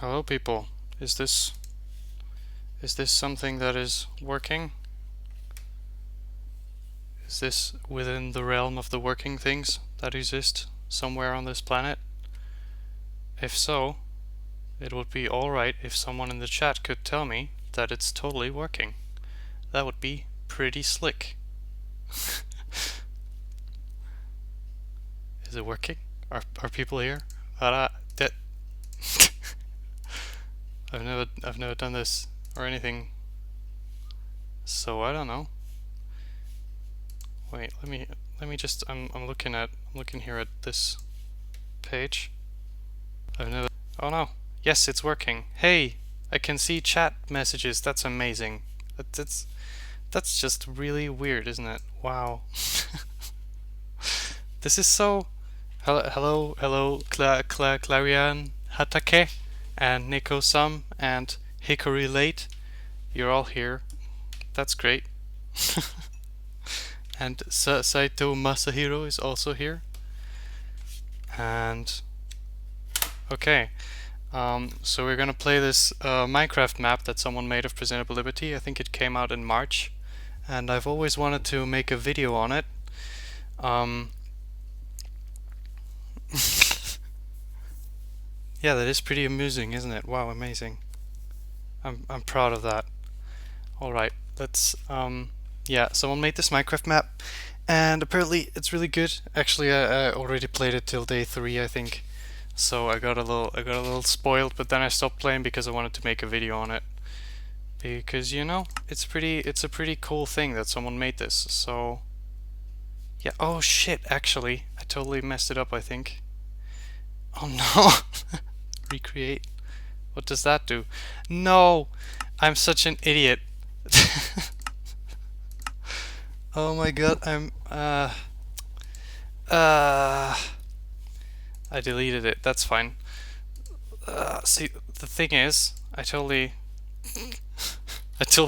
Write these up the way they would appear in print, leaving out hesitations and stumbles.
Hello people. Is this something that is working? Is this within the realm of the working things that exist somewhere on this planet? If so, it would be alright if someone in the chat could tell me that it's totally working. That would be pretty slick. Is it working? Are people here? That I've never done this or anything. So I don't know. Wait, let me just I'm looking here at this page. I've never Oh no. Yes, it's working. Hey, I can see chat messages. That's amazing. That's just really weird, isn't it? Wow. This is so hello Clarian Hatake and Nico Sum and Hickory Late. You're all here. That's great. And Saito Masahiro is also here. And okay, so we're gonna play this Minecraft map that someone made of Presentable Liberty. I think it came out in March, and I've always wanted to make a video on it. Yeah, that is pretty amusing, isn't it? Wow, amazing. I'm proud of that. All right, let's yeah, someone made this Minecraft map, and apparently it's really good. Actually, I already played it till day 3, I think. So I got a little spoiled, but then I stopped playing because I wanted to make a video on it. Because you know, it's a pretty cool thing that someone made this. So yeah. Oh shit! Actually, I totally messed it up, I think. Oh no! Recreate. What does that do? No! I'm such an idiot. Oh my god! I deleted it. That's fine. See, the thing is, I totally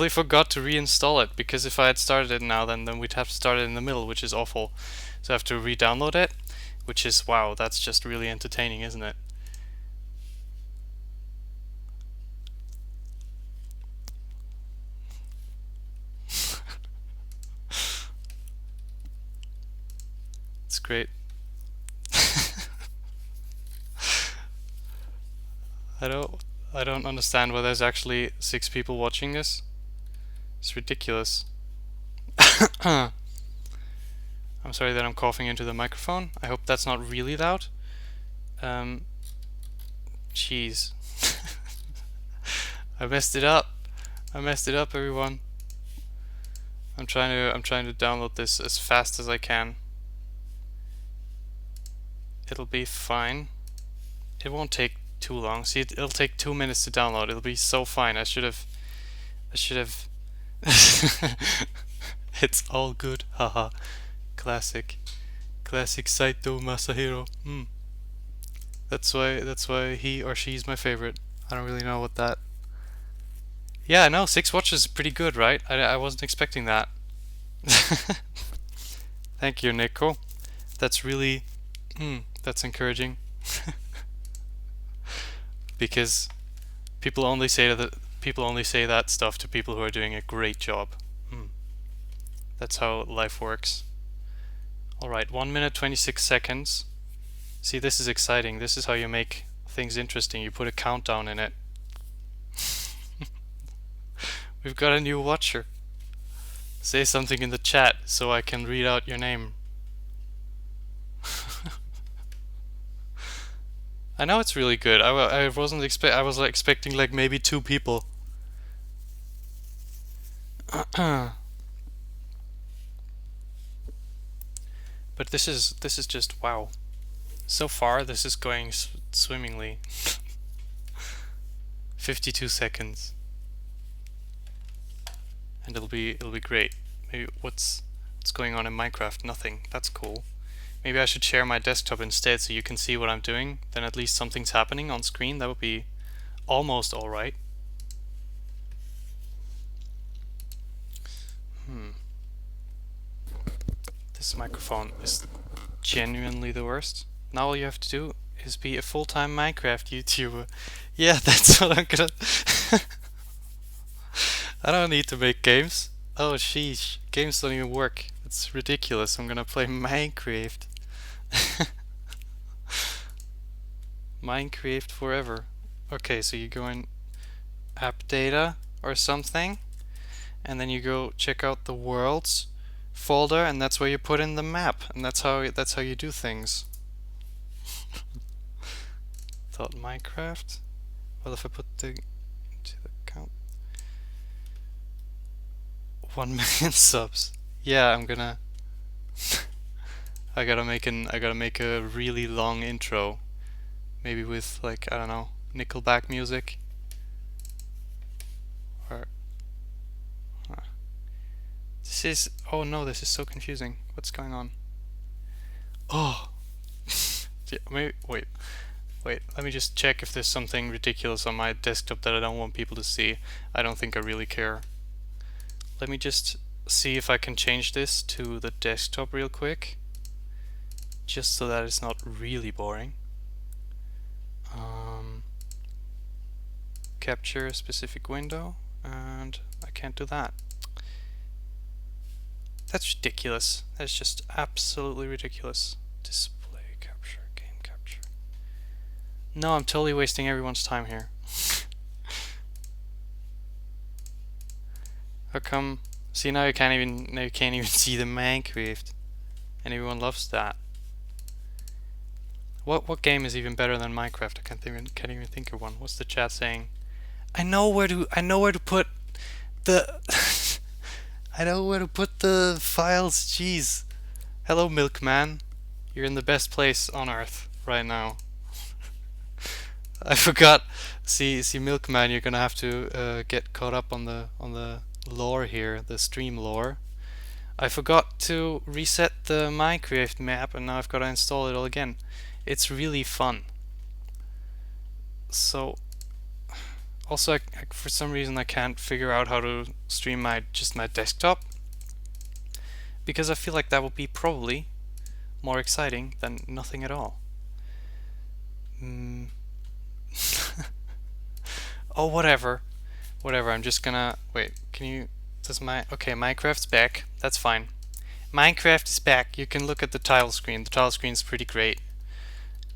forgot to reinstall it, because if I had started it now, then we'd have to start it in the middle, which is awful. So I have to re-download it, which is, wow, that's just really entertaining, isn't it? It's great. I don't understand why there's actually 6 people watching this. It's ridiculous. I'm sorry that I'm coughing into the microphone. I hope that's not really loud. Jeez. I messed it up. I messed it up, everyone. I'm trying to download this as fast as I can. It'll be fine. It won't take too long. See, it'll take 2 minutes to download. It'll be so fine. I should have It's all good. Haha. Classic Saito Masahiro. That's why he or she's my favorite. I don't really know what that. Yeah, no, 6 watches is pretty good, right? I wasn't expecting that. Thank you, Nico. That's really that's encouraging. Because people only say that stuff to people who are doing a great job. That's how life works. Alright, 1 minute 26 seconds. See, this is exciting. This is how you make things interesting. You put a countdown in it. We've got a new watcher. Say something in the chat so I can read out your name. I know it's really good. I wasn't I was expecting like maybe 2 people. But this is just wow. So far this is going swimmingly. 52 seconds. And it'll be great. Maybe what's going on in Minecraft? Nothing. That's cool. Maybe I should share my desktop instead so you can see what I'm doing. Then at least something's happening on screen. That would be almost alright. This microphone is genuinely the worst. Now all you have to do is be a full-time Minecraft YouTuber. Yeah, that's what I'm gonna. I don't need to make games. Oh sheesh, games don't even work. It's ridiculous. I'm gonna play Minecraft. Minecraft forever. Okay, so you go in app data or something, and then you go check out the worlds folder, and that's where you put in the map, and that's how you do things. Thought Minecraft. Well, if I put the to the count 1 million subs, yeah, I'm gonna. I gotta make a really long intro, maybe with like, I don't know, Nickelback music, or this is, oh no, this is so confusing. What's going on? Oh, yeah, maybe wait. Let me just check if there's something ridiculous on my desktop that I don't want people to see. I don't think I really care. Let me just see if I can change this to the desktop real quick, just so that it's not really boring. Capture a specific window, and I can't do that. That's ridiculous. That's just absolutely ridiculous. Display capture, game capture. No, I'm totally wasting everyone's time here. How come? See, now you can't even see the Minecraft, and everyone loves that. What game is even better than Minecraft? I can't even think of one. What's the chat saying? I know where to put the I know where to put the files. Jeez. Hello, Milkman. You're in the best place on Earth right now. I forgot. See, Milkman. You're gonna have to get caught up on the lore here, the stream lore. I forgot to reset the Minecraft map, and now I've got to install it all again. It's really fun. So, also, for some reason I can't figure out how to stream just my desktop, because I feel like that would be probably more exciting than nothing at all. Oh, whatever. I'm just gonna wait. Can you? Okay? Minecraft's back. That's fine. Minecraft is back. You can look at the title screen. The title screen is pretty great.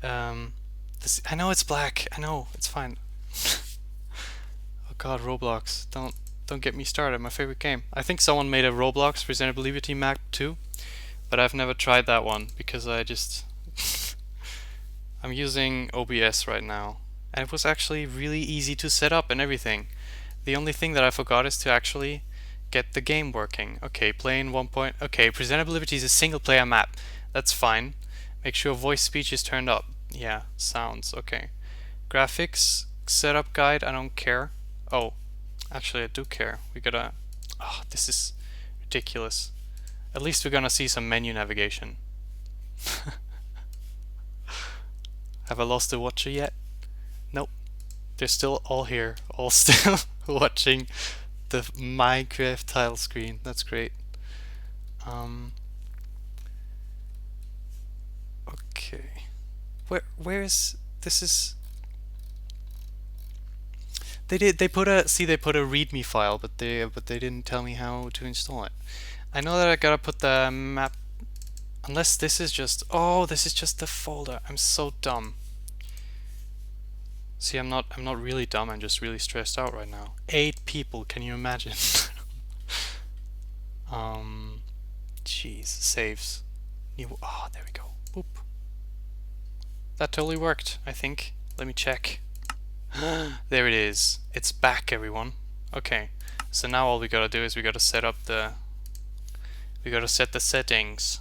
I know it's black. I know it's fine. Oh God, Roblox! Don't get me started. My favorite game. I think someone made a Roblox Presentable Liberty map too, but I've never tried that one because I just I'm using OBS right now, and it was actually really easy to set up and everything. The only thing that I forgot is to actually get the game working. Okay, playing 1 point. Okay, Presentable Liberty is a single player map. That's fine. Make sure voice speech is turned up. Yeah, sounds. Okay. Graphics, setup guide, I don't care. Oh, actually I do care. We gotta... Oh, this is ridiculous. At least we're gonna see some menu navigation. Have I lost the watcher yet? Nope. They're still all here. All still watching the Minecraft title screen. That's great. Okay. Where is this is they put a readme file, but they didn't tell me how to install it. I know that I gotta put the map, unless this is just, oh, this is just the folder. I'm so dumb. See, I'm not really dumb, I'm just really stressed out right now. 8 people, can you imagine? Jeez, saves. Oh, there we go. Boop. That totally worked, I think. Let me check. There it is. It's back, everyone. Okay. So now all we gotta do is we gotta set the settings.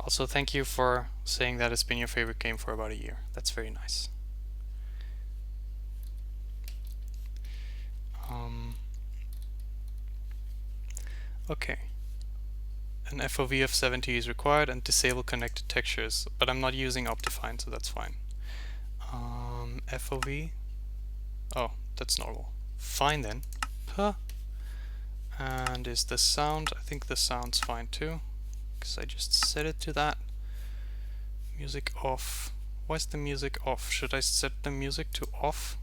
Also, thank you for saying that it's been your favorite game for about a year. That's very nice. Okay. An FOV of 70 is required, and disable connected textures, but I'm not using Optifine, so that's fine. FOV. Oh, that's normal. Fine then. Huh. And is the sound? I think the sound's fine too, because I just set it to that. Music off. Why is the music off? Should I set the music to off?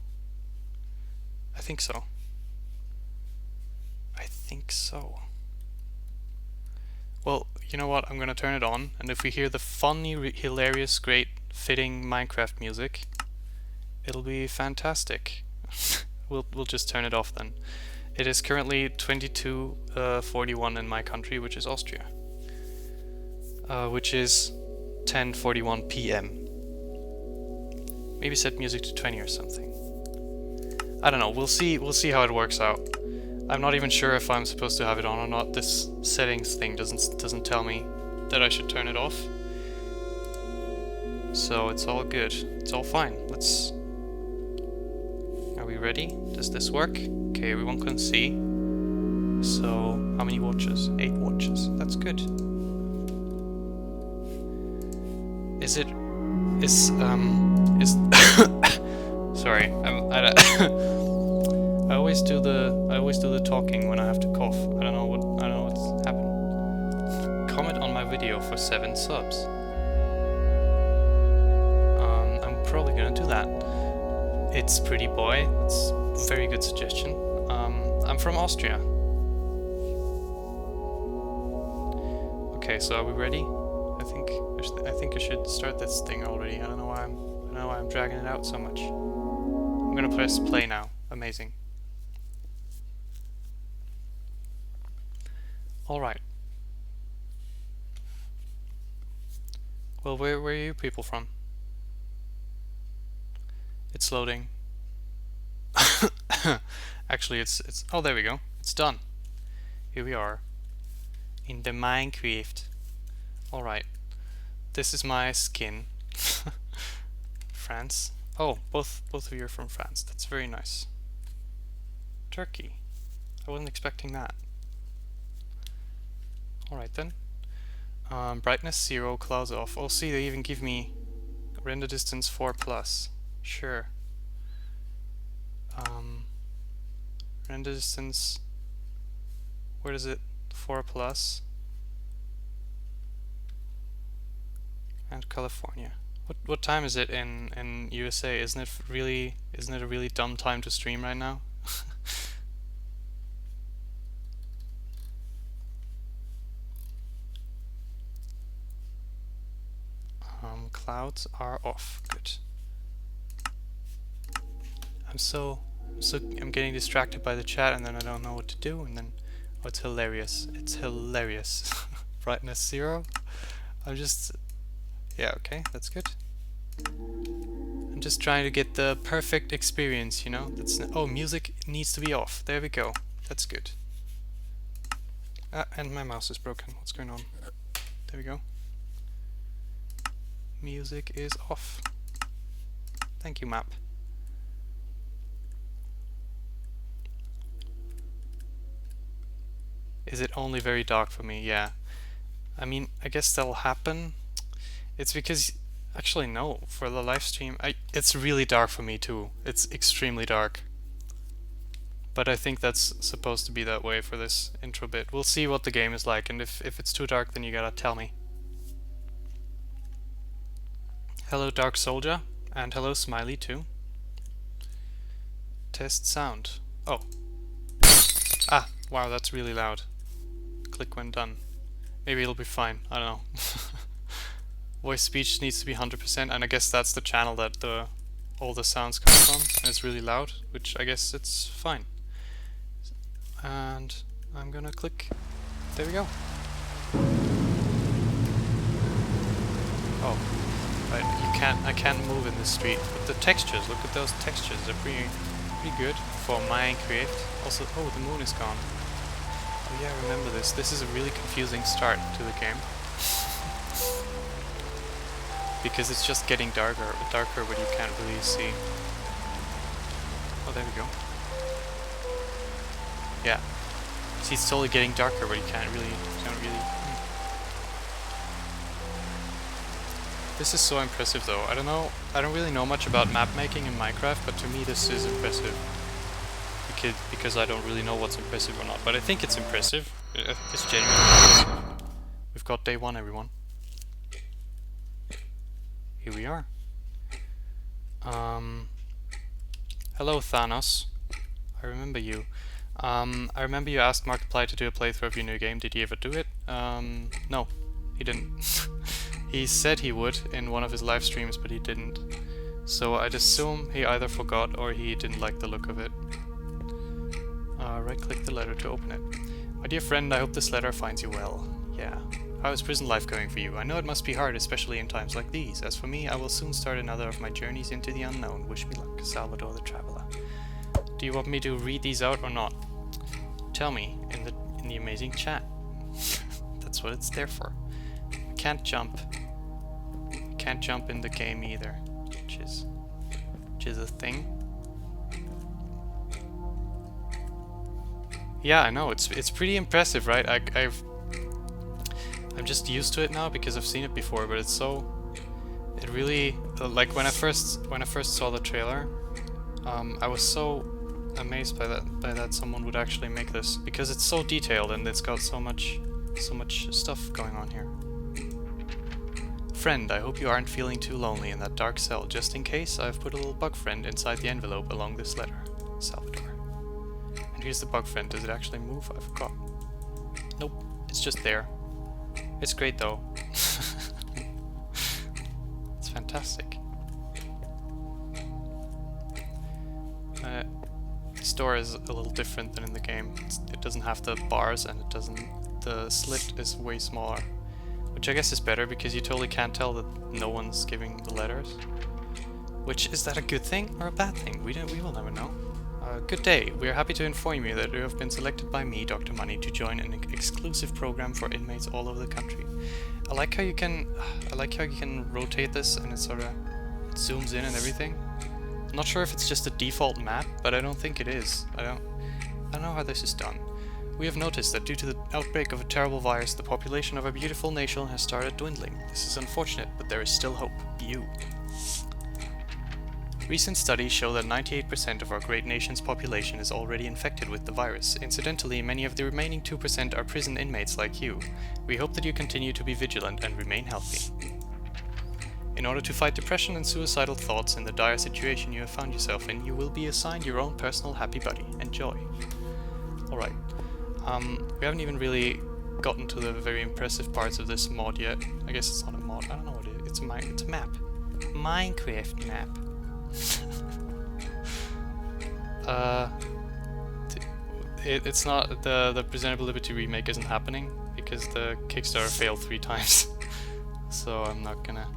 I think so. I think so. Well, you know what? I'm gonna turn it on, and if we hear the funny, hilarious, great, fitting Minecraft music, it'll be fantastic. We'll just turn it off then. It is currently 22:41 in my country, which is Austria, which is 10:41 p.m. Maybe set music to 20 or something. I don't know. We'll see. We'll see how it works out. I'm not even sure if I'm supposed to have it on or not. This settings thing doesn't tell me that I should turn it off. So it's all good. It's all fine. Let's. Are we ready? Does this work? Okay, everyone can see. So how many watches? 8 watches. That's good. Is sorry, I always do the talking when I have to cough. I don't know what's happened. Comment on my video for 7 subs. I'm probably gonna do that. It's Pretty Boy. That's a very good suggestion. I'm from Austria. Okay, so are we ready? I think I should start this thing already. I don't know why I'm dragging it out so much. I'm gonna press play now. Amazing. Alright. Well, where are you people from? It's loading. Actually, it's oh, there we go. It's done. Here we are in the Minecraft. Alright. This is my skin. France. Oh, both of you are from France. That's very nice. Turkey. I wasn't expecting that. Alright then. Brightness 0, clouds off. Oh, see, they even give me render distance 4+. Sure. Render distance. Where is it? 4+. And California. What time is it in USA? Isn't it a really dumb time to stream right now? Clouds are off. Good. I'm getting distracted by the chat, and then I don't know what to do, and then oh, it's hilarious. It's hilarious. Brightness 0. Yeah, okay, that's good. I'm just trying to get the perfect experience, you know? Oh, music needs to be off. There we go. That's good. And my mouse is broken. What's going on? There we go. Music is off. Thank you, map. Is it only very dark for me? Yeah. I mean, I guess that'll happen. It's because, actually no, for the live stream, it's really dark for me too. It's extremely dark. But I think that's supposed to be that way for this intro bit. We'll see what the game is like, and if it's too dark, then you gotta tell me. Hello Dark Soldier, and hello Smiley too. Test sound. Oh. Ah, wow, that's really loud. Click when done. Maybe it'll be fine, I don't know. Voice speech needs to be 100%, and I guess that's the channel that all the sounds come from, and it's really loud, which I guess it's fine. And I'm gonna click. There we go. Oh, right. I can't move in this street. But the textures, look at those textures. They're pretty good for Minecraft. Also, oh, the moon is gone. Oh yeah, I remember this. This is a really confusing start to the game. Because it's just getting darker, but you can't really see. Oh, there we go. Yeah. See, it's totally getting darker, but you don't really. This is so impressive, though. I don't really know much about map making in Minecraft, but to me this is impressive. Because I don't really know what's impressive or not, but I think it's impressive. I think it's genuinely impressive. We've got day 1, everyone. Here we are. Hello, Thanos. I remember you. I remember you asked Markiplier to do a playthrough of your new game. Did he ever do it? No, he didn't. He said he would in one of his live streams, but he didn't. So I'd assume he either forgot or he didn't like the look of it. Right-click the letter to open it. My dear friend, I hope this letter finds you well. Yeah. How is prison life going for you? I know it must be hard, especially in times like these. As for me, I will soon start another of my journeys into the unknown. Wish me luck, Salvador the Traveler. Do you want me to read these out or not? Tell me in the amazing chat. That's what it's there for. I can't jump. Can't jump in the game either, which is a thing. Yeah, I know, it's pretty impressive, right? I'm just used to it now because I've seen it before, but it really like when I first saw the trailer, I was so amazed by that someone would actually make this, because it's so detailed and it's got so much stuff going on here. Friend, I hope you aren't feeling too lonely in that dark cell. Just in case, I've put a little bug friend inside the envelope along this letter. Salvador. And here's the bug friend. Does it actually move? I forgot. Nope, it's just there. It's great though. It's fantastic. The store is a little different than in the game. It doesn't have the bars, and the slit is way smaller. Which I guess is better, because you totally can't tell that no one's giving the letters. Which, is that a good thing or a bad thing? We will never know. Good day. We are happy to inform you that you have been selected by me, Dr. Money, to join an exclusive program for inmates all over the country. I like how you can rotate this and it zooms in and everything. I'm not sure if it's just a default map, but I don't think it is. I don't know how this is done. We have noticed that due to the outbreak of a terrible virus, the population of our beautiful nation has started dwindling. This is unfortunate, but there is still hope. You. Recent studies show that 98% of our great nation's population is already infected with the virus. Incidentally, many of the remaining 2% are prison inmates like you. We hope that you continue to be vigilant and remain healthy. In order to fight depression and suicidal thoughts in the dire situation you have found yourself in, you will be assigned your own personal happy buddy. Enjoy. Alright. We haven't even really gotten to the very impressive parts of this mod yet. I guess it's not a mod. I don't know what it is. It's a map. Minecraft map. It's not the Presentable Liberty remake isn't happening because the Kickstarter failed 3 times. So I'm not gonna.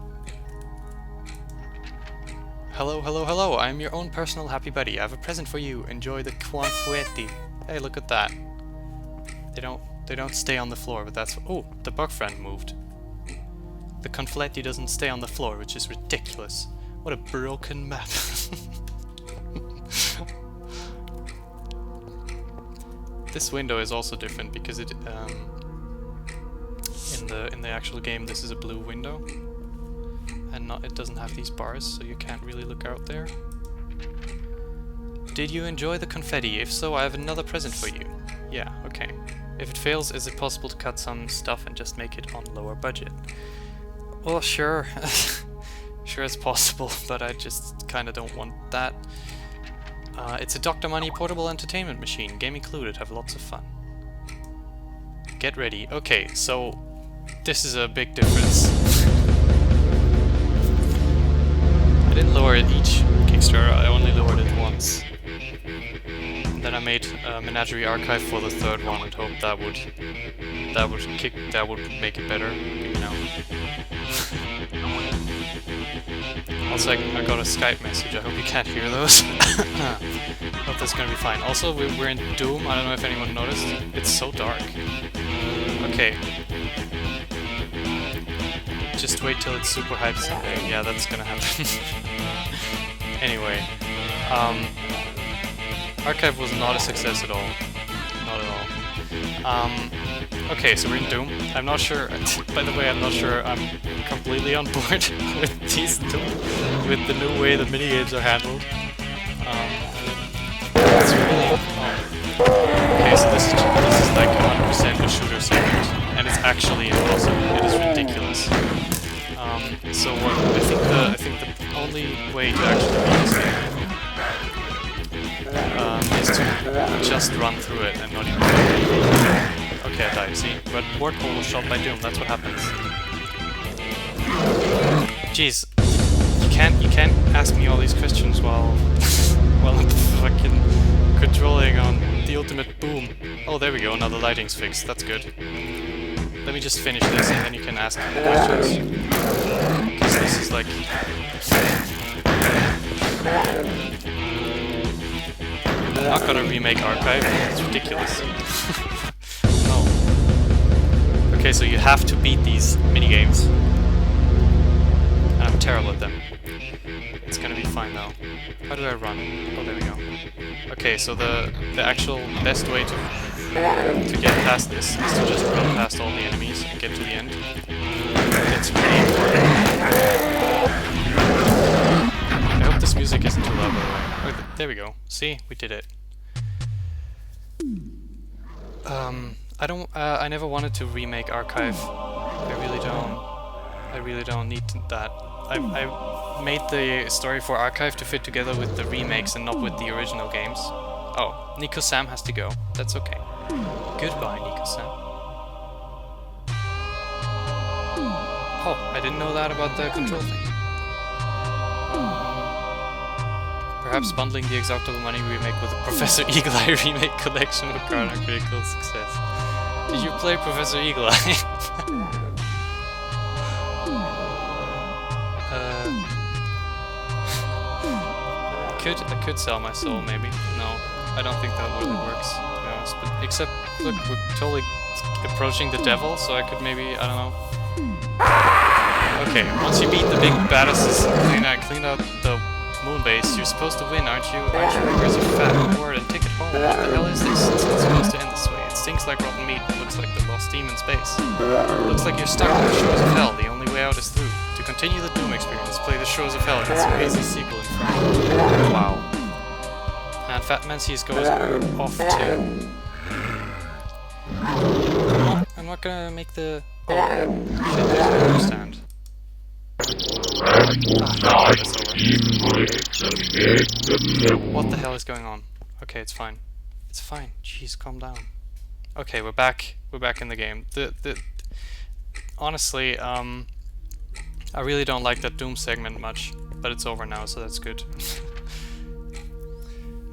Hello, I'm your own personal happy buddy. I have a present for you. Enjoy the confetti. Hey, look at that. They don't stay on the floor, but that's... Oh, the bug friend moved. The confetti doesn't stay on the floor, which is ridiculous. What a broken map. This window is also different because it in the actual game this is a blue window, and it doesn't have these bars, so you can't really look out there. Did you enjoy the confetti? If so, I have another present for you. Yeah, okay. If it fails, is it possible to cut some stuff and just make it on lower budget? Well, sure. Sure, it's possible, but I just kinda don't want that. It's a Dr. Money portable entertainment machine, game included, have lots of fun. Get ready. Okay, so this is a big difference. I didn't lower it each Kickstarter, I only lowered it once. And then I made a Menagerie archive for the third one and hoped that would make it better, you know. Also, I got a Skype message. I hope you can't hear those. Hope that's gonna be fine. Also, we're in Doom. I don't know if anyone noticed. It's so dark. Okay. Just wait till it's super hyped someday. Yeah, that's gonna happen. Anyway, Archive was not a success at all. Not at all. Okay, so we're in Doom. I'm not sure, by the way, I'm not sure I'm completely on board with with the new way the minigames are handled. It's really... Okay, so this is like 100% a shooter segment, and it's actually impossible. It is ridiculous. So what I think the only way to actually beat this game is to just run through it and not even. Okay, I died. See, but Warthol was shot by Doom. That's what happens. Jeez, you can't ask me all these questions while while I'm fucking controlling on the ultimate boom. Oh, there we go. Now the lighting's fixed. That's good. Let me just finish this and then you can ask me questions. Because this is like... I'm not gonna remake Archive, it's ridiculous. No. Okay, so you have to beat these minigames. And I'm terrible at them. It's gonna be fine though. How do I run? Oh, there we go. Okay, so the actual best way to get past this is to just run past all the enemies and get to the end. It's pretty important. I hope this music isn't too loud, by the way. Oh, there we go. See? We did it. I never wanted to remake Archive. I really don't need that. I made the story for Archive to fit together with the remakes and not with the original games. Oh, Nico Sam has to go. That's okay. Goodbye, Nico Sam. Oh, I didn't know that about the control thing. Perhaps bundling the Exaltable Money remake with the Professor Eagle Eye remake collection would garner critical success. Did you play Professor Eagle Eye? I could sell my soul, maybe. No, I don't think that really works, to be honest. But except, look, we're totally approaching the devil, so I could maybe, I don't know. Okay, once you beat the big badasses and clean out the moon base, you're supposed to win, aren't you? Where's your fat reward and ticket home? What the hell is this? It's not supposed to end this way. It stinks like rotten meat. It looks like the lost demon in space. It looks like you're stuck in the shores of hell. The only way out is through. To continue the Doom experience, play the Shores of Hell. It's a crazy sequel in front. Wow. And Fat Menzies goes off too. I'm not gonna make the... Oh, shit, there's no understand. What the hell is going on? Okay, it's fine. It's fine. Jeez, calm down. Okay, we're back. We're back in the game. Honestly, I really don't like that Doom segment much, but it's over now, so that's good.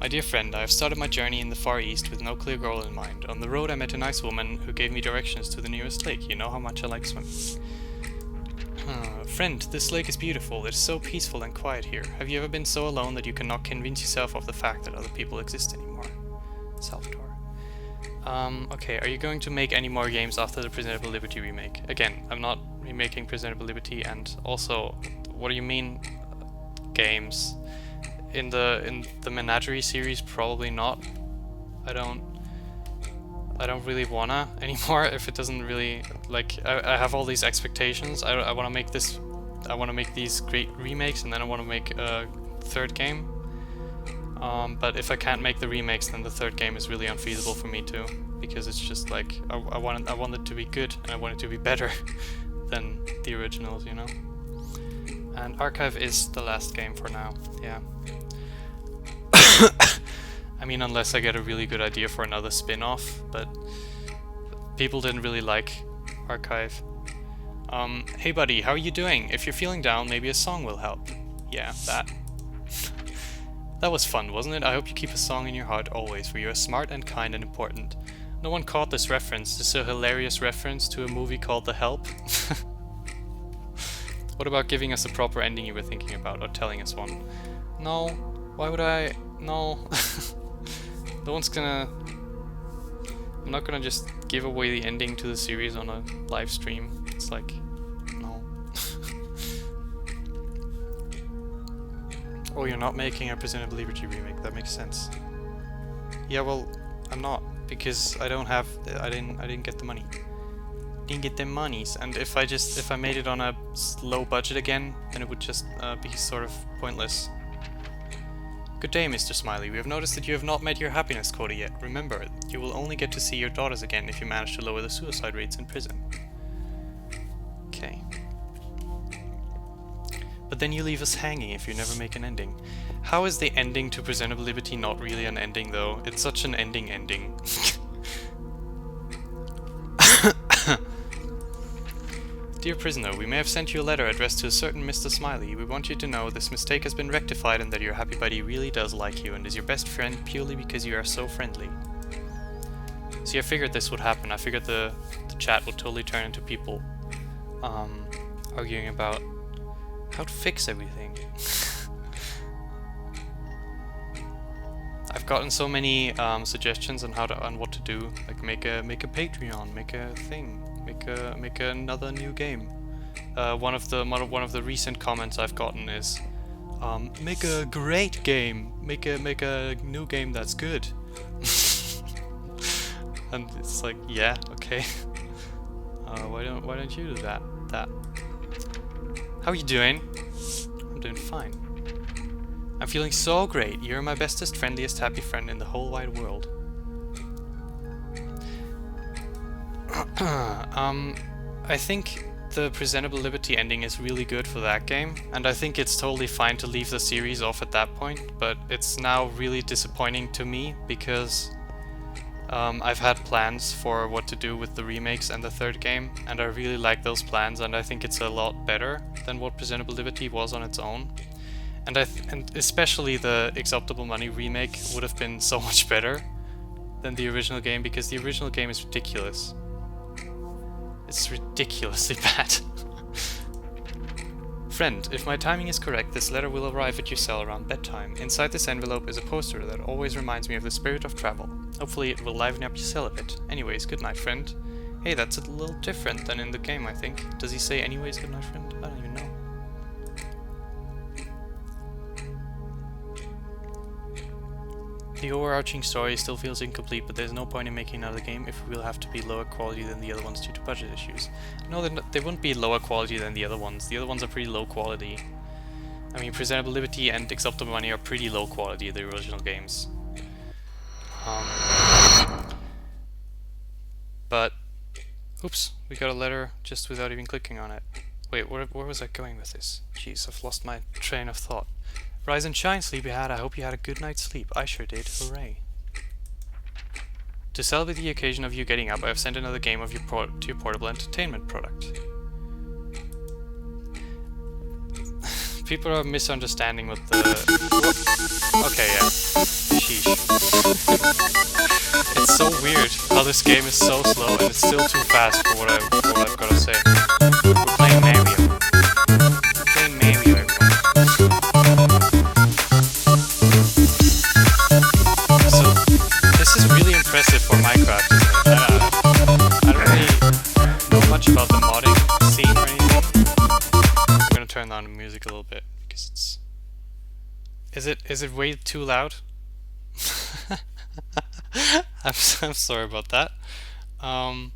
My dear friend, I have started my journey in the Far East with no clear goal in mind. On the road I met a nice woman who gave me directions to the nearest lake. You know how much I like swimming. Friend, this lake is beautiful. It is so peaceful and quiet here. Have you ever been so alone that you cannot convince yourself of the fact that other people exist anymore? Salvatore. Okay, are you going to make any more games after the Presentable Liberty remake? Again, I'm not remaking Presentable Liberty, and also, what do you mean games? In the Menagerie series, probably not. I don't really wanna anymore if it doesn't really, like, I have all these expectations. I wanna make this, I wanna make these great remakes, and then I wanna make a third game. But if I can't make the remakes, then the third game is really unfeasible for me too, because it's just like I want it to be good, and I want it to be better than the originals, you know. And Archive is the last game for now. Yeah. I mean, unless I get a really good idea for another spin-off, but people didn't really like Archive. Hey buddy, how are you doing? If you're feeling down, maybe a song will help. Yeah, that. That was fun, wasn't it? I hope you keep a song in your heart always, for you are smart and kind and important. No one caught this reference. This is a hilarious reference to a movie called The Help. What about giving us a proper ending you were thinking about, or telling us one? No. Why would I? No. No one's gonna... I'm not gonna just give away the ending to the series on a live stream. It's like... no. Oh, you're not making a Presentable Liberty remake. That makes sense. Yeah, well, I'm not, because I don't have... I didn't get the money. Didn't get the monies, and if I made it on a low budget again, then it would just be sort of pointless. Good day, Mr. Smiley. We have noticed that you have not met your happiness quota yet. Remember, you will only get to see your daughters again if you manage to lower the suicide rates in prison. Okay. then you leave us hanging if you never make an ending. How is the ending to Presentable Liberty not really an ending though? It's such an ending. Dear prisoner, we may have sent you a letter addressed to a certain Mr. Smiley. We want you to know this mistake has been rectified and that your happy buddy really does like you and is your best friend purely because you are so friendly. See, I figured this would happen. I figured the chat would totally turn into people arguing about how to fix everything. I've gotten so many suggestions on what to do, like make a Patreon, make a thing. Make another new game. One of the recent comments I've gotten is, make a great game. Make a new game that's good. And it's like, yeah, okay. Why don't you do that? How are you doing? I'm doing fine. I'm feeling so great. You're my bestest, friendliest, happy friend in the whole wide world. I think the Presentable Liberty ending is really good for that game, and I think it's totally fine to leave the series off at that point, but it's now really disappointing to me because I've had plans for what to do with the remakes and the third game, and I really like those plans, and I think it's a lot better than what Presentable Liberty was on its own. And especially the Acceptable Money remake would have been so much better than the original game, because the original game is ridiculous. It's ridiculously bad. Friend, if my timing is correct, this letter will arrive at your cell around bedtime. Inside this envelope is a poster that always reminds me of the spirit of travel. Hopefully it will liven up your cell a bit. Anyways, good night, friend. Hey, that's a little different than in the game, I think. Does he say anyways, good night, friend? I don't even know. The overarching story still feels incomplete, but there's no point in making another game if we will have to be lower quality than the other ones due to budget issues. No, they wouldn't be lower quality than the other ones. The other ones are pretty low quality. I mean, Presentable Liberty and Acceptable Money are pretty low quality, the original games. But, oops, we got a letter just without even clicking on it. Wait, where was I going with this? Jeez, I've lost my train of thought. Rise and shine, sleepyhead. I hope you had a good night's sleep. I sure did. Hooray. To celebrate the occasion of you getting up, I have sent another game of to your portable entertainment product. People are misunderstanding what the... Okay, yeah. Sheesh. It's so weird how this game is so slow and it's still too fast for what I've got to say. We're playing Mario. We're playing Mario, everyone. This is really impressive for Minecraft, isn't it? I don't really know much about the modding scene or anything. I'm gonna turn down the music a little bit because it's... Is it way too loud? I'm sorry about that. I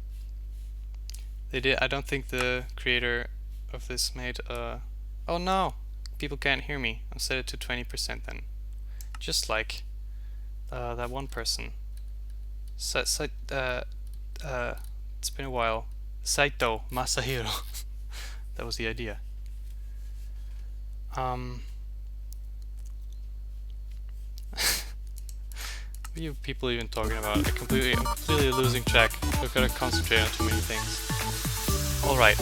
don't think the creator of this made oh no! People can't hear me. I'll set it to 20% then. Just like that one person. It's been a while. Saito Masahiro. That was the idea. What are you people even talking about? I'm completely losing track. I've got to concentrate on too many things. Alright,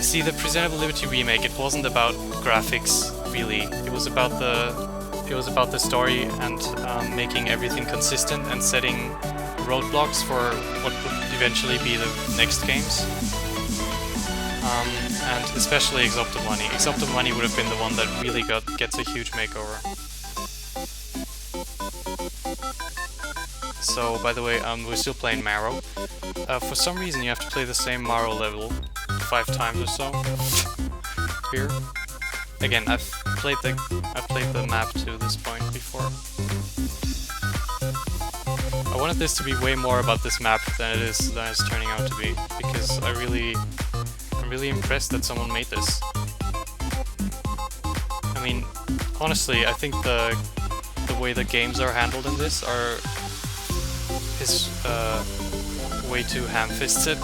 see, the Presentable Liberty remake, it wasn't about graphics, really. It was about the story and making everything consistent and setting roadblocks for what would eventually be the next games. And especially Acceptable Money. Acceptable Money would have been the one that really gets a huge makeover. So, by the way, we're still playing Marrow. For some reason you have to play the same Marrow level 5 times or so. Here. Again, I've played the map to this point before. I wanted this to be way more about this map than it's turning out to be, because I'm really impressed that someone made this. I mean, honestly, I think the way the games are handled in this is way too ham-fisted,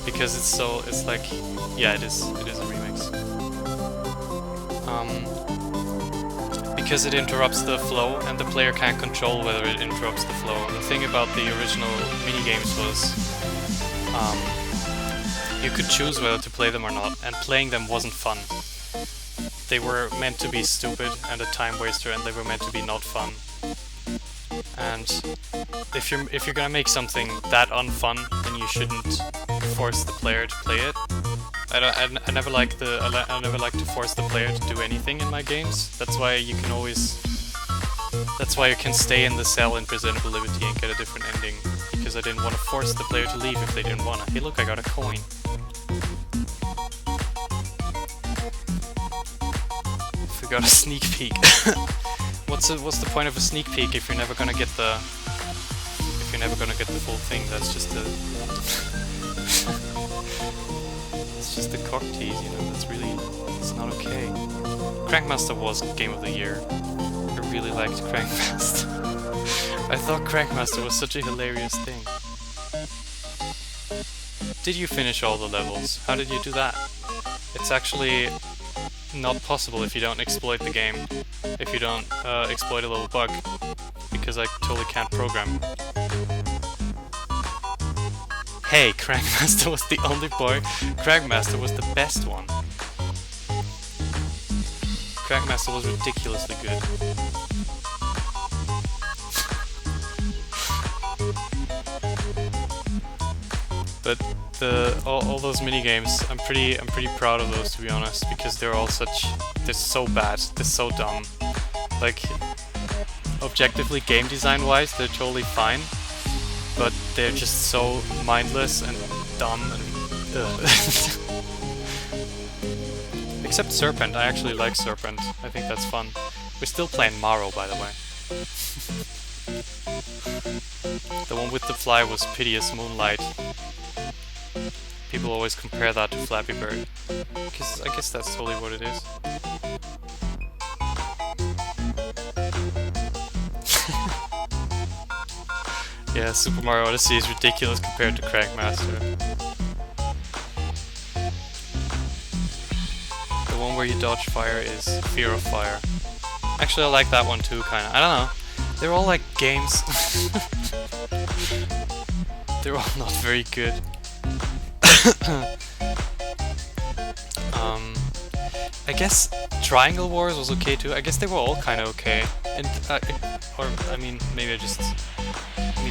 because it's like, yeah, it is a remix. because it interrupts the flow, and the player can't control whether it interrupts the flow. The thing about the original minigames was you could choose whether to play them or not, and playing them wasn't fun. They were meant to be stupid and a time waster, and they were meant to be not fun. And if you're gonna make something that unfun, then you shouldn't force the player to play it. I never like to force the player to do anything in my games. That's why you can stay in the cell in Presentable Liberty and get a different ending, because I didn't want to force the player to leave if they didn't want to. Hey look, I got a coin. We got a sneak peek. What's the point of a sneak peek if you're never gonna get the full thing? That's just a it's just a cock tease, you know. It's not okay. Crankmaster was Game of the Year. I really liked Crankmaster. I thought Crankmaster was such a hilarious thing. Did you finish all the levels? How did you do that? It's actually not possible if you don't exploit the game. If you don't exploit a little bug. Because I totally can't program. Hey, Crankmaster was the only boy. Crankmaster was the best one. Crankmaster was ridiculously good. But all those minigames, I'm pretty proud of those, to be honest, because they're so bad, they're so dumb. Like, objectively, game design wise, they're totally fine, but they're just so mindless and dumb and except Serpent. I actually like Serpent. I think that's fun. We're still playing Maro, by the way. The one with the fly was Piteous Moonlight. People always compare that to Flappy Bird. I guess that's totally what it is. Yeah, Super Mario Odyssey is ridiculous compared to Crankmaster. The one where you dodge fire is Fear of Fire. Actually, I like that one too, kinda. I don't know. They're all like games. They're all not very good. I guess Triangle Wars was okay too. I guess they were all kind of okay. And or I mean, maybe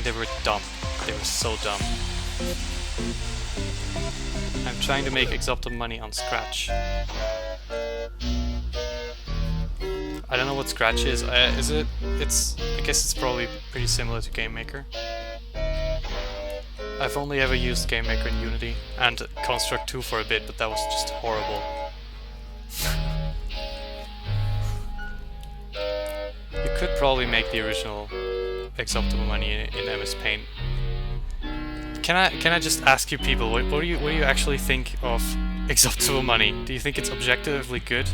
they were dumb. They were so dumb. I'm trying to make Exoptum money on Scratch. I don't know what Scratch is. I guess it's probably pretty similar to Game Maker. I've only ever used Game Maker in Unity and Construct 2 for a bit, but that was just horrible. You could probably make the original Exoptimal Money in MS Paint. Can I just ask you people, what do you actually think of Exoptimal Money? Do you think it's objectively good?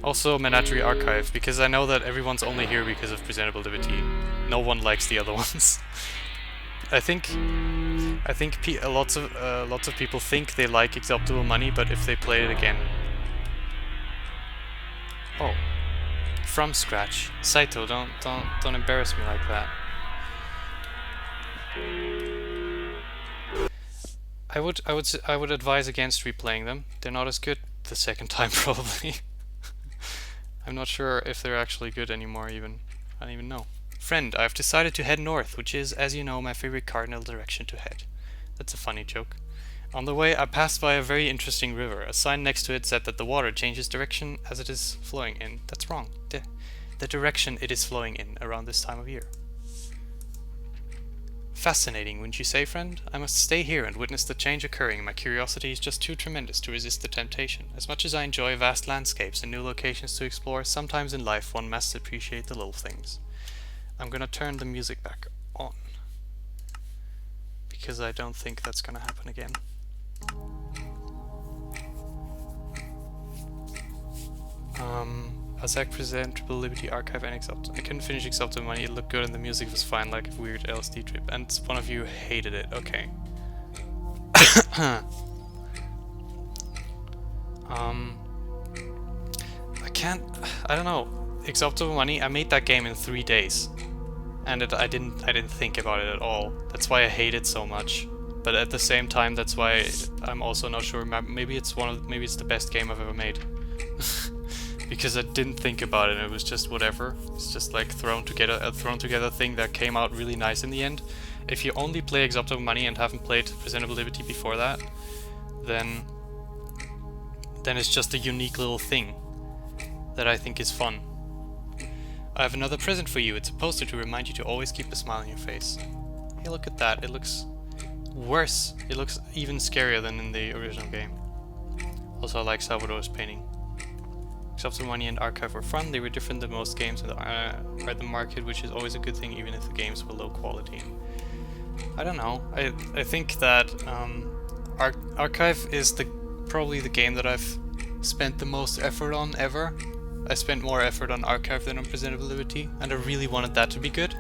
Also Menagerie Archive, because I know that everyone's only here because of Presentable Liberty. No one likes the other ones. I think lots of people think they like Exoptimal Money, but if they play it again... Oh. From scratch. Saito, don't embarrass me like that. I would advise against replaying them. They're not as good the second time, probably. I'm not sure if they're actually good anymore even. I don't even know. Friend, I've decided to head north, which is, as you know, my favorite cardinal direction to head. That's a funny joke. On the way, I passed by a very interesting river. A sign next to it said that the water changes direction as it is flowing in. That's wrong. The direction it is flowing in around this time of year. Fascinating, wouldn't you say, friend? I must stay here and witness the change occurring. My curiosity is just too tremendous to resist the temptation. As much as I enjoy vast landscapes and new locations to explore, sometimes in life one must appreciate the little things. I'm gonna turn the music back on, because I don't think that's gonna happen again. Azak Presentable Liberty Archive and Exoptum. I couldn't finish Exoptum Money, it looked good and the music was fine, like a weird LSD trip. And one of you hated it, okay. I don't know. Acceptable Money, I made that game in 3 days. And I didn't think about it at all. That's why I hate it so much. But at the same time, that's why I'm also not sure. Maybe it's the best game I've ever made. Because I didn't think about it. It was just whatever. It's just like thrown together thing that came out really nice in the end. If you only play Acceptable Money and haven't played Presentable Liberty before that, then it's just a unique little thing that I think is fun. I have another present for you. It's a poster to remind you to always keep a smile on your face. Hey, look at that. It looks worse. It looks even scarier than in the original game. Also, I like Salvador's painting. Acceptable Money and Archive were fun. They were different than most games in the market, which is always a good thing, even if the games were low quality. I don't know. I think that Archive is probably the game that I've spent the most effort on ever. I spent more effort on Archive than on Presentable Liberty, and I really wanted that to be good,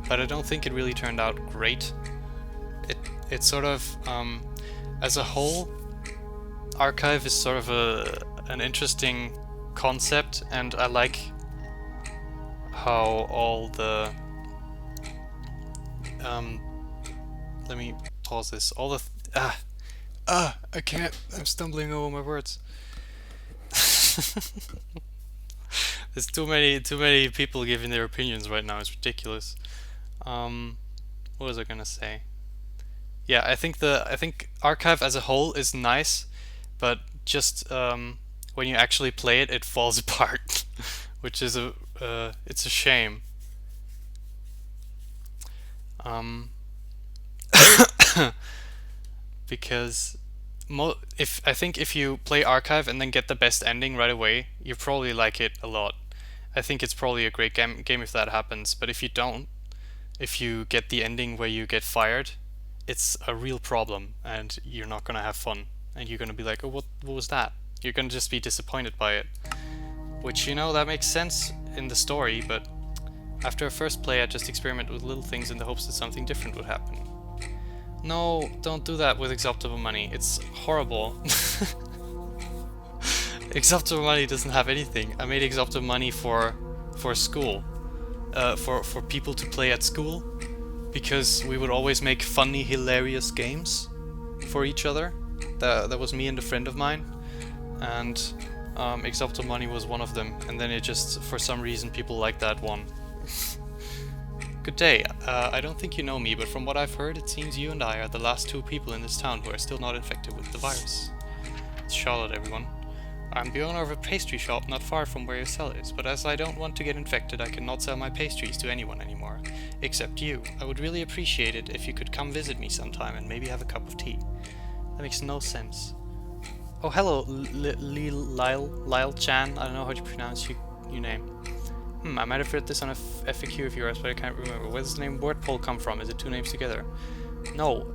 but I don't think it really turned out great. It's sort of, as a whole, Archive is sort of an interesting concept, and I like how all the let me pause this. All the I can't. I'm stumbling over my words. There's too many people giving their opinions right now. It's ridiculous. What was I gonna say? Yeah, I think Archive as a whole is nice, but just when you actually play it, it falls apart, which is it's a shame. Because I think if you play Archive and then get the best ending right away, you probably like it a lot. I think it's probably a great game if that happens, but if you don't, if you get the ending where you get fired, it's a real problem and you're not gonna have fun, and you're gonna be like, oh, what was that? You're gonna just be disappointed by it. Which, you know, that makes sense in the story, but after a first play I just experiment with little things in the hopes that something different would happen. No, don't do that with Acceptable Money. It's horrible. Acceptable Money doesn't have anything. I made Acceptable Money for school, for people to play at school, because we would always make funny, hilarious games for each other. That was me and a friend of mine, and Acceptable Money was one of them. And then it just, for some reason, people liked that one. Good day. I don't think you know me, but from what I've heard, it seems you and I are the last 2 people in this town who are still not infected with the virus. It's Charlotte, everyone. I'm the owner of a pastry shop not far from where your cell is, but as I don't want to get infected, I cannot sell my pastries to anyone anymore, except you. I would really appreciate it if you could come visit me sometime and maybe have a cup of tea. That makes no sense. Oh, hello, Lyle Chan. I don't know how to pronounce your name. I might have read this on a FAQ of yours, but I can't remember. Where does the name Wordpole come from? Is it 2 names together? No,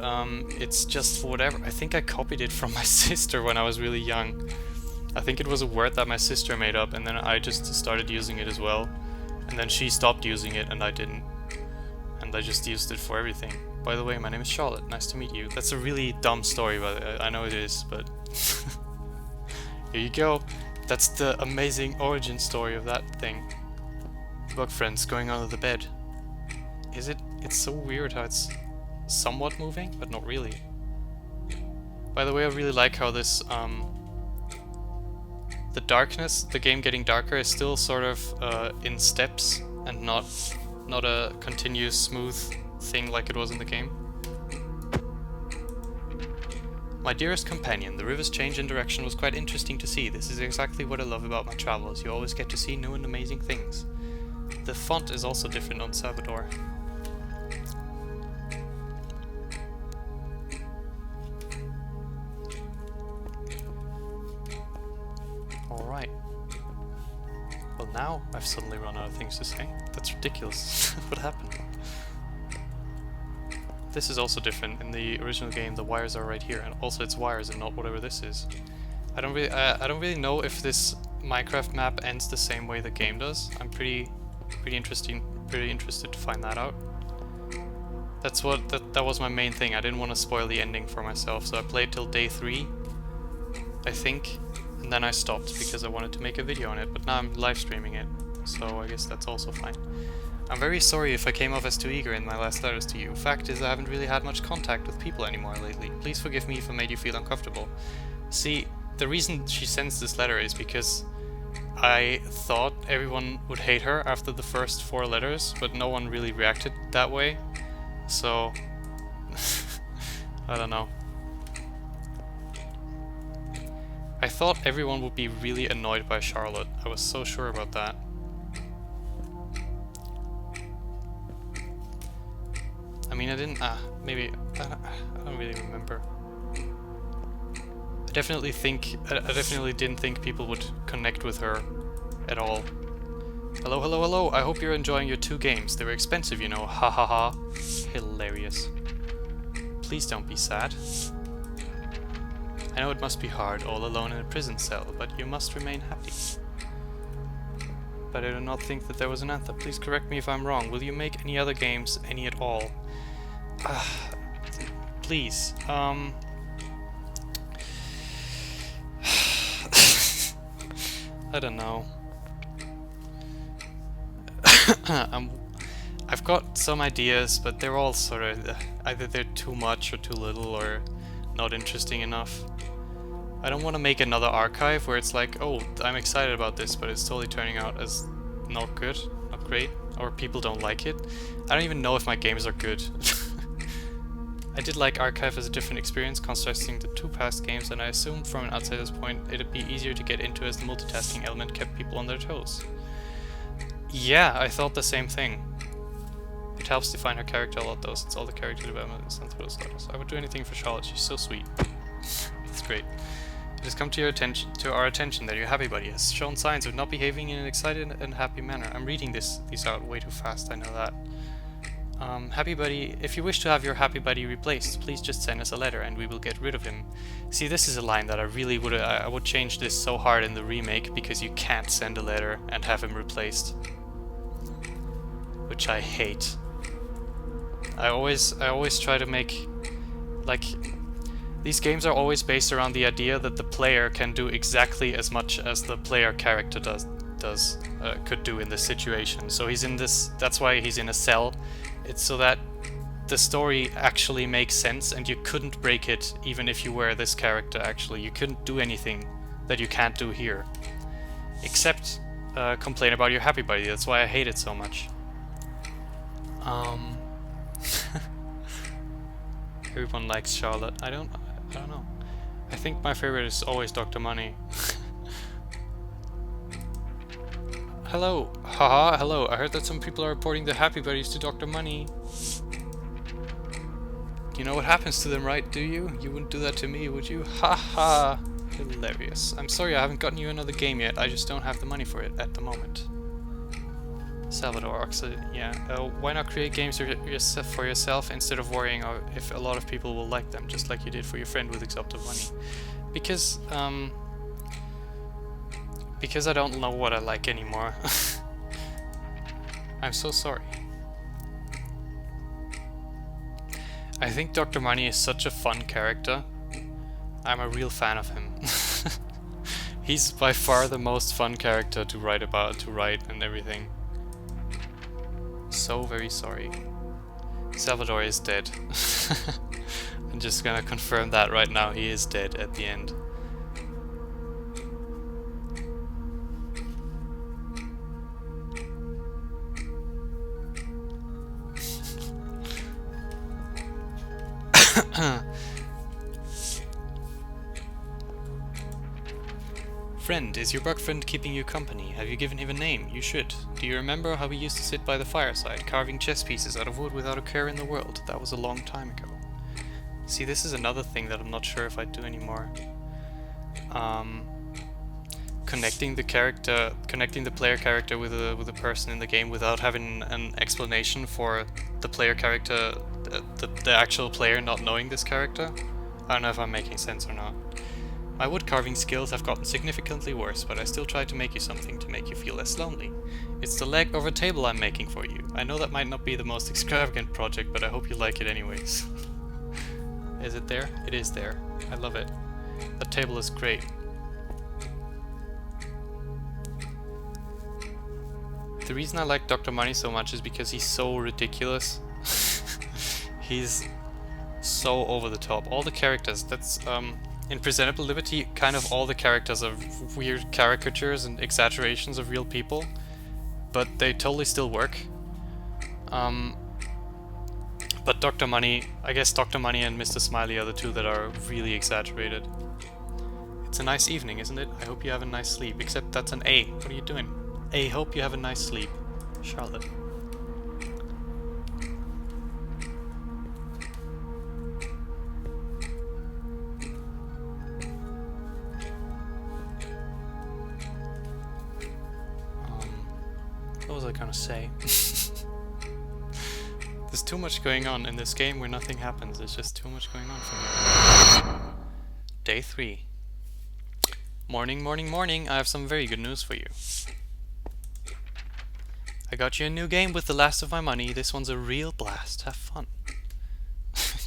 it's just for whatever. I think I copied it from my sister when I was really young. I think it was a word that my sister made up, and then I just started using it as well. And then she stopped using it, and I didn't. And I just used it for everything. By the way, my name is Charlotte. Nice to meet you. That's a really dumb story, but I know it is, but... Here you go. That's the amazing origin story of that thing. Bug friends going under the bed. Is it? It's so weird how it's somewhat moving, but not really. By the way, I really like how this, the darkness, the game getting darker, is still sort of in steps and not a continuous smooth thing like it was in the game. My dearest companion, the river's change in direction was quite interesting to see. This is exactly what I love about my travels. You always get to see new and amazing things. The font is also different on Salvador. Alright. Well, now I've suddenly run out of things to say. That's ridiculous. What happened? This is also different. In the original game, the wires are right here, and also it's wires and not whatever this is. I don't really know if this Minecraft map ends the same way the game does. I'm pretty interested to find that out. That was my main thing. I didn't want to spoil the ending for myself, so I played till day 3, I think, and then I stopped because I wanted to make a video on it. But now I'm live streaming it, so I guess that's also fine. I'm very sorry if I came off as too eager in my last letters to you. Fact is, I haven't really had much contact with people anymore lately. Please forgive me if I made you feel uncomfortable. See, the reason she sends this letter is because I thought everyone would hate her after the first 4 letters, but no one really reacted that way. So, I don't know. I thought everyone would be really annoyed by Charlotte. I was so sure about that. I mean, I didn't... maybe... I don't really remember. I definitely didn't think people would connect with her at all. Hello, hello, hello! I hope you're enjoying your 2 games. They were expensive, you know. Ha ha ha. Hilarious. Please don't be sad. I know it must be hard, all alone in a prison cell, but you must remain happy. But I do not think that there was an answer. Please correct me if I'm wrong. Will you make any other games, any at all? Please. I don't know. I've got some ideas, but they're all sort of either they're too much or too little or not interesting enough. I don't want to make another archive where it's like, oh, I'm excited about this, but it's totally turning out as not good, not great, or people don't like it. I don't even know if my games are good. I did like Archive as a different experience, contrasting the 2 past games, and I assumed from an outsider's point it'd be easier to get into as the multitasking element kept people on their toes. Yeah, I thought the same thing. It helps define her character a lot though, since all the character development is done through those letters. I would do anything for Charlotte, she's so sweet. That's great. It has come to our attention that your happy buddy has shown signs of not behaving in an excited and happy manner. I'm reading these out way too fast, I know that. Happy buddy, if you wish to have your happy buddy replaced, please just send us a letter and we will get rid of him. See, this is a line that I would change this so hard in the remake, because you can't send a letter and have him replaced. Which I hate. I always try to make, like, these games are always based around the idea that the player can do exactly as much as the player character could do in this situation. So he's in this, that's why he's in a cell. It's so that the story actually makes sense and you couldn't break it even if you were this character actually. You couldn't do anything that you can't do here. Except complain about your happy buddy. That's why I hate it so much. Everyone likes Charlotte. I don't know. I think my favorite is always Dr. Money. Hello. Haha, hello. I heard that some people are reporting their happy buddies to Dr. Money. You know what happens to them, right? Do you? You wouldn't do that to me, would you? Haha. Hilarious. I'm sorry I haven't gotten you another game yet. I just don't have the money for it at the moment. Salvador, yeah. Why not create games for yourself instead of worrying if a lot of people will like them, just like you did for your friend with Exoptive Money? Because I don't know what I like anymore. I'm so sorry. I think Dr. Money is such a fun character. I'm a real fan of him. He's by far the most fun character to write and everything. So very sorry. Salvador is dead. I'm just gonna confirm that right now. He is dead at the end. Friend, is your bug friend keeping you company? Have you given him a name? You should. Do you remember how we used to sit by the fireside, carving chess pieces out of wood without a care in the world? That was a long time ago. See, this is another thing that I'm not sure if I'd do anymore. Connecting the player character with a person in the game without having an explanation for the player character, the actual player not knowing this character. I don't know if I'm making sense or not. My wood carving skills have gotten significantly worse, but I still try to make you something to make you feel less lonely. It's the leg of a table I'm making for you. I know that might not be the most extravagant project, but I hope you like it anyways. Is it there? It is there. I love it. That table is great. The reason I like Dr. Money so much is because he's so ridiculous. He's so over the top. All the characters, that's in Presentable Liberty, kind of all the characters are weird caricatures and exaggerations of real people, but they totally still work. But Dr. Money, I guess Dr. Money and Mr. Smiley are the two that are really exaggerated. It's a nice evening, isn't it? I hope you have a nice sleep. Except that's an A. What are you doing? A, hope you have a nice sleep. Charlotte. What was I gonna say? There's too much going on in this game where nothing happens. There's just too much going on for me. Day 3. Morning, morning, morning. I have some very good news for you. I got you a new game with the last of my money. This one's a real blast. Have fun.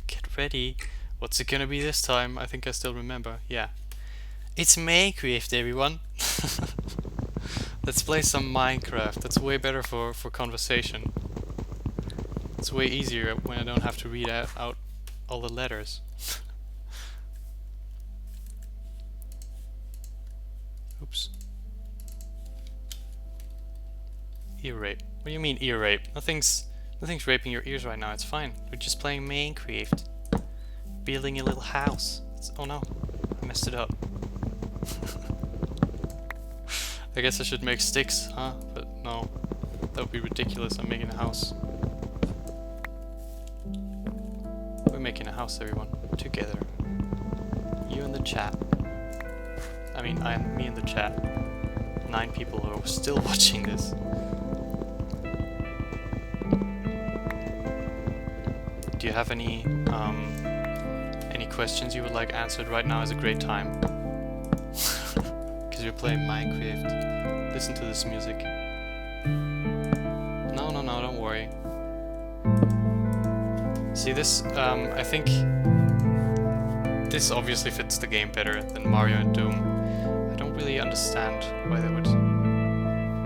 Get ready. What's it gonna be this time? I think I still remember. Yeah. It's Minecraft, everyone. Let's play some Minecraft. That's way better for conversation. It's way easier when I don't have to read out all the letters. Oops. Ear rape. What do you mean ear rape? Nothing's raping your ears right now. It's fine. We're just playing Minecraft. Building a little house. Oh no, I messed it up. I guess I should make sticks, huh? But no, that would be ridiculous. I'm making a house. We're making a house, everyone, together. You in the chat. I mean, me in the chat. 9 people are still watching this. Do you have any questions you would like answered? Right now is a great time. Because you're playing Minecraft. Listen to this music. No, don't worry. See this, I think this obviously fits the game better than Mario and Doom. I don't really understand why they would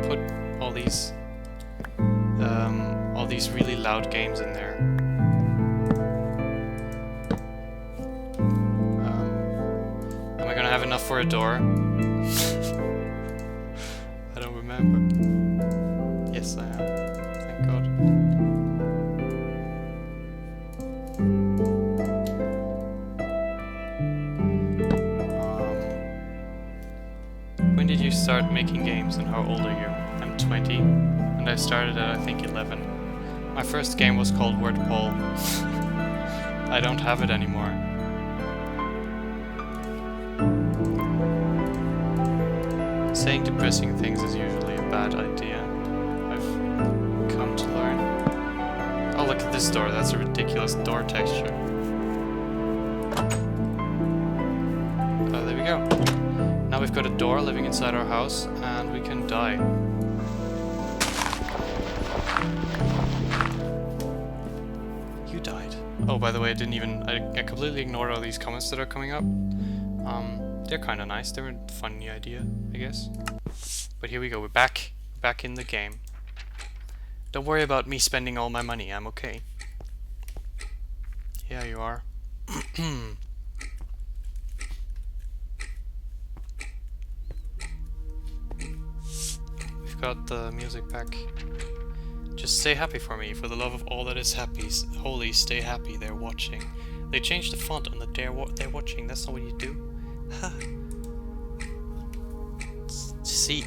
put all these really loud games in there. Am I gonna have enough for a door? I don't remember. Yes, I am. Thank God. When did you start making games and how old are you? I'm 20 and I started at I think 11. My first game was called Word Pole. I don't have it anymore. Saying depressing things is usually a bad idea. I've come to learn. Oh, look at this door. That's a ridiculous door texture. Oh, there we go. Now we've got a door living inside our house, and we can die. You died. Oh, by the way, I completely ignored all these comments that are coming up. They're kind of nice. They're a funny idea, I guess. But here we go. We're back in the game. Don't worry about me spending all my money. I'm okay. Yeah, you are. We've got the music back. Just stay happy for me. For the love of all that is happy. Holy, stay happy. They're watching. They changed the font on the they're watching. That's not what you do. See,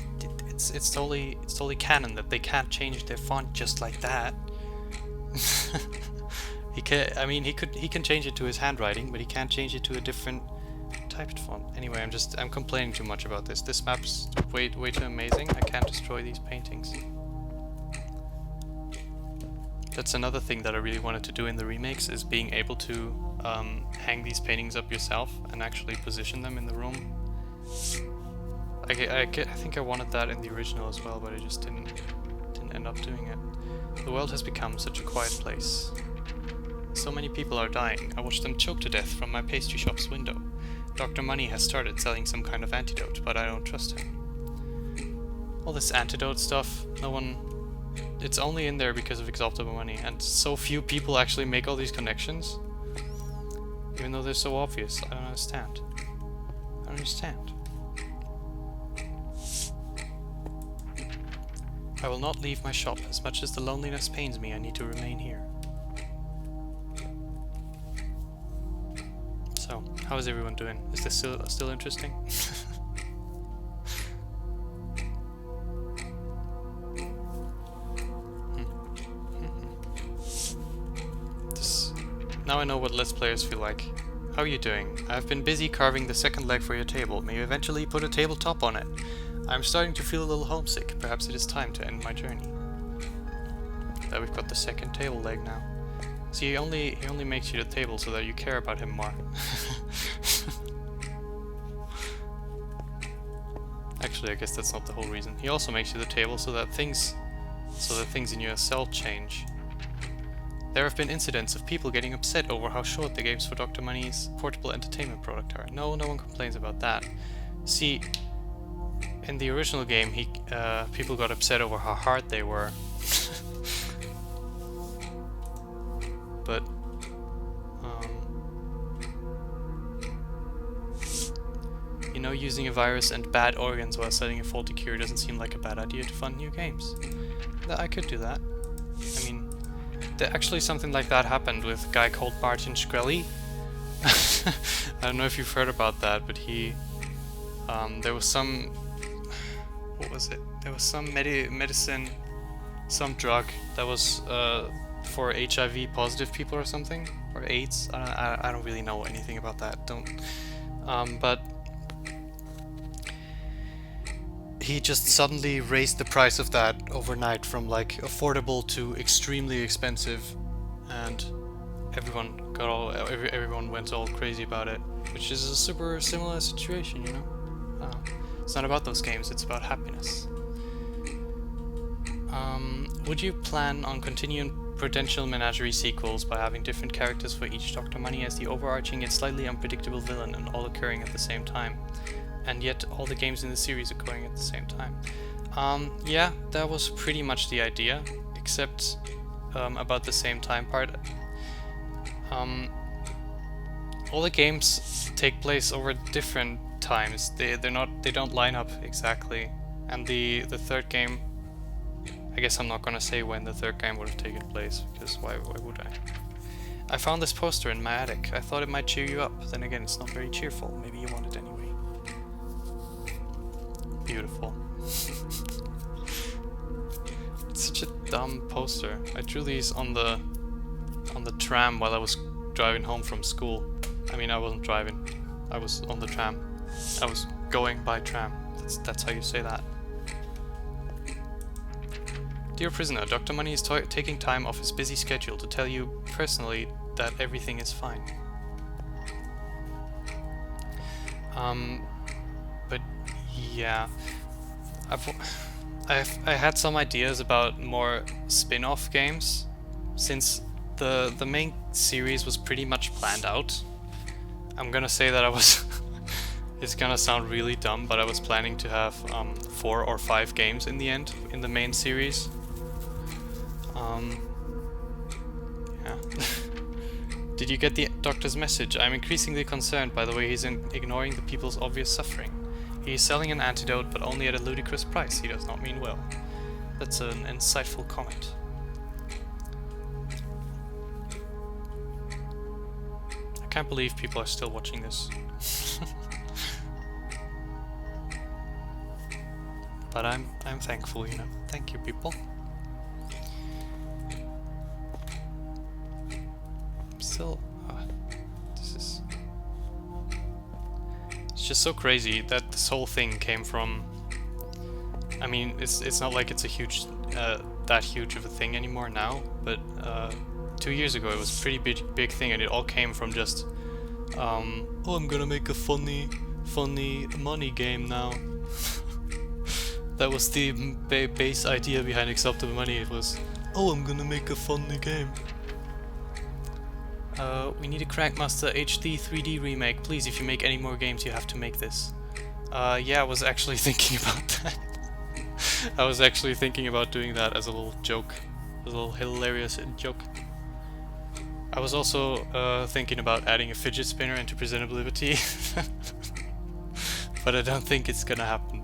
it's totally canon that they can't change their font just like that. He can change it to his handwriting, but he can't change it to a different typed font. Anyway, I'm complaining too much about this. This map's way too amazing. I can't destroy these paintings. That's another thing that I really wanted to do in the remakes, is being able to hang these paintings up yourself and actually position them in the room. I think I wanted that in the original as well, but I just didn't end up doing it. The world has become such a quiet place. So many people are dying. I watched them choke to death from my pastry shop's window. Dr. Money has started selling some kind of antidote, but I don't trust him. All this antidote stuff, no one it's only in there because of Acceptable Money, and so few people actually make all these connections, even though they're so obvious. I don't understand. I don't understand. I will not leave my shop. As much as the loneliness pains me, I need to remain here. So, how is everyone doing? Is this still interesting? Now I know what Let's Players feel like. How are you doing? I've been busy carving the second leg for your table. May you eventually put a tabletop on it. I'm starting to feel a little homesick. Perhaps it is time to end my journey. That we've got the second table leg now. See, he only makes you the table so that you care about him more. Actually, I guess that's not the whole reason. He also makes you the table so that things in your cell change. There have been incidents of people getting upset over how short the games for Dr. Money's portable entertainment product are. No one complains about that. See, in the original game, people got upset over how hard they were. But you know, using a virus and bad organs while setting a faulty cure doesn't seem like a bad idea to fund new games. I could do that. I mean, actually something like that happened with a guy called Martin Shkreli. I don't know if you've heard about that, but he there was some, what was it? There was some medicine, some drug that was for HIV positive people or something, or AIDS. I don't really know anything about that. But he just suddenly raised the price of that overnight from like affordable to extremely expensive, and everyone went all crazy about it, which is a super similar situation, you know. It's not about those games, it's about happiness. Would you plan on continuing Prudential Menagerie sequels by having different characters for each Dr. Money as the overarching yet slightly unpredictable villain, and all occurring at the same time? And yet all the games in the series occurring at the same time. Yeah, that was pretty much the idea, except about the same time part. All the games take place over different times. They don't line up exactly. And the third game, I guess I'm not gonna say when the third game would have taken place, because why would I? I found this poster in my attic. I thought it might cheer you up. Then again, it's not very cheerful. Maybe you want it anyway. Beautiful. It's such a dumb poster. I drew these on the tram while I was driving home from school. I mean, I wasn't driving. I was on the tram. I was going by tram. That's how you say that. Dear prisoner, Dr. Money is taking time off his busy schedule to tell you personally that everything is fine. But yeah, I had some ideas about more spin-off games, since the main series was pretty much planned out. I'm gonna say that I was it's gonna sound really dumb, but I was planning to have 4 or 5 games in the end in the main series. Yeah. Did you get the doctor's message? I'm increasingly concerned by the way he's ignoring the people's obvious suffering. He is selling an antidote, but only at a ludicrous price. He does not mean well. That's an insightful comment. I can't believe people are still watching this. But I'm thankful, you know. Thank you, people. Still, it's just so crazy that this whole thing came from. I mean, it's not like it's a huge, that huge of a thing anymore now. But 2 years ago, it was a pretty big thing, and it all came from just, oh, I'm gonna make a funny money game now. That was the base idea behind Acceptable Money. It was, oh, I'm gonna make a funny game. We need a Crankmaster HD 3D remake. Please, if you make any more games, you have to make this. Yeah, I was actually thinking about that. I was actually thinking about doing that as a little joke, a little hilarious joke. I was also thinking about adding a fidget spinner into Presentable Liberty, but I don't think it's gonna happen.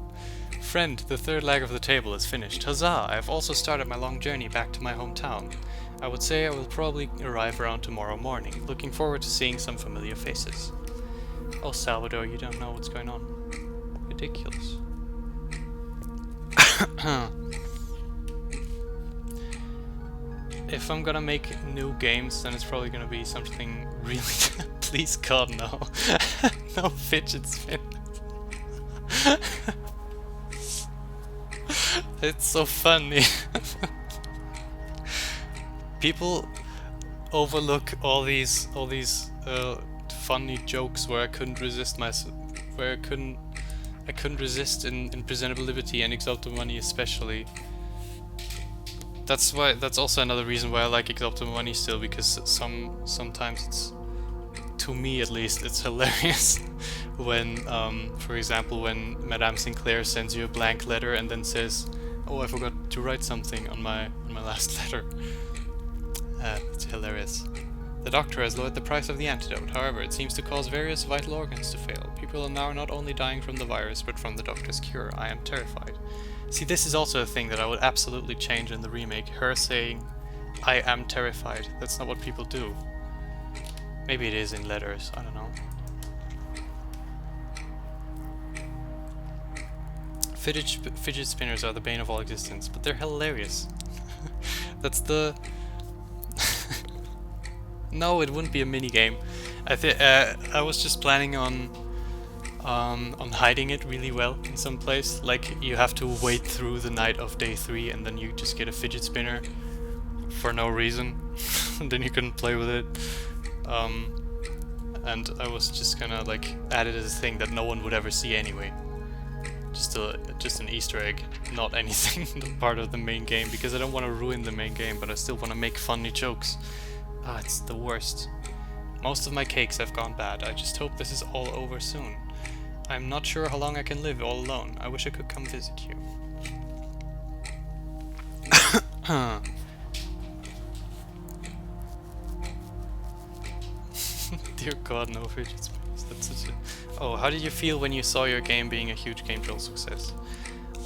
Friend, the third leg of the table is finished. Huzzah! I have also started my long journey back to my hometown. I would say I will probably arrive around tomorrow morning. Looking forward to seeing some familiar faces. Oh, Salvador, you don't know what's going on. Ridiculous. If I'm gonna make new games, then it's probably gonna be something really... Please God, no. No fidget spin. It's so funny. People overlook all these funny jokes where I couldn't resist I couldn't resist in Presentable Liberty and Exalted Money especially. That's also another reason why I like Exalted Money still, because sometimes it's, to me at least, it's hilarious when for example, when Madame Sinclair sends you a blank letter and then says, "Oh, I forgot to write something on my last letter." It's hilarious. The doctor has lowered the price of the antidote. However, it seems to cause various vital organs to fail. People are now not only dying from the virus, but from the doctor's cure. I am terrified. See, this is also a thing that I would absolutely change in the remake. Her saying, "I am terrified." That's not what people do. Maybe it is in letters, I don't know. Fidget spinners are the bane of all existence, but they're hilarious. That's the... No, it wouldn't be a mini game. I was just planning on hiding it really well in some place. Like, you have to wait through the night of day 3 and then you just get a fidget spinner for no reason. And then you can play with it. And I was just gonna like add it as a thing that no one would ever see anyway. Just an Easter egg, not anything part of the main game, because I don't want to ruin the main game, but I still want to make funny jokes. Ah, it's the worst. Most of my cakes have gone bad. I just hope this is all over soon. I'm not sure how long I can live all alone. I wish I could come visit you. Dear God, no fidget spinners. That's such a... Oh, how did you feel when you saw your game being a huge Game Jolt success?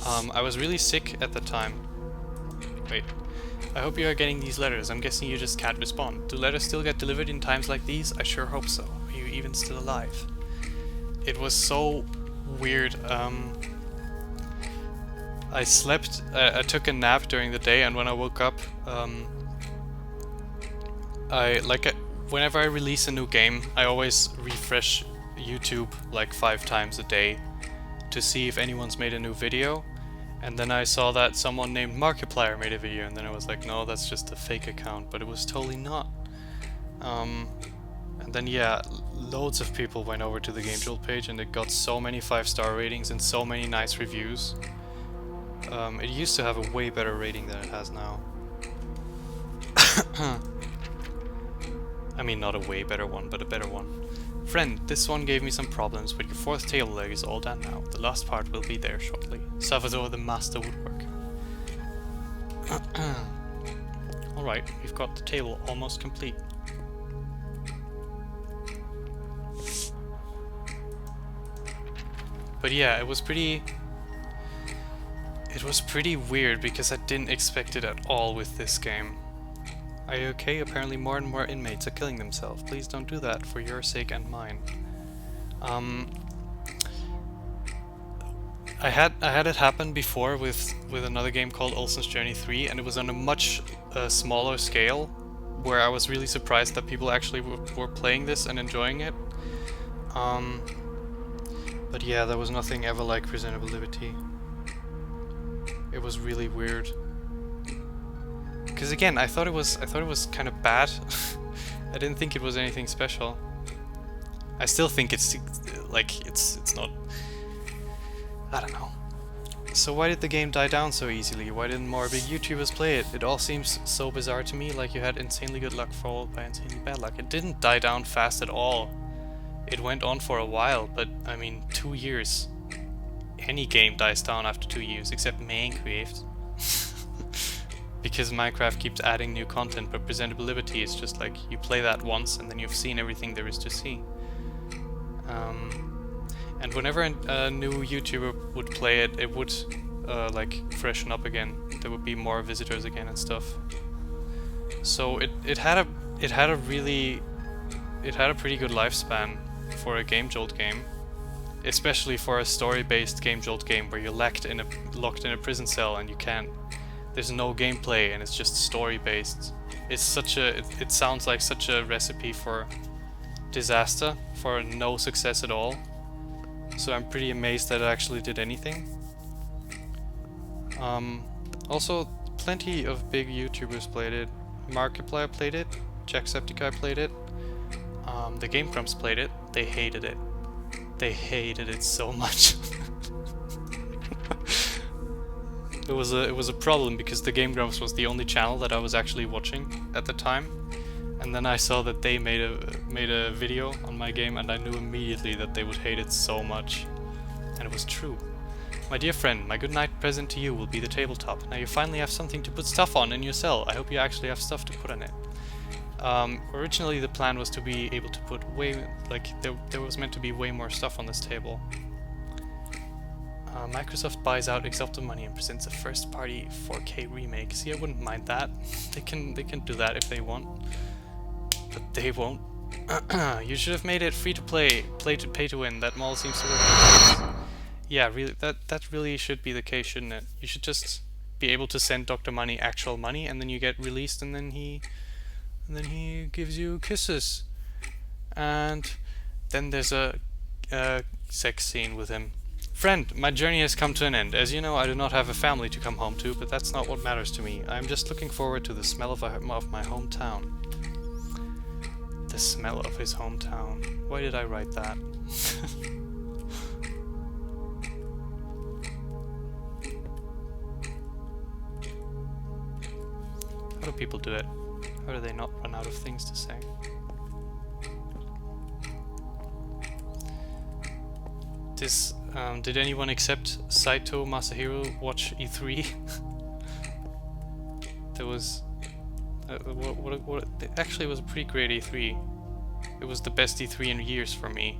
I was really sick at the time. Wait. I hope you are getting these letters. I'm guessing you just can't respond. Do letters still get delivered in times like these? I sure hope so. Are you even still alive? It was so weird. I slept, I took a nap during the day, and when I woke up, whenever I release a new game, I always refresh YouTube like 5 times a day to see if anyone's made a new video. And then I saw that someone named Markiplier made a video, and then I was like, no, that's just a fake account, but it was totally not. And then yeah, loads of people went over to the Game Jolt page, and it got so many 5-star ratings and so many nice reviews. It used to have a way better rating than it has now. I mean, not a way better one, but a better one. Friend, this one gave me some problems, but your 4th table leg is all done now. The last part will be there shortly. Salvador the Master Woodworker. Alright, we've got the table almost complete. But yeah, it was pretty weird because I didn't expect it at all with this game. Are you okay? Apparently more and more inmates are killing themselves. Please don't do that, for your sake and mine. I had it happen before with another game called Olsen's Journey 3, and it was on a much smaller scale, where I was really surprised that people actually were playing this and enjoying it. But yeah, there was nothing ever like Presentable Liberty. It was really weird. Because again, I thought it was kind of bad. I didn't think it was anything special. I still think it's like it's not. I don't know. So why did the game die down so easily? Why didn't more big YouTubers play it? It all seems so bizarre to me, like you had insanely good luck followed by insanely bad luck. It didn't die down fast at all. It went on for a while, but I mean 2 years. any game dies down after 2 years, except Minecraft. Because Minecraft keeps adding new content, but Presentable Liberty is just like, you play that once and then you've seen everything there is to see. And whenever a new YouTuber would play it, it would like freshen up again. There would be more visitors again and stuff. So it had a pretty good lifespan for a Game Jolt game, especially for a story-based Game Jolt game where you're locked in a prison cell and there's no gameplay and it's just story-based. It sounds like such a recipe for disaster, for no success at all. So I'm pretty amazed that it actually did anything. Also, plenty of big YouTubers played it. Markiplier played it. Jacksepticeye played it. The Game Grumps played it. They hated it. They hated it so much. It was a problem because the Game Grumps was the only channel that I was actually watching at the time. And then I saw that they made a video on my game, and I knew immediately that they would hate it so much. And it was true. My dear friend, my good night present to you will be the tabletop. Now you finally have something to put stuff on in your cell. I hope you actually have stuff to put on it. Originally the plan was to be able to put there was meant to be way more stuff on this table. Microsoft buys out Exopto money and presents a first-party 4K remake. See, I wouldn't mind that. They can do that if they want. But they won't. You should have made it free to play, pay to win. That model seems to work. Yeah, really, that really should be the case, shouldn't it? You should just be able to send Dr. Money actual money, and then you get released, and then he gives you kisses, and then there's a sex scene with him. Friend, my journey has come to an end. As you know, I do not have a family to come home to, but that's not what matters to me. I am just looking forward to the smell of my hometown. The smell of his hometown. Why did I write that? How do people do it? How do they not run out of things to say? Did anyone except Saito Masahiro watch E3? There was... actually, it was a pretty great E3. It was the best E3 in years for me.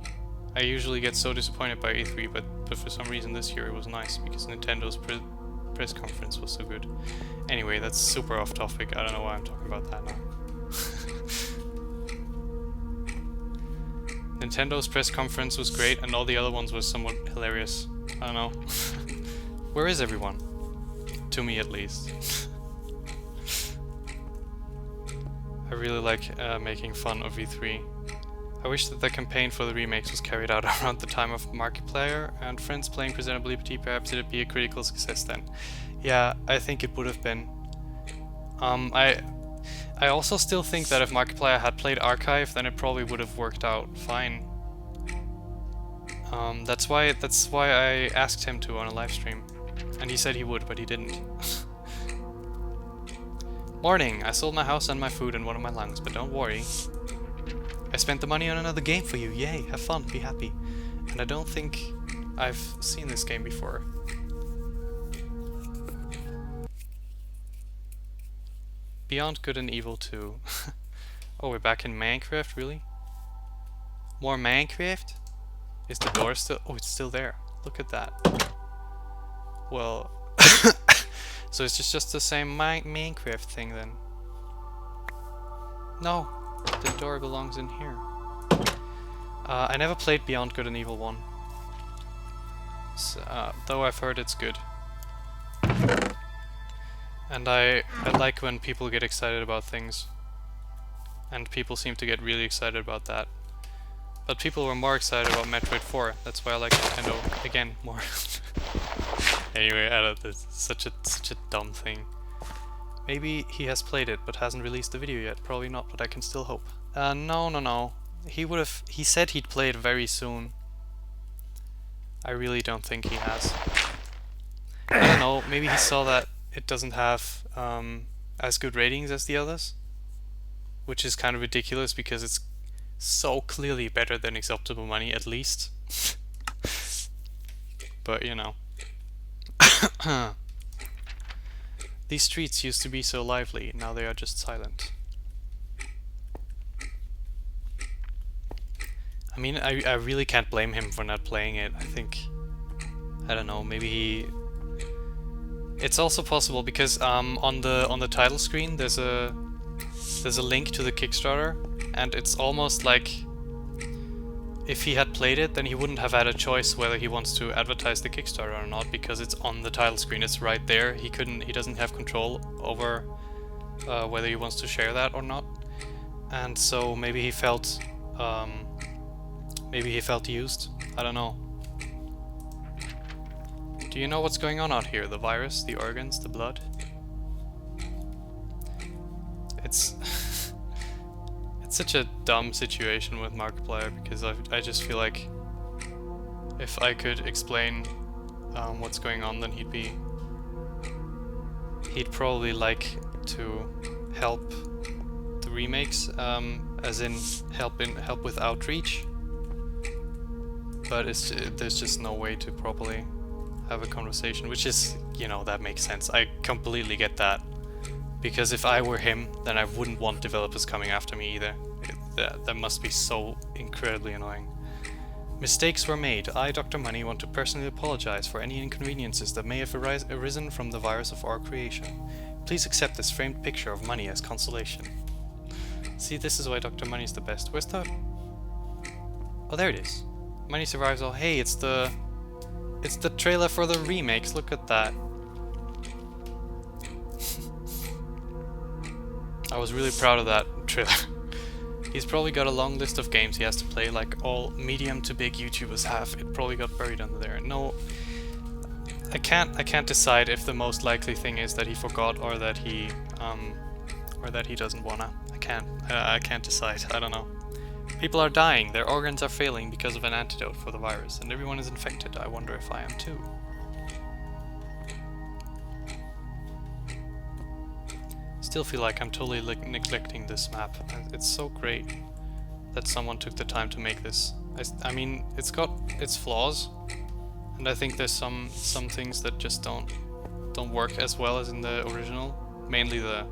I usually get so disappointed by E3, but for some reason this year it was nice because Nintendo's press conference was so good. Anyway, that's super off topic. I don't know why I'm talking about that now. Nintendo's press conference was great, and all the other ones were somewhat hilarious. I don't know. Where is everyone? To me, at least. I really like making fun of E3. I wish that the campaign for the remakes was carried out around the time of Markiplier and friends playing Presentable Liberty. Perhaps it'd be a critical success then. Yeah, I think it would have been. I also still think that if Markiplier had played Archive, then it probably would have worked out fine. That's why I asked him to on a live stream, and he said he would, but he didn't. Morning! I sold my house and my food and one of my lungs, but don't worry. I spent the money on another game for you. Yay! Have fun, be happy. And I don't think I've seen this game before. Beyond Good and Evil 2. Oh, we're back in Minecraft, really? More Minecraft? Is the door still... Oh, it's still there. Look at that. Well... So it's just the same Minecraft thing then. No! The door belongs in here. I never played Beyond Good and Evil 1. So, though I've heard it's good. And I like when people get excited about things. And people seem to get really excited about that. But people were more excited about Metroid 4. That's why I like Nintendo again more. Anyway, I don't, it's such a dumb thing. Maybe he has played it but hasn't released the video yet. Probably not, but I can still hope. No. He said he'd play it very soon. I really don't think he has. I don't know, maybe he saw that it doesn't have as good ratings as the others, which is kind of ridiculous because it's so clearly better than Acceptable Money, at least. but you know. These streets used to be so lively, now they are just silent. I mean, I really can't blame him for not playing it. I think, I don't know, maybe he... It's also possible because on the title screen there's a link to the Kickstarter, and it's almost like if he had played it, then he wouldn't have had a choice whether he wants to advertise the Kickstarter or not, because it's on the title screen. It's right there. He doesn't have control over whether he wants to share that or not, and so maybe he felt used. I don't know. Do you know what's going on out here? The virus, the organs, the blood? It's it's such a dumb situation with Markiplier, because I just feel like if I could explain what's going on, then he'd probably like to help the remakes, as in help with outreach. But there's just no way to properly have a conversation, which is, you know, that makes sense. I completely get that. Because if I were him, then I wouldn't want developers coming after me either. That must be so incredibly annoying. Mistakes were made. I, Dr. Money, want to personally apologize for any inconveniences that may have arisen from the virus of our creation. Please accept this framed picture of Money as consolation. See, this is why Dr. Money is the best. Where's the... Oh, there it is. Money survives all. Hey, it's the trailer for the remakes. Look at that. I was really proud of that trailer. He's probably got a long list of games he has to play, like all medium to big YouTubers have. It probably got buried under there. No, I can't decide if the most likely thing is that he forgot or that he doesn't wanna. I can't decide. I don't know. People are dying. Their organs are failing because of an antidote for the virus, and everyone is infected. I wonder if I am too. Still feel like I'm totally neglecting this map. It's so great that someone took the time to make this. I mean, it's got its flaws, and I think there's some things that just don't work as well as in the original. Mainly the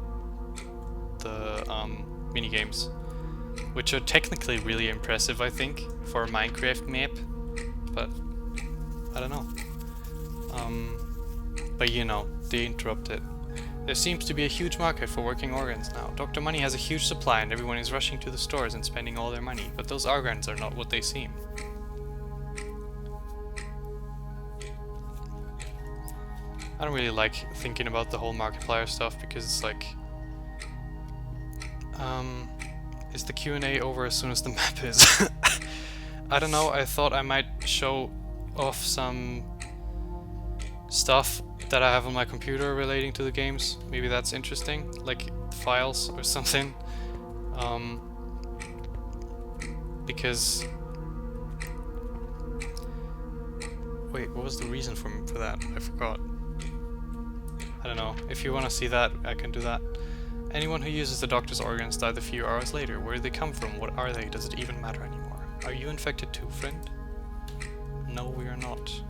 mini games, which are technically really impressive, I think, for a Minecraft map. But I don't know. But you know, they interrupted. There seems to be a huge market for working organs now. Dr. Money has a huge supply and everyone is rushing to the stores and spending all their money, but those organs are not what they seem. I don't really like thinking about the whole Markiplier stuff, because it's like... is the Q&A over as soon as the map is? I don't know, I thought I might show off some stuff that I have on my computer relating to the games. Maybe that's interesting, like files or something. Because... Wait, what was the reason for that? I forgot. I don't know. If you want to see that, I can do that. Anyone who uses the doctor's organs died a few hours later. Where do they come from? What are they? Does it even matter anymore? Are you infected too, friend? No, we are not.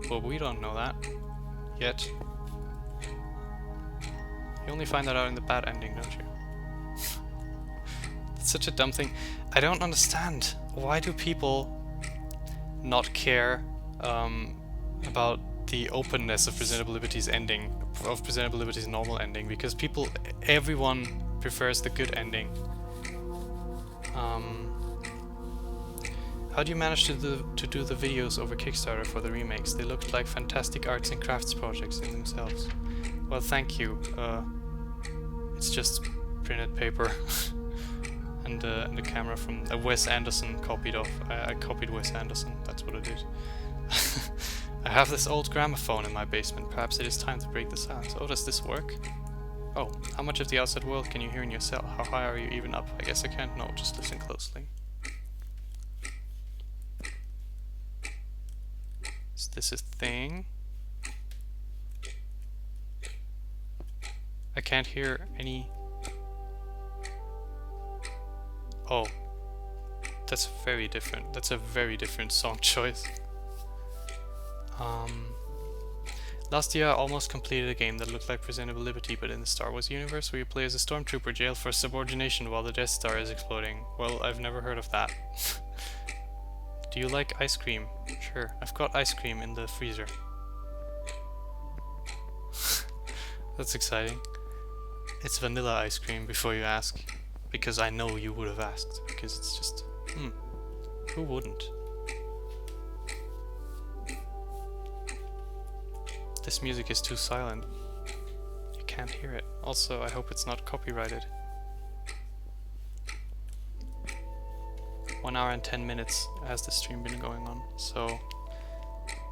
Well, we don't know that. Yet. You only find that out in the bad ending, don't you? It's such a dumb thing. I don't understand. Why do people not care about the openness of Presentable Liberty's ending, of Presentable Liberty's normal ending? Because everyone prefers the good ending. How do you manage to do the videos over Kickstarter for the remakes? They looked like fantastic arts and crafts projects in themselves. Well, thank you. It's just printed paper and a camera from Wes Anderson copied off. I copied Wes Anderson. That's what it is. I have this old gramophone in my basement. Perhaps it is time to break the silence. Oh, does this work? Oh, how much of the outside world can you hear in your cell? How high are you even up? I guess I can't know. Just listen closely. Is this a thing? I can't hear any... Oh. That's very different. That's a very different song choice. Um, Last year I almost completed a game that looked like Presentable Liberty but in the Star Wars universe where you play as a stormtrooper jailed for subordination while the Death Star is exploding. Well, I've never heard of that. Do you like ice cream? Sure, I've got ice cream in the freezer. That's exciting. It's vanilla ice cream before you ask. Because I know you would have asked. Because it's just... who wouldn't? This music is too silent. You can't hear it. Also, I hope it's not copyrighted. 1 hour and 10 minutes has the stream been going on, so...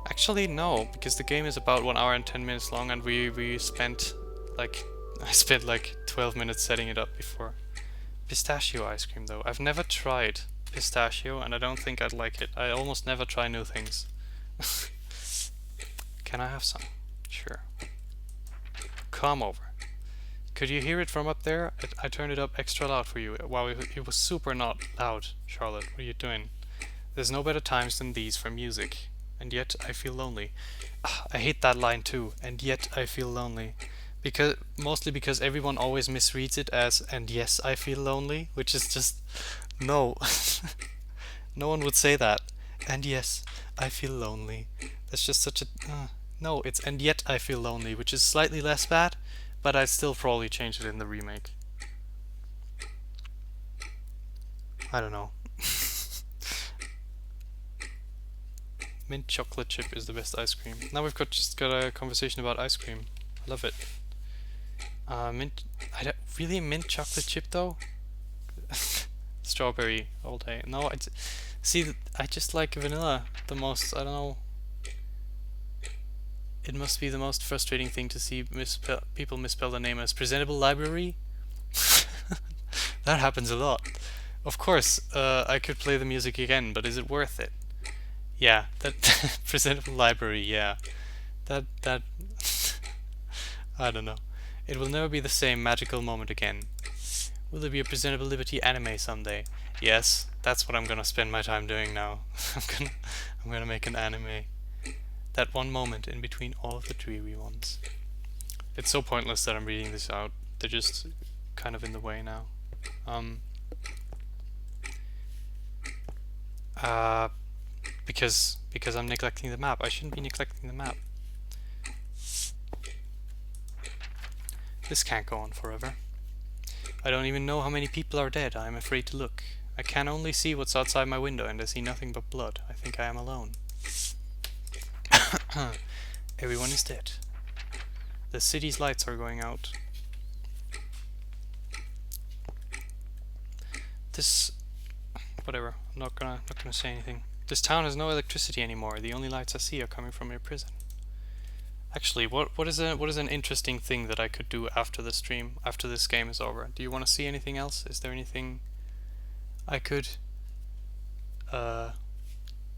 Actually, no, because the game is about 1 hour and 10 minutes long and we spent like... I spent like 12 minutes setting it up before. Pistachio ice cream though. I've never tried pistachio and I don't think I'd like it. I almost never try new things. Can I have some? Sure. Come over. Could you hear it from up there? I turned it up extra loud for you. Wow, it was super not loud, Charlotte. What are you doing? There's no better times than these for music. And yet I feel lonely. I hate that line too. And yet I feel lonely. Mostly because everyone always misreads it as and yes I feel lonely, which is just no. No one would say that. And yes, I feel lonely. That's just such a no, it's and yet I feel lonely, which is slightly less bad, but I'd still probably change it in the remake. I don't know. Mint chocolate chip is the best ice cream. Now we've just got a conversation about ice cream. I love it. Really mint chocolate chip though? Strawberry all day. No, I just like vanilla the most. I don't know. It must be the most frustrating thing to see people misspell the name as Presentable Library. That happens a lot. Of course, I could play the music again, but is it worth it? Yeah, that Presentable Library, yeah. That I don't know. It will never be the same magical moment again. Will there be a Presentable Liberty anime someday? Yes, that's what I'm gonna spend my time doing now. I'm gonna make an anime. That one moment in between all of the dreary ones. It's so pointless that I'm reading this out. They're just kind of in the way now. Because I'm neglecting the map. I shouldn't be neglecting the map. This can't go on forever. I don't even know how many people are dead. I'm afraid to look. I can only see what's outside my window and I see nothing but blood. I think I am alone. Everyone is dead. The city's lights are going out. Whatever. I'm not gonna say anything. This town has no electricity anymore. The only lights I see are coming from your prison. Actually, what is an interesting thing that I could do after the stream, after this game is over? Do you want to see anything else? Is there anything I could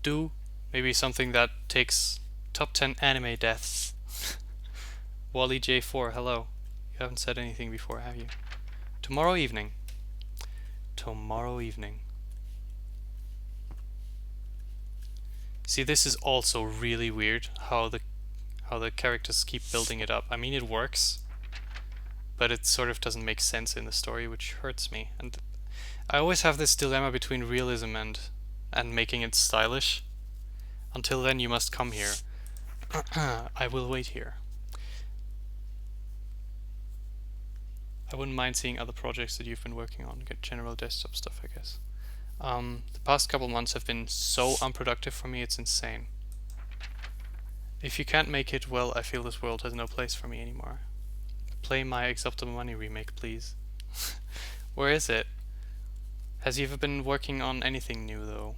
do? Maybe something that takes top 10 anime deaths. Wally J4, hello. You haven't said anything before, have you? Tomorrow evening. Tomorrow evening. See, this is also really weird how the characters keep building it up. I mean, it works, but it sort of doesn't make sense in the story, which hurts me. And I always have this dilemma between realism and making it stylish. Until then, you must come here. I will wait here. I wouldn't mind seeing other projects that you've been working on. Get general desktop stuff, I guess. The past couple months have been so unproductive for me, it's insane. If you can't make it, well, I feel this world has no place for me anymore. Play my Acceptable Money remake, please. Where is it? Has you ever been working on anything new, though?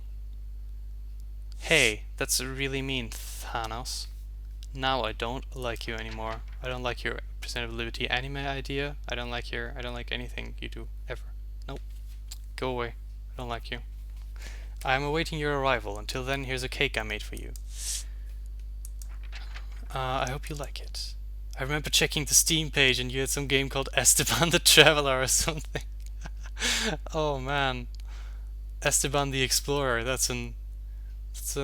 Hey, that's really mean, Thanos. Now I don't like you anymore. I don't like your Presentable Liberty anime idea. I don't like anything you do, ever. Nope. Go away. I don't like you. I am awaiting your arrival. Until then, here's a cake I made for you. I hope you like it. I remember checking the Steam page and you had some game called Esteban the Traveler or something. Oh man. Esteban the Explorer, that's an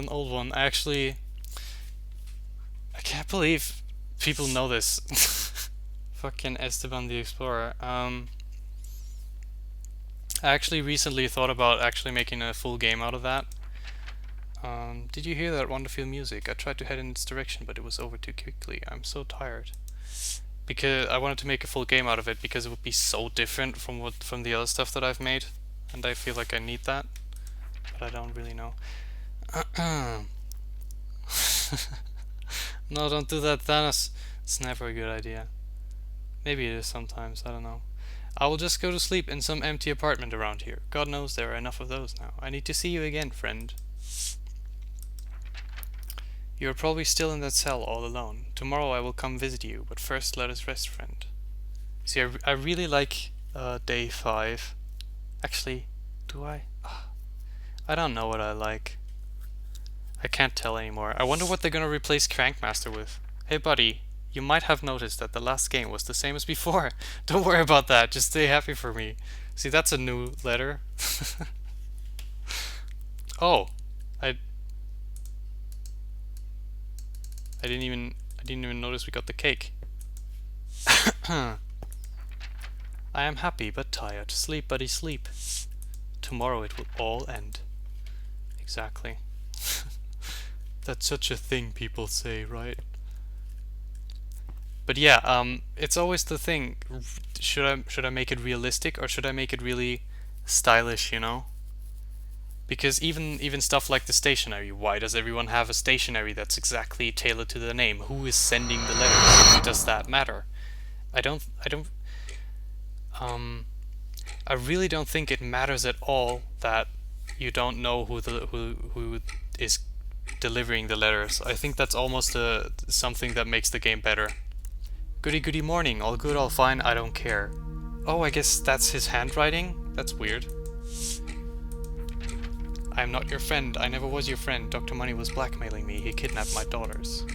old one. I can't believe people know this. Fucking Esteban the Explorer. I actually recently thought about actually making a full game out of that. Did you hear that wonderful music? I tried to head in its direction, but it was over too quickly. I'm so tired. Because I wanted to make a full game out of it because it would be so different from the other stuff that I've made, and I feel like I need that, but I don't really know. No, don't do that, Thanos. It's never a good idea. Maybe it is sometimes, I don't know. I will just go to sleep in some empty apartment around here. God knows there are enough of those now. I need to see you again, friend. You are probably still in that cell all alone. Tomorrow I will come visit you, but first let us rest, friend. See, I really like day 5. Actually, do I? I don't know what I like. I can't tell anymore. I wonder what they're gonna replace Crankmaster with. Hey buddy, you might have noticed that the last game was the same as before. Don't worry about that, just stay happy for me. See, that's a new letter. Oh, I didn't even notice we got the cake. I am happy but tired. Sleep, buddy, sleep. Tomorrow it will all end. Exactly. That's such a thing people say, right? But yeah, it's always the thing. Should I make it realistic or should I make it really stylish, you know? Because even stuff like the stationery, why does everyone have a stationery that's exactly tailored to the name? Who is sending the letters? Does that matter? I really don't think it matters at all that you don't know who is delivering the letters. I think that's almost something that makes the game better. Goody goody morning, all good, all fine, I don't care. Oh, I guess that's his handwriting? That's weird. I am not your friend, I never was your friend. Dr. Money was blackmailing me, he kidnapped my daughters.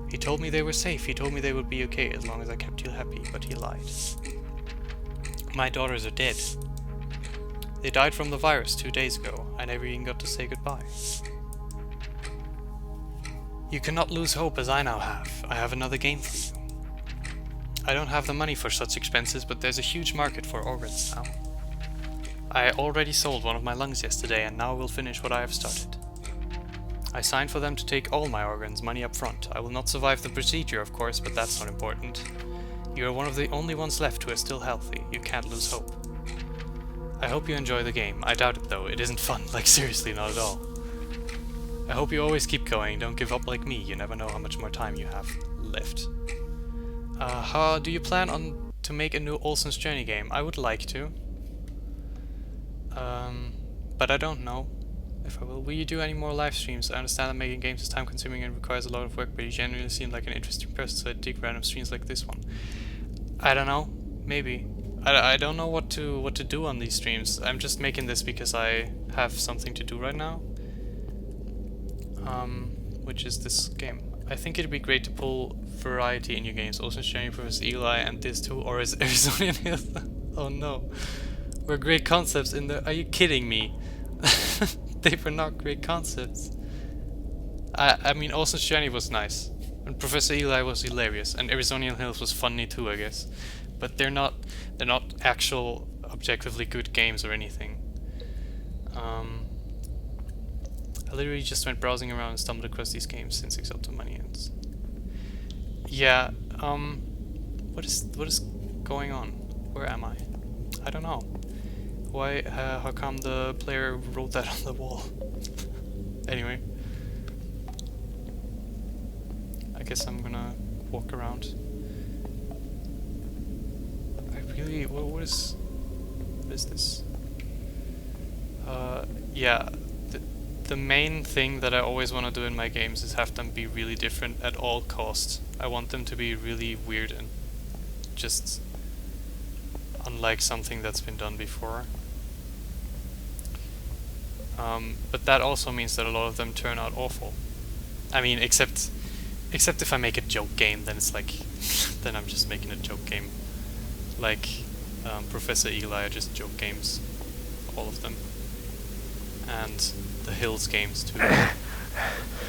He told me they were safe, he told me they would be okay as long as I kept you happy, but he lied. My daughters are dead. They died from the virus 2 days ago. I never even got to say goodbye. You cannot lose hope as I now have. I have another game for you. I don't have the money for such expenses, but there's a huge market for organs now. I already sold one of my lungs yesterday, and now will finish what I have started. I signed for them to take all my organs, money up front. I will not survive the procedure, of course, but that's not important. You are one of the only ones left who are still healthy. You can't lose hope. I hope you enjoy the game. I doubt it though. It isn't fun. Like seriously, not at all. I hope you always keep going. Don't give up like me. You never know how much more time you have left. How do you plan on to make a new Olsen's Journey game? I would like to. But I don't know if I will. Will you do any more live streams? I understand that making games is time consuming and requires a lot of work, but you genuinely seem like an interesting person, so I dig random streams like this one. I don't know. Maybe. I don't know what to do on these streams. I'm just making this because I have something to do right now. Which is this game. I think it'd be great to pull variety in your games. Also sharing Professor Eli and this too, or is Arizona Hills? Oh no. Were great concepts in there. Are you kidding me? They were not great concepts. I mean, Olsen's Journey was nice, and Professor Eli was hilarious, and Arizona Hills was funny too, I guess. But they're not actual objectively good games or anything. I literally just went browsing around and stumbled across these games since Exalted Money ends. Yeah. What is going on? Where am I? I don't know. Why? How come the player wrote that on the wall? Anyway, I guess I'm gonna walk around. I really, what is this? Yeah, the main thing that I always want to do in my games is have them be really different at all costs. I want them to be really weird and just unlike something that's been done before. But that also means that a lot of them turn out awful. I mean, except if I make a joke game, then it's like, then I'm just making a joke game. Like Professor Eli are just joke games, all of them, and the Hills games too.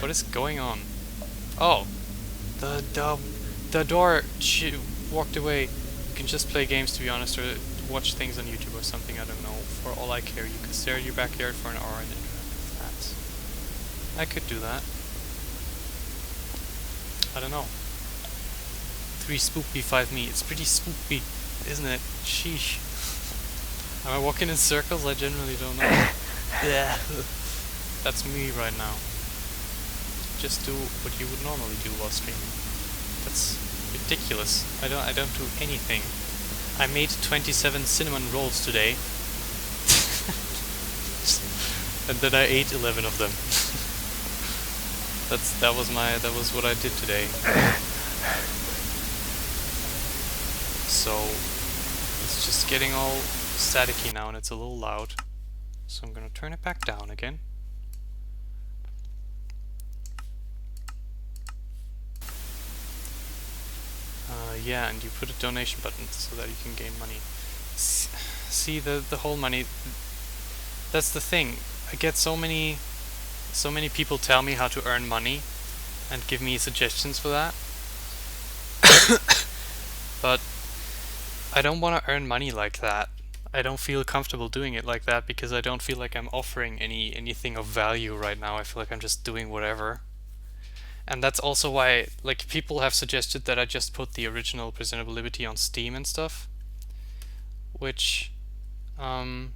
What is going on? Oh, The door, she walked away. You can just play games, to be honest, or watch things on YouTube or something, I don't know. For all I care, you could stare at your backyard for an hour and interact with that. I could do that. I don't know. 3 spoopy, 5 me. It's pretty spoopy, isn't it? Sheesh. Am I walking in circles? I generally don't know. Yeah. That's me right now. Just do what you would normally do while streaming. That's ridiculous. I don't do anything. I made 27 cinnamon rolls today. And then I ate 11 of them. that was what I did today. So it's just getting all staticky now and it's a little loud. So I'm gonna turn it back down again. Yeah, and you put a donation button so that you can gain money. See the whole money. That's the thing. I get so many people tell me how to earn money and give me suggestions for that. But I don't want to earn money like that. I don't feel comfortable doing it like that because I don't feel like I'm offering anything of value right now. I feel like I'm just doing whatever. And that's also why, like, people have suggested that I just put the original Presentable Liberty on Steam and stuff, which I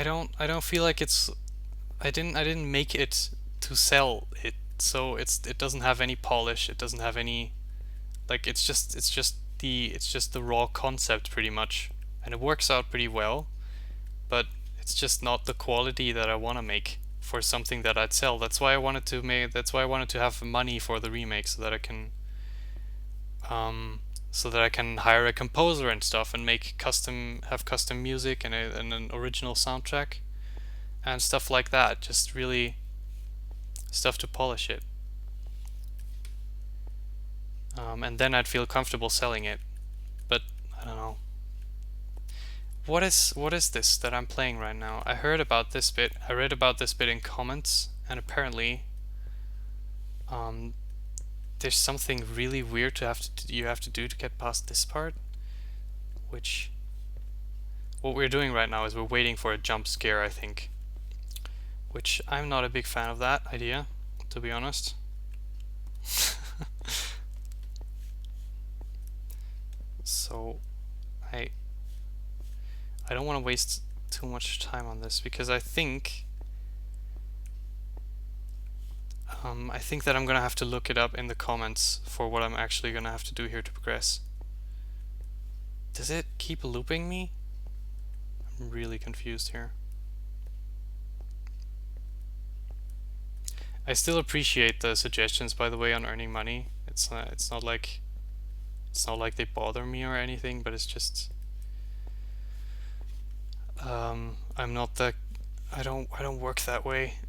don't feel like it's I didn't make it to sell it, so it doesn't have any polish. It doesn't have any, like, it's just the raw concept pretty much, and it works out pretty well, but it's just not the quality that I want to make for something that I'd sell. That's why I wanted to have money for the remake, so that I can hire a composer and stuff and have custom music and an original soundtrack and stuff like that. Just really stuff to polish it. And then I'd feel comfortable selling it. But I don't know. What is this that I'm playing right now? I heard about this bit. I read about this bit in comments, and apparently there's something really weird you have to do to get past this part. Which, what we're doing right now is we're waiting for a jump scare, I think. Which I'm not a big fan of that idea, to be honest. So I don't want to waste too much time on this because I think that I'm gonna have to look it up in the comments for what I'm actually gonna have to do here to progress. Does it keep looping me? I'm really confused here. I still appreciate the suggestions, by the way, on earning money. It's not like they bother me or anything, but it's just I'm not that I don't work that way.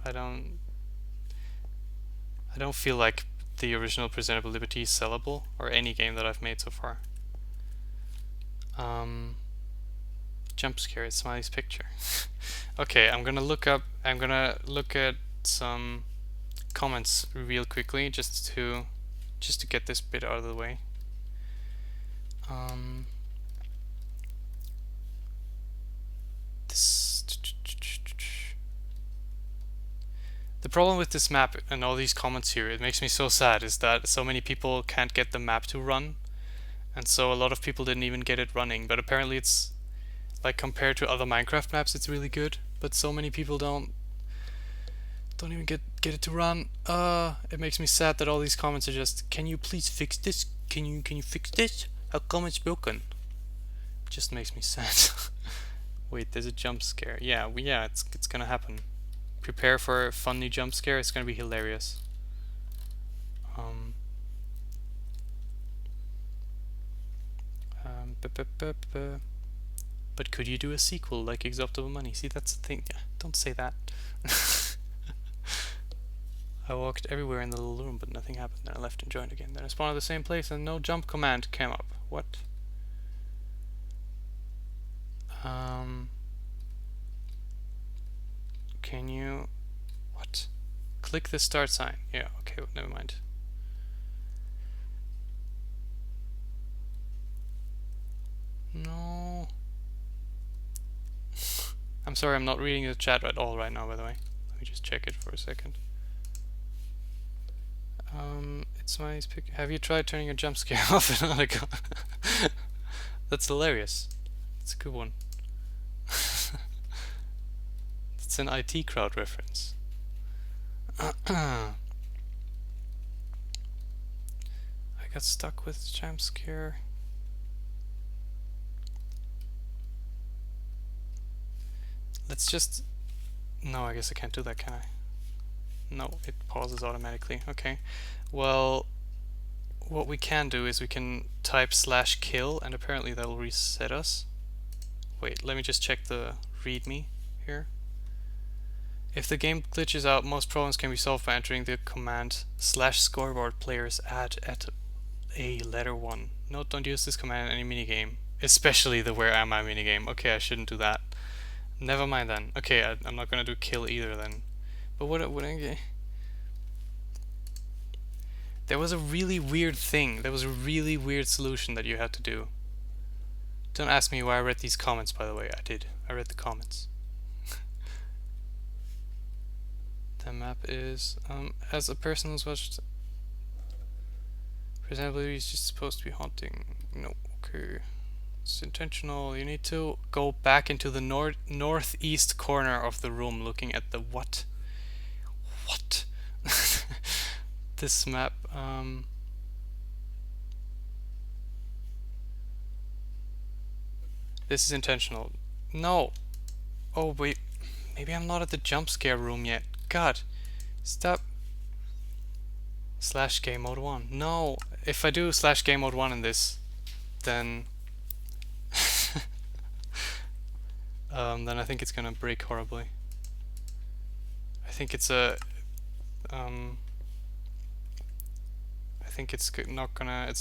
I don't feel like the original Presentable Liberty is sellable, or any game that I've made so far. Jump scare, it's Smiley's picture. Okay, I'm gonna look at some comments real quickly just to get this bit out of the way. The problem with this map and all these comments here, it makes me so sad, is that so many people can't get the map to run, and so a lot of people didn't even get it running. But apparently it's, like, compared to other Minecraft maps, it's really good, but so many people don't even get it to run. It makes me sad that all these comments are just, can you please fix this? Can you fix this? How come it's broken? It just makes me sad. Wait, there's a jump scare. Yeah, it's gonna happen. Prepare for a funny jump scare. It's gonna be hilarious. But could you do a sequel like Exoptible Money? See, that's the thing. Yeah, don't say that. I walked everywhere in the little room, but nothing happened. Then I left and joined again. Then I spawned at the same place and no jump command came up. What? Can you... What? Click the start sign. Yeah, okay, well, never mind. No. I'm sorry, I'm not reading the chat at all right now, by the way. Let me just check it for a second. It's my pick. Have you tried turning a jump scare off in another gun? That's hilarious. It's a good one. It's an IT crowd reference. I got stuck with jump scare. Let's just... No, I guess I can't do that, can I? No, it pauses automatically. Okay. Well, what we can do is we can type /kill and apparently that'll reset us. Wait, let me just check the readme here. If the game glitches out, most problems can be solved by entering the command /scoreboard players add at a letter 1. Note, don't use this command in any minigame, especially the where am I minigame. Okay, I shouldn't do that. Never mind then. Okay, I'm not gonna do kill either then. But what I... There was a really weird thing. There was a really weird solution that you had to do. Don't ask me why I read these comments, by the way. I did. I read the comments. The map is... as a person who's watched... Presentable Liberty is just supposed to be haunting. No, okay. It's intentional. You need to go back into the northeast corner of the room looking at the what? What? This map, this is intentional. No! Oh wait, maybe I'm not at the jump scare room yet. God, stop. /game mode 1. No! If I do /game mode 1 in this, then... then I think it's gonna break horribly. I think it's a... I think it's not gonna.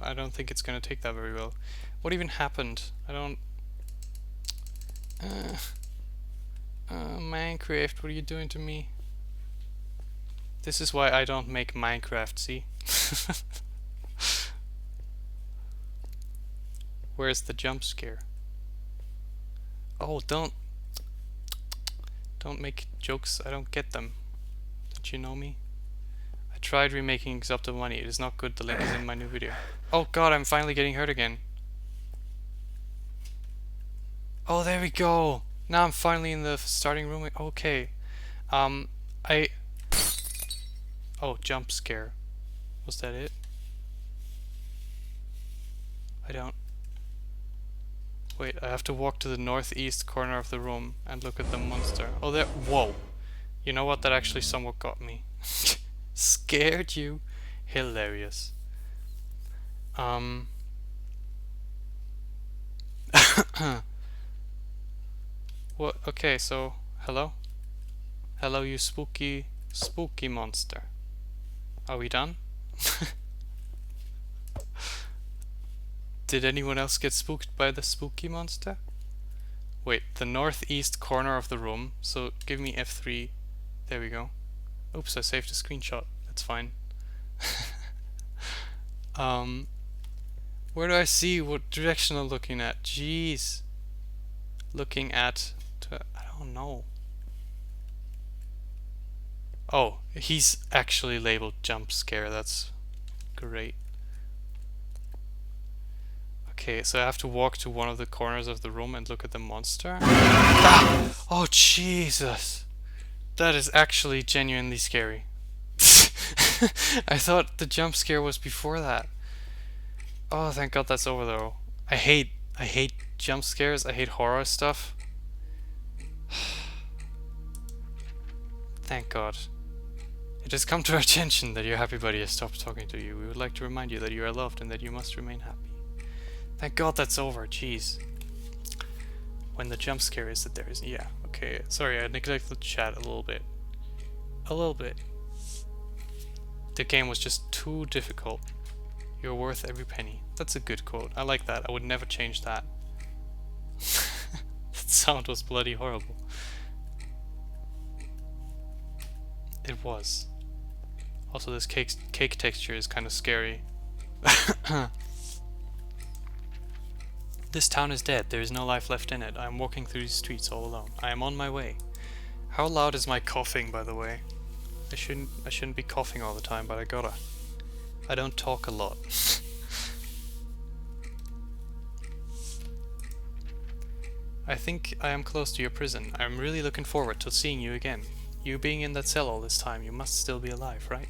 I don't think it's gonna take that very well. What even happened? I don't. Minecraft, what are you doing to me? This is why I don't make Minecraft. See? Where's the jump scare? Oh, don't make jokes. I don't get them. Don't you know me? I tried remaking Exopto Money. It is not good. The link is in my new video. Oh god, I'm finally getting hurt again. Oh, there we go. Now I'm finally in the starting room. Okay. Oh, jump scare. Was that it? I don't... Wait, I have to walk to the northeast corner of the room and look at the monster. Oh, there... Whoa! You know what? That actually somewhat got me. Scared you? Hilarious. What? Okay, so... Hello? Hello, you spooky monster. Are we done? Did anyone else get spooked by the spooky monster? Wait, the northeast corner of the room. So give me F3. There we go. Oops, I saved a screenshot. That's fine. Where do I see what direction I'm looking at? Jeez. Looking at... I don't know. Oh, he's actually labeled jump scare. That's great. Okay, so I have to walk to one of the corners of the room and look at the monster. Ah! Oh, Jesus. That is actually genuinely scary. I thought the jump scare was before that. Oh, thank God that's over though. I hate jump scares. I hate horror stuff. Thank God. It has come to our attention that your happy buddy has stopped talking to you. We would like to remind you that you are loved and that you must remain happy. Thank God that's over. Jeez. When the jump scare is that there is... Yeah, okay. Sorry, I neglected the chat a little bit. A little bit. The game was just too difficult. You're worth every penny. That's a good quote. I like that. I would never change that. That sound was bloody horrible. It was. Also, this cake texture is kind of scary. This town is dead. There is no life left in it. I am walking through these streets all alone. I am on my way. How loud is my coughing, by the way? I shouldn't be coughing all the time, but I gotta. I don't talk a lot. I think I am close to your prison. I am really looking forward to seeing you again. You being in that cell all this time, you must still be alive, right?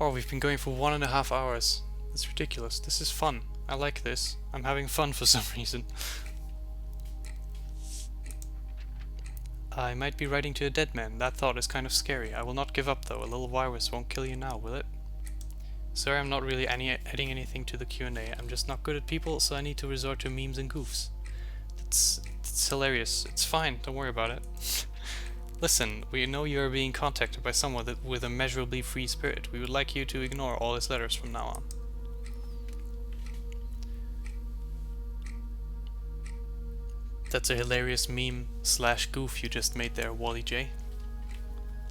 Oh, we've been going for 1.5 hours. It's ridiculous. This is fun. I like this. I'm having fun for some reason. I might be writing to a dead man. That thought is kind of scary. I will not give up though. A little virus won't kill you now, will it? Sorry, I'm not really adding anything to the Q&A. I'm just not good at people, so I need to resort to memes and goofs. It's hilarious. It's fine. Don't worry about it. Listen, we know you are being contacted by someone with a measurably free spirit. We would like you to ignore all his letters from now on. That's a hilarious meme / goof you just made there, Wally J.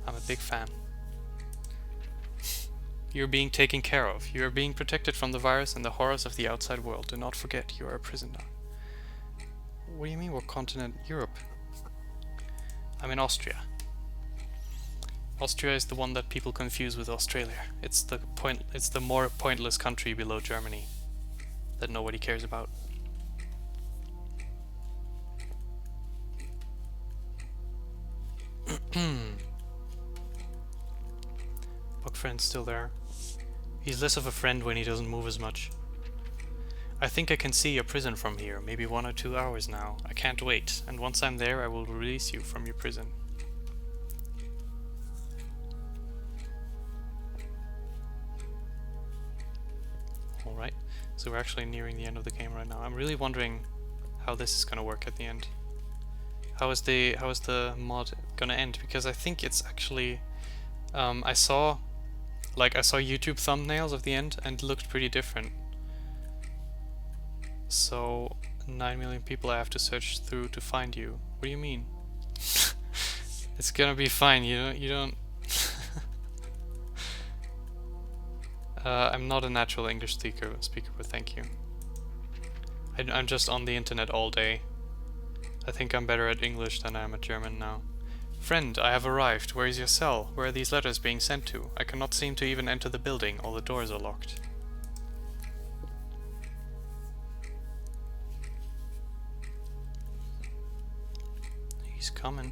I'm a big fan. You're being taken care of. You are being protected from the virus and the horrors of the outside world. Do not forget, you are a prisoner. What do you mean, what continent? Europe. I'm in Austria. Austria is the one that people confuse with Australia. It's the more pointless country below Germany that nobody cares about. Bug friend's still there. He's less of a friend when he doesn't move as much. I think I can see your prison from here, maybe 1 or 2 hours now. I can't wait, and once I'm there I will release you from your prison. Alright, so we're actually nearing the end of the game right now. I'm really wondering how this is gonna work at the end. How is the mod gonna end? Because I think it's actually I saw YouTube thumbnails of the end and it looked pretty different. So 9 million people I have to search through to find you. What do you mean? It's gonna be fine. You don't. I'm not a natural English speaker, but thank you. I'm just on the internet all day. I think I'm better at English than I am at German now. Friend, I have arrived. Where is your cell? Where are these letters being sent to? I cannot seem to even enter the building. All the doors are locked. He's coming.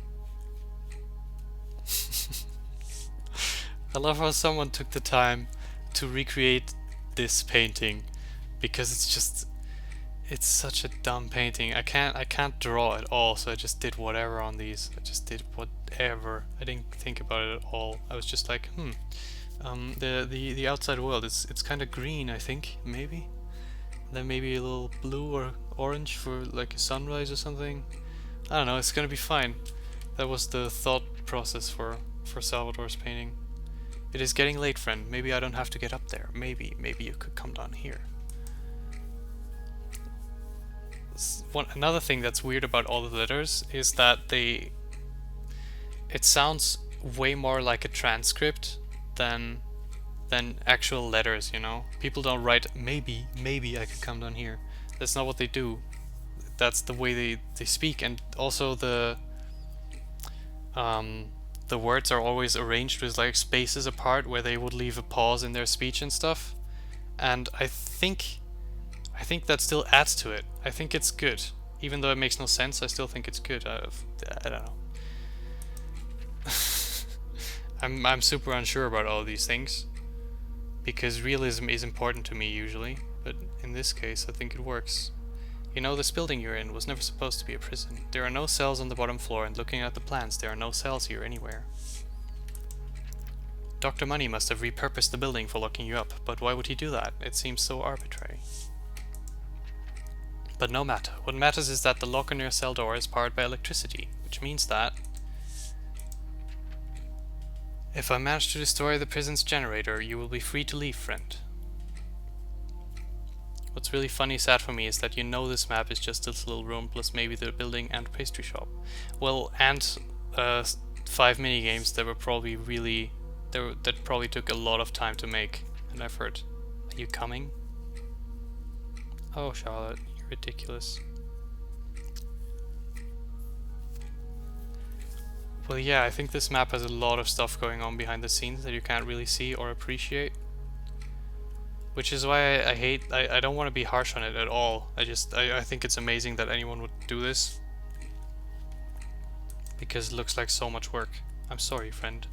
I love how someone took the time to recreate this painting, because it's such a dumb painting. I can't draw at all, so I just did whatever on these. I just did whatever. I didn't think about it at all. I was just like, the outside world, it's kind of green, I think, maybe. And then maybe a little blue or orange for like a sunrise or something. I don't know, it's gonna be fine. That was the thought process for Salvador's painting. It is getting late, friend. Maybe I don't have to get up there. Maybe you could come down here. Another thing that's weird about all the letters is that it sounds way more like a transcript than actual letters, you know? People don't write maybe I could come down here. That's not what they do. That's the way they speak, and also the words are always arranged with like spaces apart where they would leave a pause in their speech and stuff. And I think that still adds to it. I think it's good. Even though it makes no sense, I still think it's good. I don't know. I'm super unsure about all these things, because realism is important to me usually, but in this case I think it works. You know, this building you're in was never supposed to be a prison. There are no cells on the bottom floor, and looking at the plans, there are no cells here anywhere. Dr. Money must have repurposed the building for locking you up, but why would he do that? It seems so arbitrary. But no matter. What matters is that the lock on your cell door is powered by electricity, which means that if I manage to destroy the prison's generator, you will be free to leave, friend. What's really funny sad for me is that you know this map is just this little room plus maybe the building and pastry shop. Well, and 5 mini games that were probably really that probably took a lot of time to make and effort. Are you coming? Oh, Charlotte, you're ridiculous. Well, yeah, I think this map has a lot of stuff going on behind the scenes that you can't really see or appreciate. Which is why I don't want to be harsh on it at all. I think it's amazing that anyone would do this. Because it looks like so much work. I'm sorry, friend.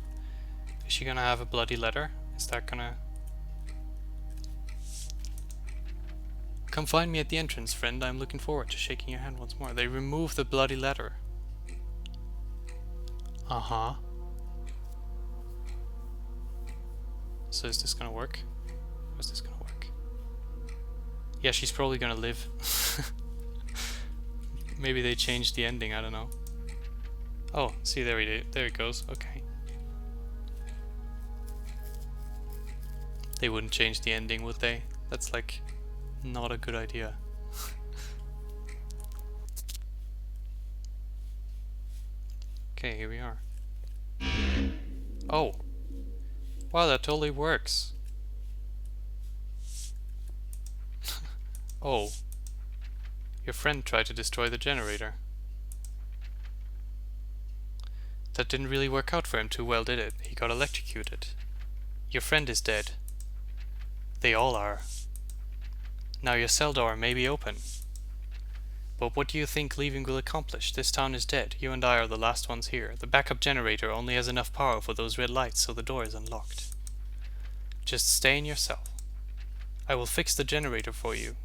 Is she gonna have a bloody letter? Is that gonna... Come find me at the entrance, friend. I'm looking forward to shaking your hand once more. They remove the bloody letter. Uh-huh. So is this gonna work? Or is this gonna work? Yeah, she's probably gonna live. Maybe they changed the ending, I don't know. Oh, see, there it goes. Okay. They wouldn't change the ending, would they? That's like not a good idea. Okay, here we are. Oh! Wow, that totally works. Oh. Your friend tried to destroy the generator. That didn't really work out for him too well, did it? He got electrocuted. Your friend is dead. They all are. Now your cell door may be open. But what do you think leaving will accomplish? This town is dead. You and I are the last ones here. The backup generator only has enough power for those red lights, so the door is unlocked. Just stay in your cell. I will fix the generator for you.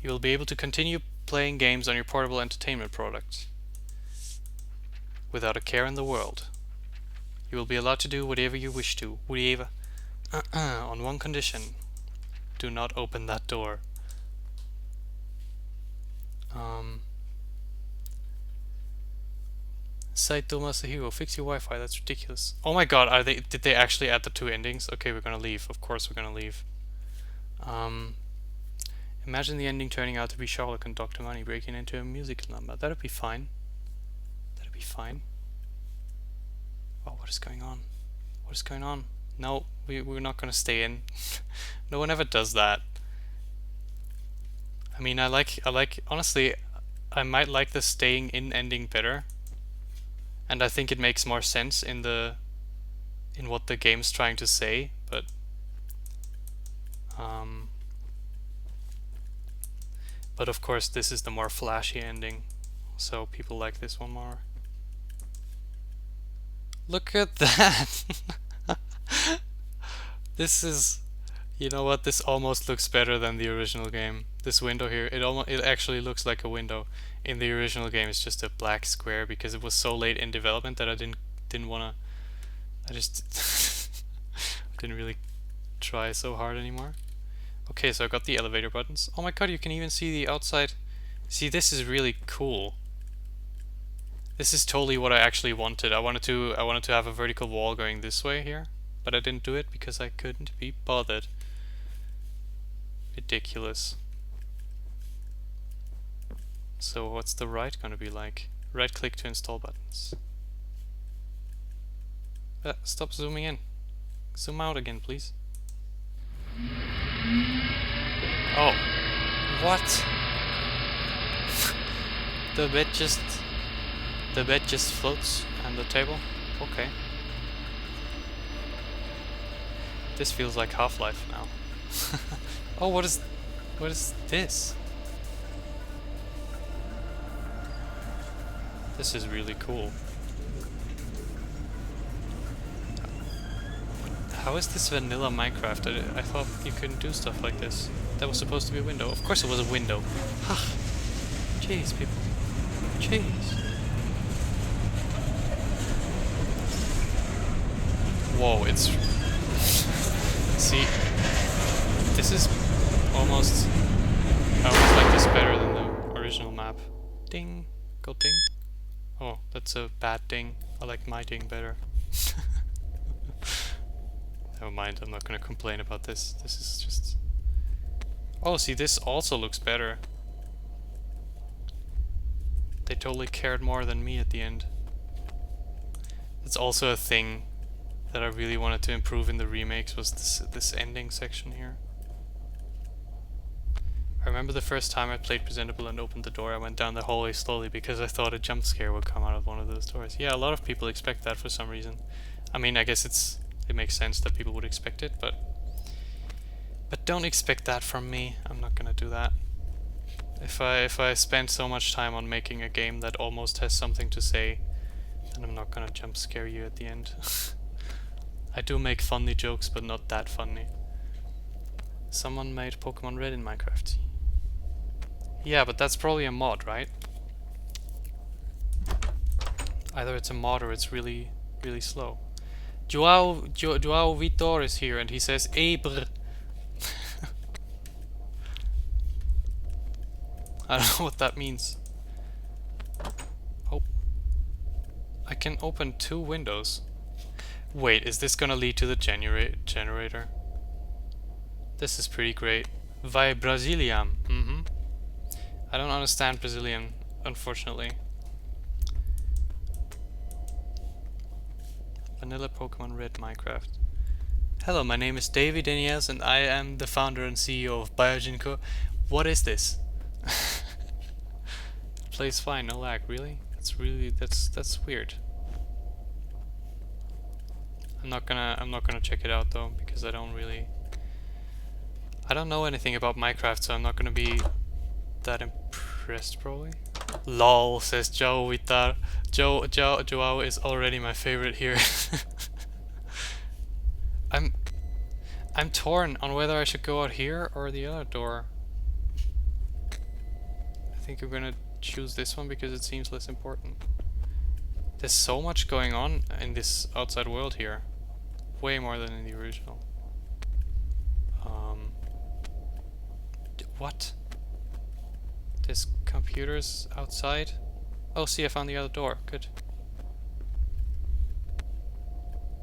You will be able to continue playing games on your portable entertainment product without a care in the world. You will be allowed to do whatever you wish to. Whatever. On one condition. Do not open that door. Saito Masahiro, fix your Wi-Fi, that's ridiculous. Oh my god, did they actually add the two endings? Okay, we're gonna leave. Of course we're gonna leave. Imagine the ending turning out to be Sherlock and Dr. Money breaking into a musical number. That'd be fine. That'd be fine. Oh, what is going on? What is going on? No, we're not gonna stay in. No one ever does that. I mean, I like honestly, I might like the staying in ending better. And I think it makes more sense in what the game's trying to say, but of course this is the more flashy ending, so people like this one more. Look at that! This is, you know what, this almost looks better than the original game. This window here, it actually looks like a window. In the original game it's just a black square because it was so late in development that I didn't wanna, I just didn't really try so hard anymore. Okay, so I got the elevator buttons. Oh my god, you can even see the outside. See, this is really cool. This is totally what I actually wanted. I wanted to have a vertical wall going this way here, but I didn't do it because I couldn't be bothered. Ridiculous. So what's the right gonna be like? Right click to install buttons. Stop zooming in. Zoom out again, please. Oh. What? The bed just floats on the table? Okay. This feels like Half-Life now. Oh, what is this? This is really cool. How is this vanilla Minecraft? I thought you couldn't do stuff like this. That was supposed to be a window. Of course it was a window. Jeez, people. Jeez. Whoa, it's... See, this is almost... I almost like this better than the original map. Ding. Go ding. Oh, that's a bad ding. I like my ding better. Never mind, I'm not gonna complain about this. This is just... Oh, see, this also looks better. They totally cared more than me at the end. That's also a thing that I really wanted to improve in the remakes, was this ending section here. I remember the first time I played Presentable and opened the door, I went down the hallway slowly because I thought a jump scare would come out of one of those doors. Yeah, a lot of people expect that for some reason. I mean, I guess it makes sense that people would expect it, but don't expect that from me. I'm not gonna do that. If I spend so much time on making a game that almost has something to say, then I'm not gonna jump scare you at the end. I do make funny jokes, but not that funny. Someone made Pokemon Red in Minecraft. Yeah, but that's probably a mod, right? Either it's a mod or it's really, really slow. Joao Vitor is here and he says Eber. I don't know what that means. Oh. I can open 2 windows. Wait, is this gonna lead to the generator? This is pretty great. Vai Brasiliam. I don't understand Brazilian, unfortunately. Vanilla Pokemon Red Minecraft. Hello, my name is David Daniels and I am the founder and CEO of Biogen Co. What is this? Plays fine, no lag, really? That's weird. I'm not gonna check it out though, because I don't know anything about Minecraft, so I'm not gonna be that impressed probably. LOL, says Joao Vitar. Joao is already my favorite here. I'm torn on whether I should go out here or the other door. I think I'm gonna choose this one because it seems less important. There's so much going on in this outside world here. Way more than in the original. What? There's computers outside? Oh, see, I found the other door. Good.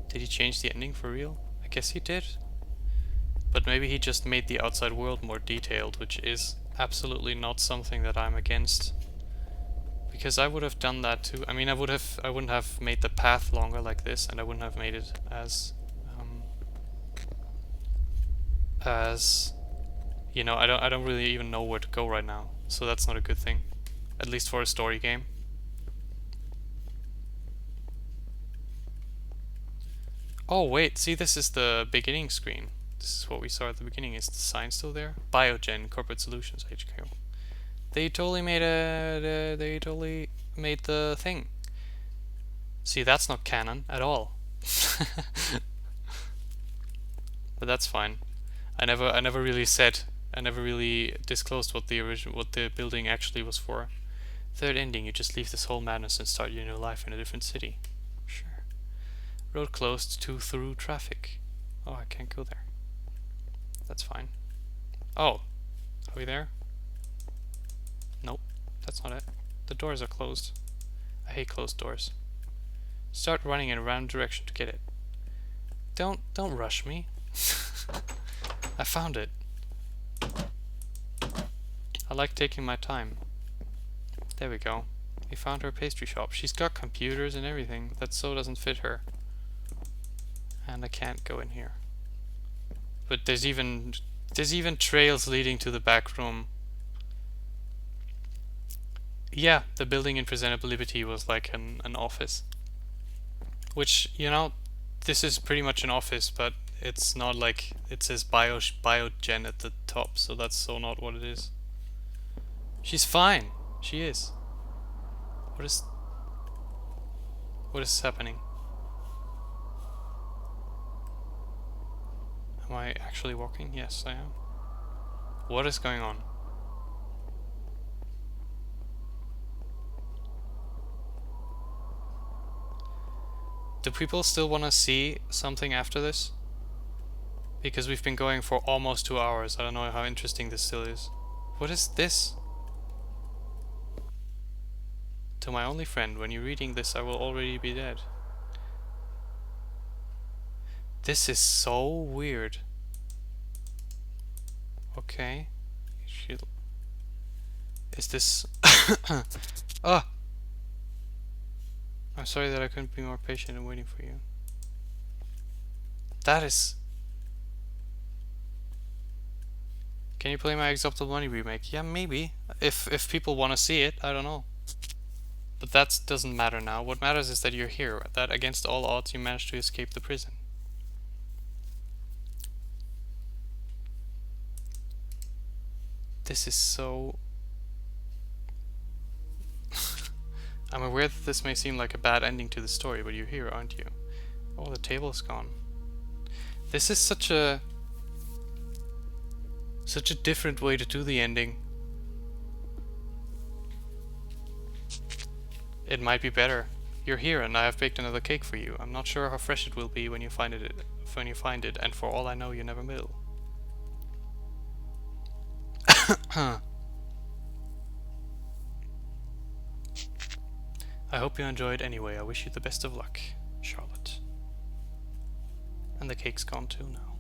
Did he change the ending for real? I guess he did. But maybe he just made the outside world more detailed, which is absolutely not something that I'm against. Because I would have done that too. I mean, I wouldn't have made the path longer like this, and I wouldn't have made it as you know, I don't really even know where to go right now. So that's not a good thing. At least for a story game. Oh wait, see, this is the beginning screen. This is what we saw at the beginning. Is the sign still there? Biogen Corporate Solutions HQ. They totally made the thing. See, that's not canon at all. But that's fine. I never really disclosed what the building actually was for. Third ending, you just leave this whole madness and start your new life in a different city. Sure. Road closed to through traffic. Oh, I can't go there. That's fine. Oh, are we there? Nope, that's not it. The doors are closed. I hate closed doors. Start running in a random direction to get it. Don't rush me. I found it. I like taking my time. There we go. We found her pastry shop. She's got computers and everything. That so doesn't fit her. And I can't go in here. But there's even trails leading to the back room. Yeah, the building in Presentable Liberty was like an office. Which, you know, this is pretty much an office, but it's not like it says Biogen at the top, so that's so not what it is. She's fine. She is. What is happening? Am I actually walking? Yes, I am. What is going on? Do people still want to see something after this? Because we've been going for almost 2 hours. I don't know how interesting this still is. What is this? To my only friend, when you're reading this, I will already be dead. This is so weird. Okay. Is this... Ah! I'm sorry that I couldn't be more patient in waiting for you. That is... Can you play my Exoptal Money remake? Yeah, maybe. If people want to see it, I don't know. But that doesn't matter now. What matters is that you're here, that against all odds you managed to escape the prison. This is so... I'm aware that this may seem like a bad ending to the story, but you're here, aren't you? Oh, the table is gone. This is such a different way to do the ending. It might be better. You're here and I have baked another cake for you. I'm not sure how fresh it will be when you find it, and for all I know you never will. I hope you enjoyed anyway. I wish you the best of luck, Charlotte. And the cake's gone too now.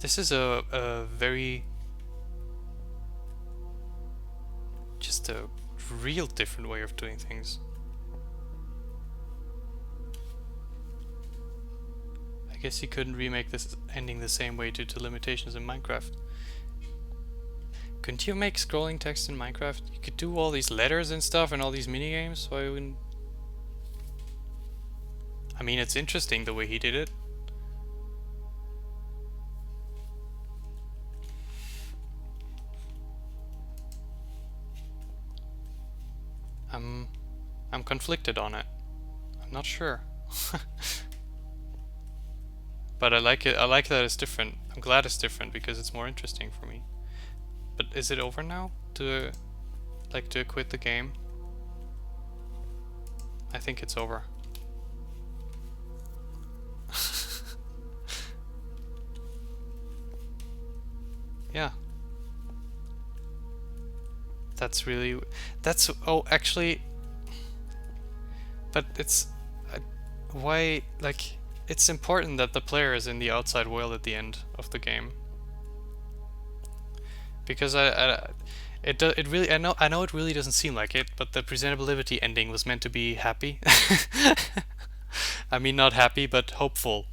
This is a very... just a real different way of doing things. I guess you couldn't remake this ending the same way due to limitations in Minecraft. Couldn't you make scrolling text in Minecraft? You could do all these letters and stuff and all these minigames. Why wouldn't... I mean, it's interesting the way he did it. I'm conflicted on it. I'm not sure. But I like it. I like that it's different. I'm glad it's different because it's more interesting for me. But is it over now? To quit the game? I think it's over. Yeah. That's oh actually, but it's why, like, it's important that the player is in the outside world at the end of the game, because it really, I know it really doesn't seem like it, but the Presentable Liberty ending was meant to be happy. I mean, not happy, but hopeful.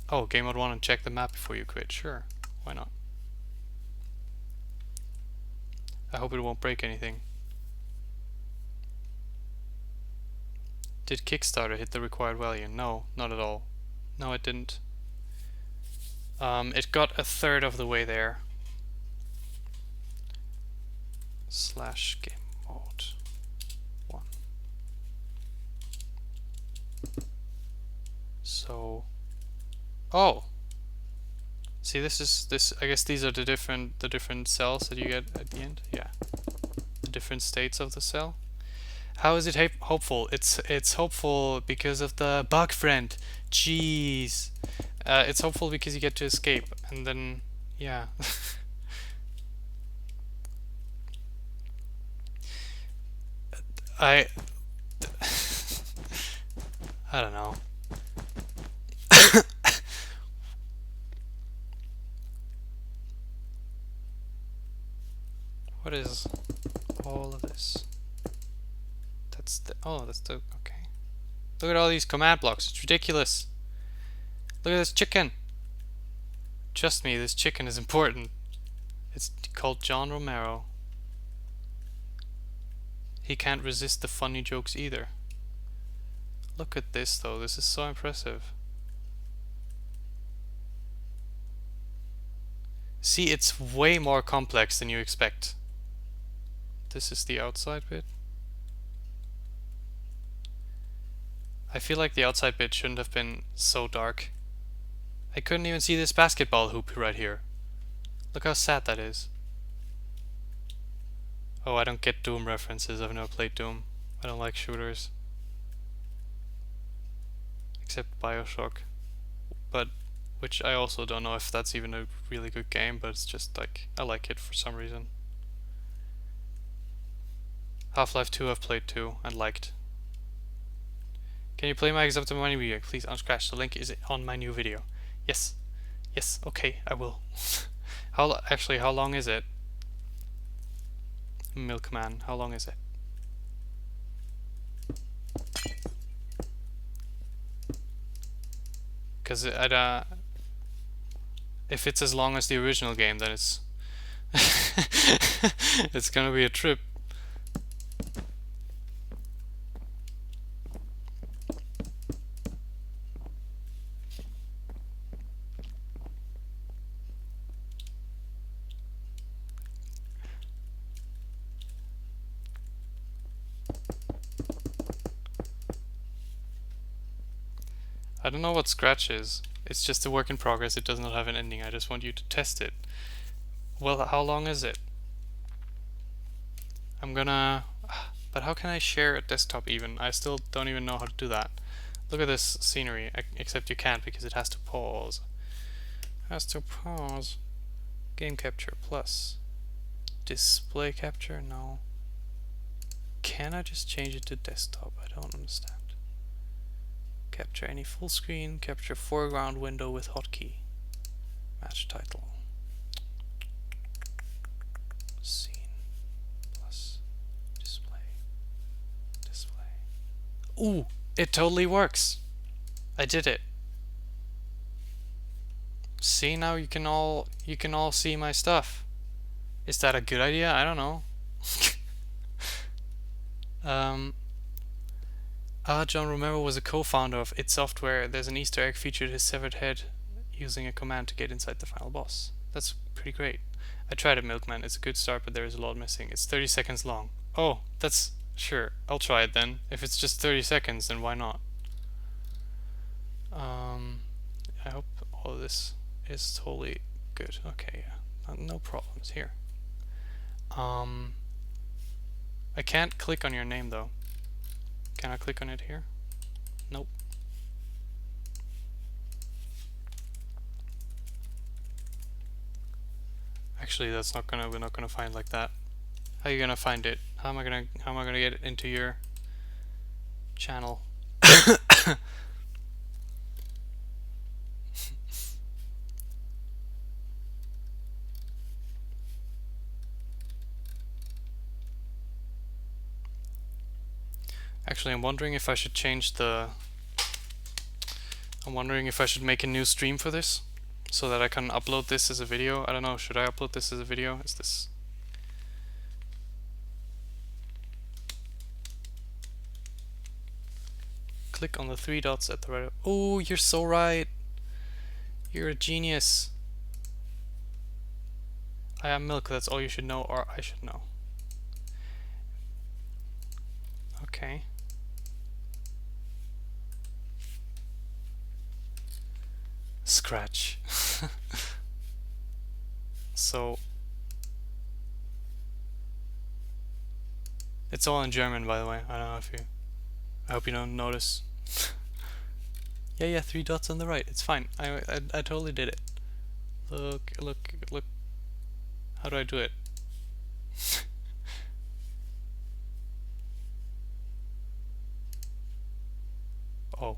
Oh, game mode 1 and check the map before you quit. Sure, why not? I hope it won't break anything. Did Kickstarter hit the required value? No, not at all. No, it didn't. It got a third of the way there. / game mode 1. So, oh, see, this. I guess these are the different cells that you get at the end. Yeah, the different states of the cell. How is it hopeful? It's hopeful because of the bug friend. Jeez, it's hopeful because you get to escape, and then yeah. I don't know. What is all of this? That's the, oh, that's the, okay. Look at all these command blocks. It's ridiculous. Look at this chicken. Trust me, this chicken is important. It's called John Romero. He can't resist the funny jokes either. Look at this though, this is so impressive. See, it's way more complex than you expect. This is the outside bit. I feel like the outside bit shouldn't have been so dark. I couldn't even see this basketball hoop right here. Look how sad that is. Oh, I don't get Doom references. I've never played Doom. I don't like shooters. Except BioShock. But, which I also don't know if that's even a really good game, but it's just like, I like it for some reason. Half-Life 2 I've played too, and liked. Can you play my Exoptal Money video? Please unscratch. The link is on my new video. Yes. Yes, okay, I will. How long is it? Milkman, how long is it? because if it's as long as the original game, then it's it's gonna be a trip. I don't know what Scratch is. It's just a work in progress. It does not have an ending. I just want you to test it. Well, how long is it? I'm gonna... But how can I share a desktop even? I still don't even know how to do that. Look at this scenery, except you can't because it has to pause. Has to pause. Game capture plus. Display capture? No. Can I just change it to desktop? I don't understand. Capture any full screen, capture foreground window with hotkey. Match title. Scene plus display. Display. Ooh, it totally works. I did it. See, now you can all see my stuff. Is that a good idea? I don't know. John Romero was a co-founder of id Software. There's an Easter egg featured his severed head using a command to get inside the final boss. That's pretty great. I tried it, Milkman. It's a good start, but there is a lot missing. It's 30 seconds long. Oh, that's... Sure, I'll try it then. If it's just 30 seconds, then why not? I hope all of this is totally good. Okay, yeah. No problems here. I can't click on your name, though. Can I click on it here? Nope. Actually, that's not gonna, we're not gonna find like that. How are you gonna find it? How am I gonna get it into your channel? Actually, I'm wondering if I should change the... I'm wondering if I should make a new stream for this, so that I can upload this as a video. I don't know, should I upload this as a video? Is this... Click on the 3 dots at the right... Oh, you're so right! You're a genius! I am Milk, that's all you should know, or I should know. Okay. Scratch. So... It's all in German, by the way. I don't know if you... I hope you don't notice. Yeah, 3 dots on the right. It's fine. I totally did it. Look. How do I do it? Oh.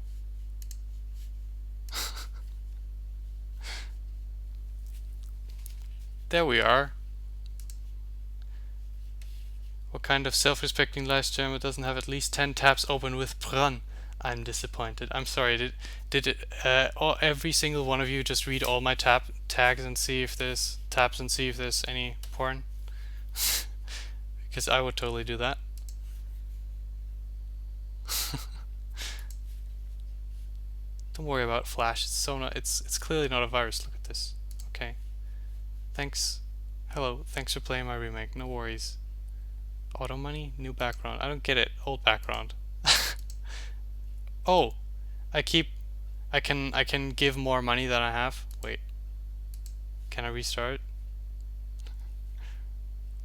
There we are. What kind of self-respecting live streamer doesn't have at least 10 tabs open with Pran? I'm disappointed. I'm sorry. Did it every single one of you just read all my tags and see if there's tabs and see if there's any porn? Because I would totally do that. Don't worry about Flash. It's clearly not a virus. Look at this. Okay. Thanks. Hello. Thanks for playing my remake. No worries. Auto money, new background. I don't get it. Old background. Oh, I can give more money than I have. Wait. Can I restart?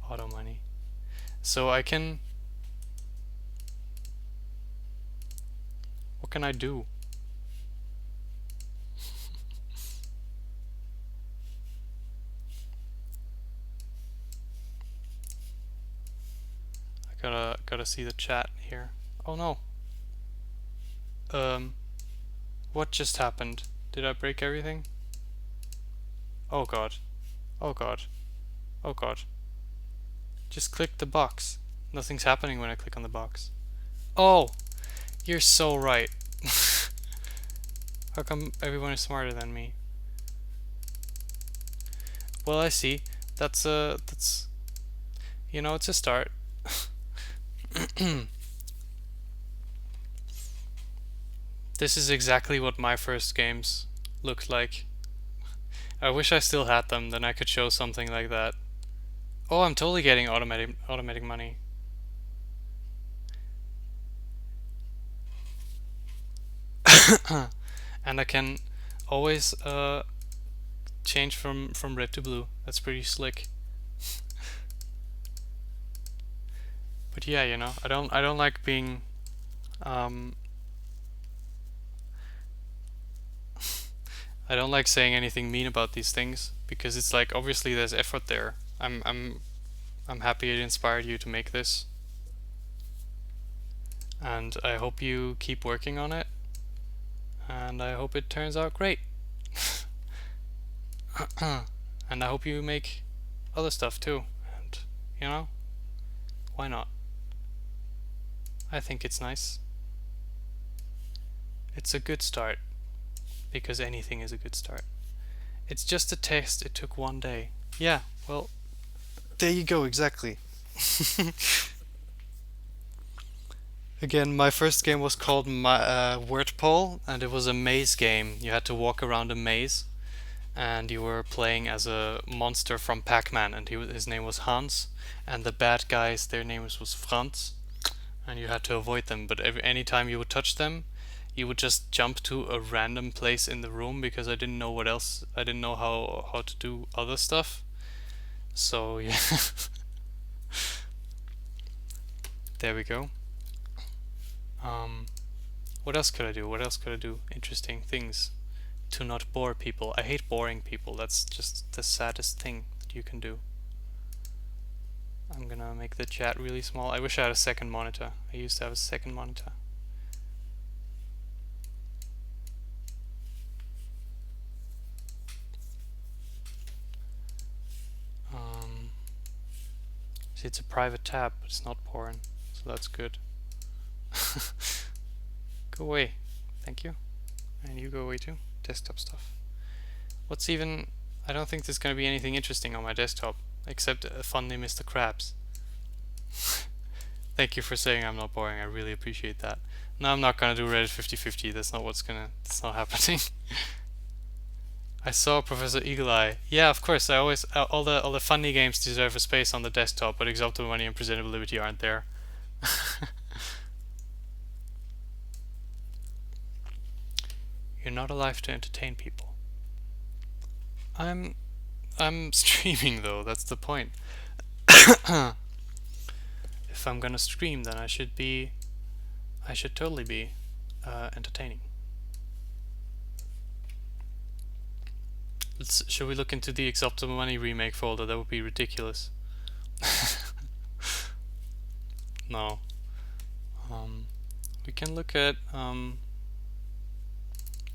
Auto money. So I can... What can I do? I gotta see the chat here. Oh no. What just happened? Did I break everything? Oh god. Oh god. Oh god. Just click the box. Nothing's happening when I click on the box. Oh! You're so right. How come everyone is smarter than me? Well, I see. That's you know, it's a start. This is exactly what my first games looked like. I wish I still had them, then I could show something like that. Oh, I'm totally getting automatic money. And I can always change from red to blue. That's pretty slick. But yeah, you know, I don't like being um I don't like saying anything mean about these things because it's like obviously there's effort there. I'm happy it inspired you to make this, and I hope you keep working on it, and I hope it turns out great. And I hope you make other stuff too. And you know, why not? I think it's nice. It's a good start because anything is a good start. It's just a test. It took 1 day. Yeah, well, there you go, exactly. Again, my first game was called Wordpole, and it was a maze game. You had to walk around a maze, and you were playing as a monster from Pac-Man, and his name was Hans, and the bad guys, their names was Franz, and you had to avoid them. But any time you would touch them, you would just jump to a random place in the room because I didn't know what else. I didn't know how to do other stuff. So yeah, there we go. Um, what else could I do? What else could I do? Interesting things to not bore people. I hate boring people. That's just the saddest thing that you can do. I'm gonna make the chat really small. I wish I had a second monitor. I used to have a second monitor. See, it's a private tab, but it's not porn, so that's good. Go away. Thank you. And you go away too. Desktop stuff. What's even... I don't think there's gonna be anything interesting on my desktop, except Funny Mr. Krabs. Thank you for saying I'm not boring, I really appreciate that. No, I'm not gonna do Reddit 50/50, that's not happening. I saw Professor Eagle Eye. Yeah, of course, I always... all the funny games deserve a space on the desktop, but Exalted Money and Presentable Liberty aren't there. You're not alive to entertain people. I'm streaming though, that's the point. If I'm gonna stream, then I should totally be entertaining. Should we look into the Exalted Money remake folder? That would be ridiculous. No. We can look at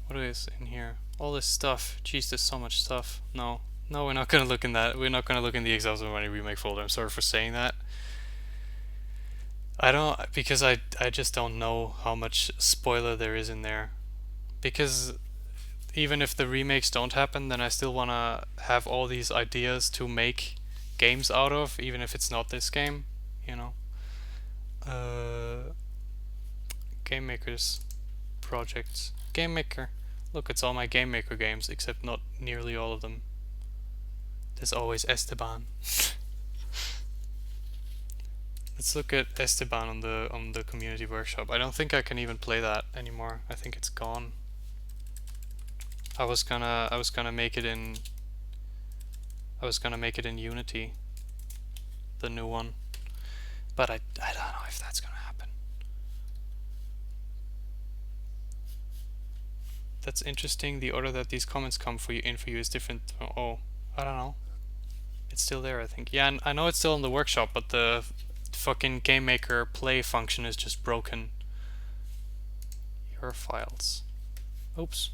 what is in here? All this stuff. Jeez, there's so much stuff. No, we're not gonna look in that. We're not gonna look in the Exalted Money remake folder. I'm sorry for saying that. I don't, because I just don't know how much spoiler there is in there. Because even if the remakes don't happen, then I still wanna have all these ideas to make games out of, even if it's not this game, you know. Game makers projects. Game maker. Look, it's all my game maker games, except not nearly all of them. There's always Esteban. Let's look at Esteban on the community workshop. I don't think I can even play that anymore. I think it's gone. I was gonna make it in Unity, the new one, but I don't know if that's gonna happen. That's interesting. The order that these comments come for you is different. Oh, I don't know. It's still there, I think. Yeah, and I know it's still in the workshop, but the fucking game maker play function is just broken. Your files. Oops.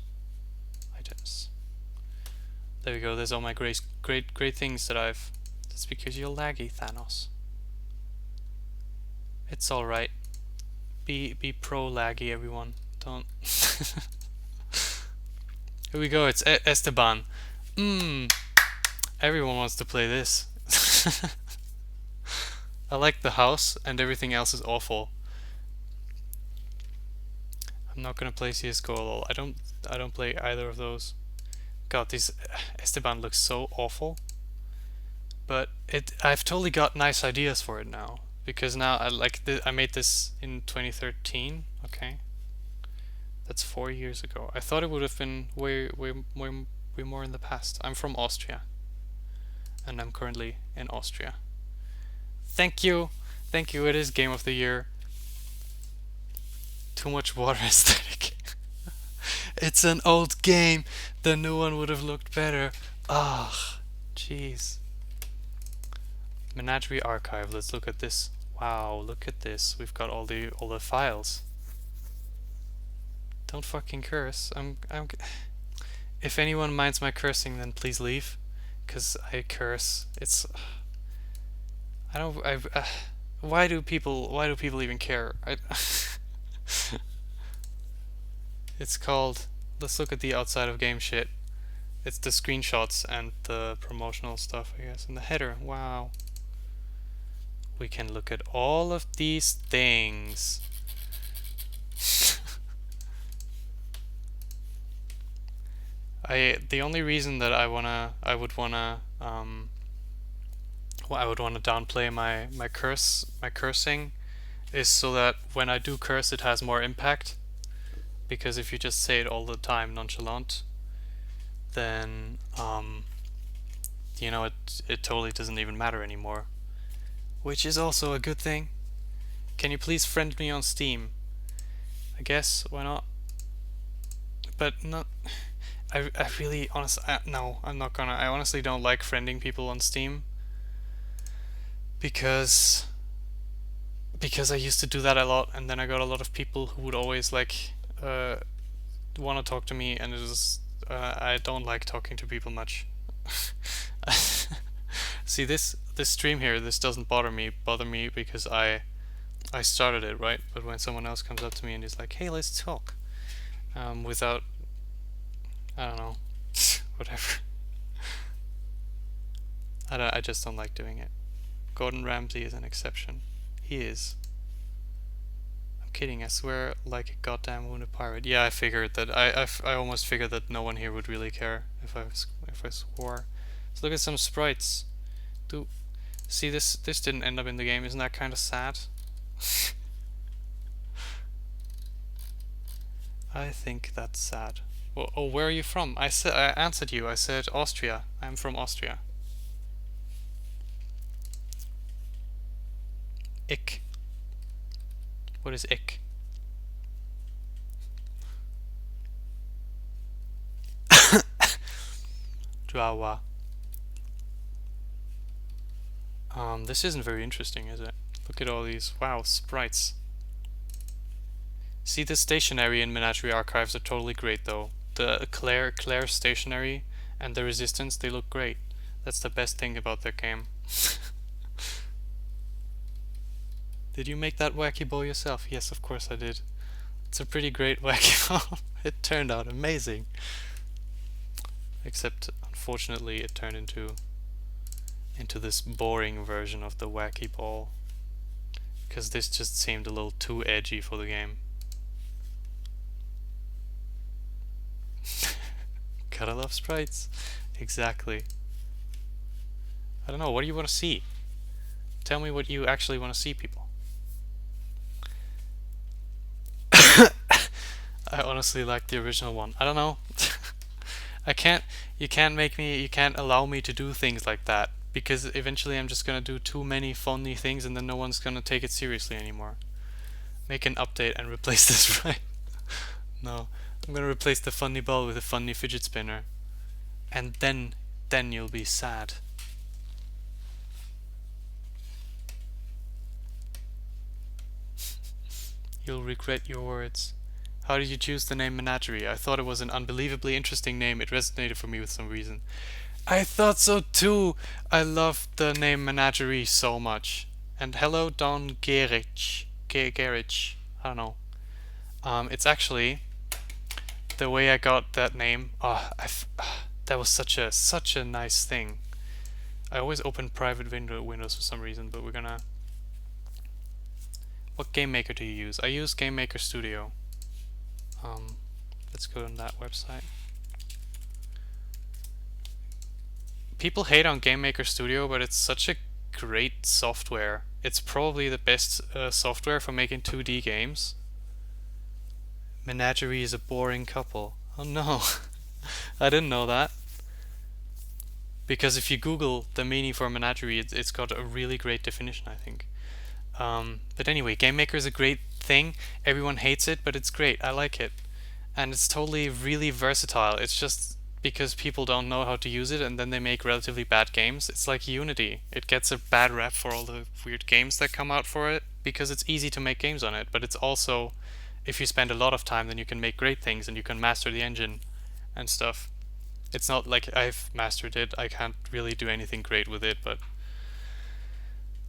Items. There we go. There's all my great things that I've. That's because you're laggy, Thanos. It's all right. Be pro laggy, everyone. Don't. Here we go. It's Esteban. Everyone wants to play this. I like the house, and everything else is awful. I'm not gonna play CS:GO lol. I don't play either of those. God, this Esteban looks so awful. But I've totally got nice ideas for it now, because now I made this in 2013. Okay, that's 4 years ago. I thought it would have been way more in the past. I'm from Austria, and I'm currently in Austria. Thank you, thank you. It is Game of the Year. Too much water aesthetic. It's an old game. The new one would have looked better. Ah, jeez. Menagerie archive. Let's look at this. Wow, look at this. We've got all the files. Don't fucking curse. If anyone minds my cursing, then please leave, cause I curse. It's. I don't. Why do people even care? It's called. Let's look at the outside of game shit. It's the screenshots and the promotional stuff, I guess, and the header. Wow. We can look at all of these things. The only reason that I would wanna downplay my cursing is so that when I do curse, it has more impact. Because if you just say it all the time nonchalant, then you know, it totally doesn't even matter anymore. Which is also a good thing. Can you please friend me on Steam? I guess, why not? But not. I really honestly no, I'm not gonna. I honestly don't like friending people on Steam because I used to do that a lot, and then I got a lot of people who would always like want to talk to me, and it was I don't like talking to people much. See, this stream here, this doesn't bother me because I started it, right? But when someone else comes up to me and is like, hey, let's talk, without, I don't know, whatever. I just don't like doing it. Gordon Ramsay is an exception. He is. I'm kidding, I swear, like a goddamn wounded pirate. Yeah, I figured that. I almost figured that no one here would really care if I swore. Let's look at some sprites. See, this didn't end up in the game. Isn't that kind of sad? I think that's sad. Well, oh, where are you from? I answered you. I said Austria. I'm from Austria. Ich. What is ich? Drawa. This isn't very interesting, is it? Look at all these, wow, sprites. See, the stationery in Menagerie Archives are totally great though. The Claire stationery and the Resistance, they look great. That's the best thing about their game. Did you make that wacky ball yourself? Yes, of course I did. It's a pretty great wacky ball. It turned out amazing. Except, unfortunately, it turned into this boring version of the wacky ball. Because this just seemed a little too edgy for the game. Gotta love sprites. Exactly. I don't know, what do you want to see? Tell me what you actually want to see, people. I honestly like the original one. I don't know. You can't allow me to do things like that, because eventually I'm just gonna do too many funny things and then no one's gonna take it seriously anymore. Make an update and replace this, right? No, I'm gonna replace the funny ball with a funny fidget spinner, and then you'll be sad. You'll regret your words. How did you choose the name Menagerie? I thought it was an unbelievably interesting name. It resonated for me with some reason. I thought so too! I love the name Menagerie so much. And hello, Don Gerich. I don't know. It's actually the way I got that name, that was such a nice thing. I always open private windows for some reason, but we're gonna. What game maker do you use? I use Game Maker Studio. Um, let's go on that website. People hate on Game Maker Studio, but it's such a great software. It's probably the best software for making 2D games. Menagerie is a boring couple. Oh no, I didn't know that. Because if you Google the meaning for menagerie, it's got a really great definition, I think. But anyway, Game Maker is a great thing. Everyone hates it, but it's great. I like it. And it's totally really versatile. It's just because people don't know how to use it and then they make relatively bad games. It's like Unity. It gets a bad rep for all the weird games that come out for it because it's easy to make games on it, but it's also, if you spend a lot of time, then you can make great things and you can master the engine and stuff. It's not like I've mastered it. I can't really do anything great with it, but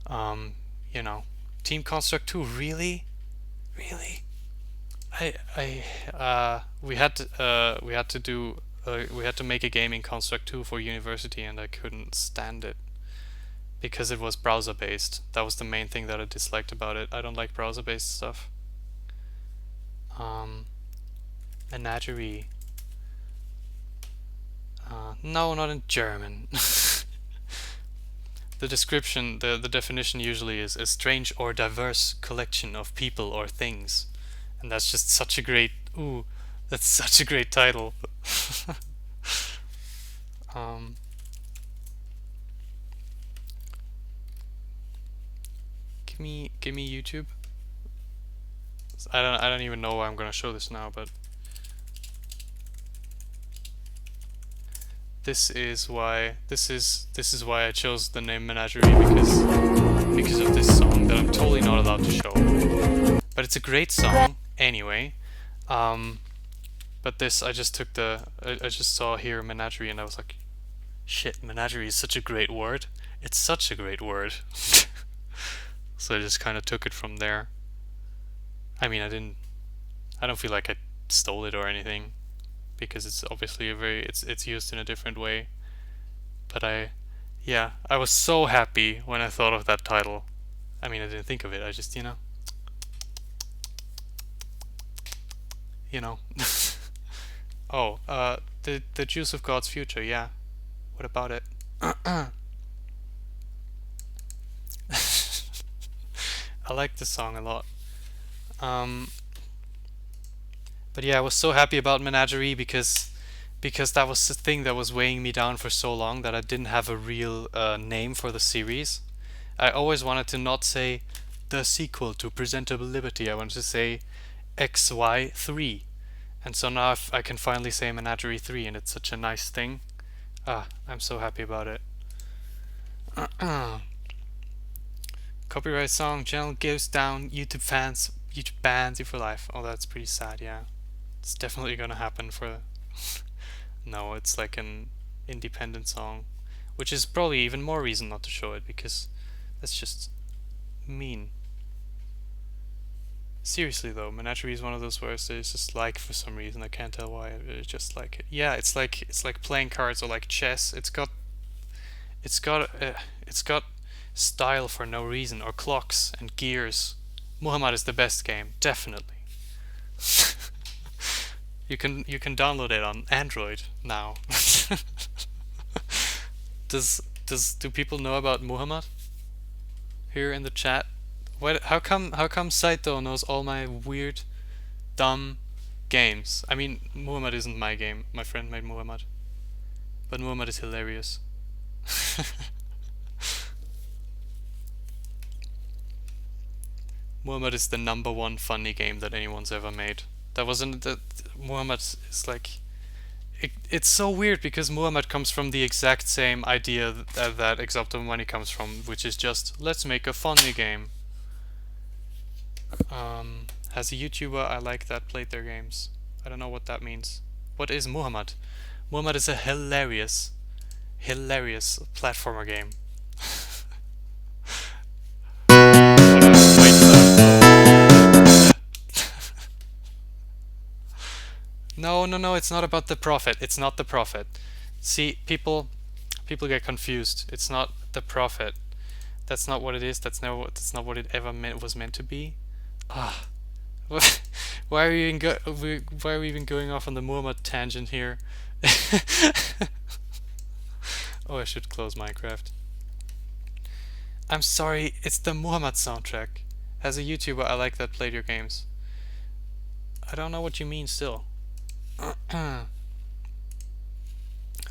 um, you know, Team Construct 2, really? Really? We had to do we had to make a game in Construct 2 for university, and I couldn't stand it because it was browser based. That was the main thing that I disliked about it. I don't like browser based stuff. Menagerie. No, not in German. The description, the definition usually is a strange or diverse collection of people or things. And that's just such a great, that's such a great title. um, give me YouTube. I don't even know why I'm gonna show this now, but this is why I chose the name Menagerie, because of this song that I'm totally not allowed to show. But it's a great song anyway. But this, I just saw here Menagerie and I was like, shit, Menagerie is such a great word. It's such a great word. So I just kind of took it from there. I mean, I don't feel like I stole it or anything, because it's obviously it's used in a different way. But I was so happy when I thought of that title. I mean, I didn't think of it. I just, you know. Oh, the Juice of God's Future. Yeah. What about it? I like this song a lot. But yeah, I was so happy about Menagerie because that was the thing that was weighing me down for so long, that I didn't have a real name for the series. I always wanted to not say the sequel to Presentable Liberty. I wanted to say XY3. And so now I can finally say Menagerie 3, and it's such a nice thing. I'm so happy about it. Copyright song, channel goes down, YouTube bans you for life. Oh, that's pretty sad, yeah. It's definitely gonna happen for... No, it's like an independent song, which is probably even more reason not to show it, because that's just mean. Seriously though, Menagerie is one of those words that is just like, for some reason, I can't tell why, I just like it. Yeah, it's like playing cards or like chess. It's got style for no reason, or clocks and gears. Muhammad is the best game, definitely. You can download it on Android now. Do people know about Muhammad here in the chat? How come Saito knows all my weird, dumb games? I mean, Muhammad isn't my game. My friend made Muhammad, but Muhammad is hilarious. Muhammad is the #1 funny game that anyone's ever made. That wasn't that Muhammad is like, it's so weird because Muhammad comes from the exact same idea that Exapto Money comes from, which is just, let's make a funny game. As a YouTuber I like that played their games. I don't know what that means. What is Muhammad? Muhammad is a hilarious platformer game. No, no, no, it's not about the prophet. It's not the prophet. See, people get confused. It's not the prophet. That's not what it is. That's not what it ever was meant to be. Ah. Why are we why are we even going off on the Muhammad tangent here? Oh, I should close Minecraft. I'm sorry, it's the Muhammad soundtrack. As a YouTuber, I like that played your games. I don't know what you mean still.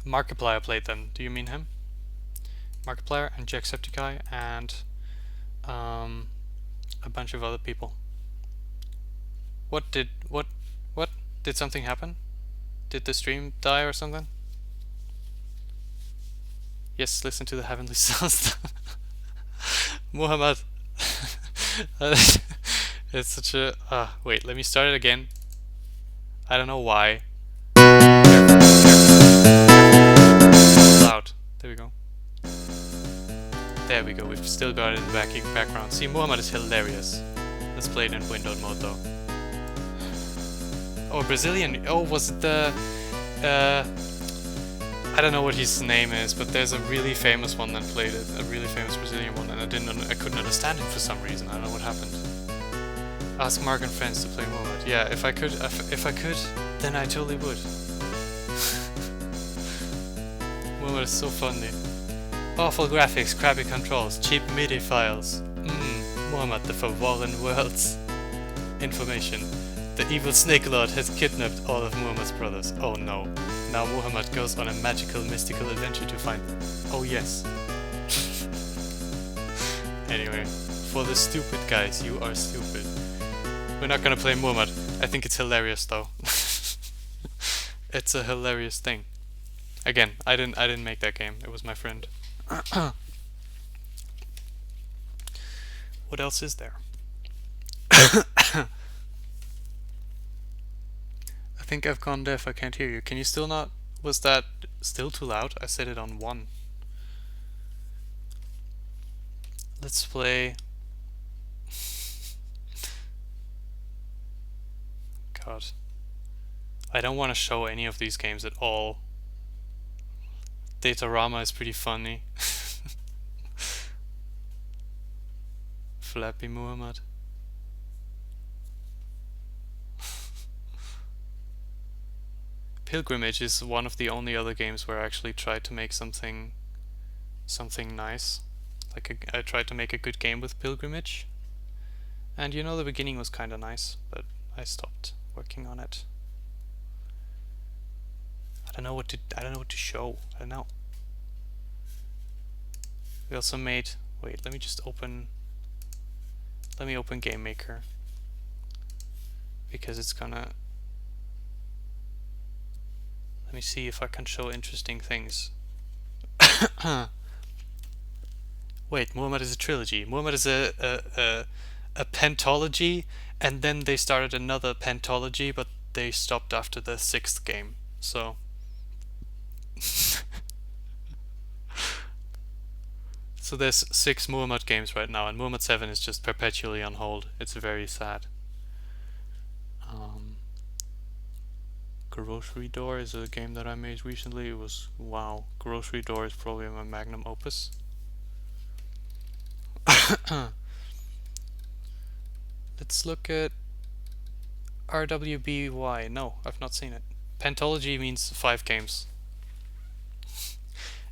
Markiplier played them. Do you mean him? Markiplier and Jacksepticeye and um, a bunch of other people. What did something happen? Did the stream die or something? Yes, listen to the heavenly sounds. Muhammad. It's such a wait, let me start it again. I don't know why. Loud. There we go. There we go. We've still got it in the background. See, Muhammad is hilarious. Let's play it in windowed mode though. Oh, Brazilian. Oh, was it the I don't know what his name is, but there's a really famous one that played it, a really famous Brazilian one, and I couldn't understand him for some reason. I don't know what happened. Ask Mark and friends to play Muhammad. Yeah, if I could, then I totally would. Muhammad is so funny. Awful graphics, crappy controls, cheap MIDI files. Muhammad, the forlorn worlds. Information. The evil Snake Lord has kidnapped all of Muhammad's brothers. Oh no. Now Muhammad goes on a magical, mystical adventure to find... Oh yes. Anyway, for the stupid guys, you are stupid. We're not gonna play Muhammad. I think it's hilarious though. It's a hilarious thing. Again, I didn't make that game. It was my friend. What else is there? I think I've gone deaf. I can't hear you. Can you still not? Was that still too loud? I set it on 1. Let's play. God. I don't want to show any of these games at all. Datarama is pretty funny. Flappy Muhammad. Pilgrimage is one of the only other games where I actually tried to make something nice. Like I tried to make a good game with Pilgrimage. And you know, the beginning was kinda nice, but I stopped working on it. I don't know what to show. I don't know. We also made, wait, let me open Game Maker, because it's gonna, let me see if I can show interesting things. Wait, Muhammad is a trilogy. Muhammad is a pentology, and then they started another pentology, but they stopped after the 6th game. So so there's 6 Muhammad games right now, and Muhammad 7 is just perpetually on hold. It's very sad. Grocery Door is a game that I made recently. It was, wow, Grocery Door is probably my magnum opus. Let's look at RWBY. No, I've not seen it. Pentology means 5 games.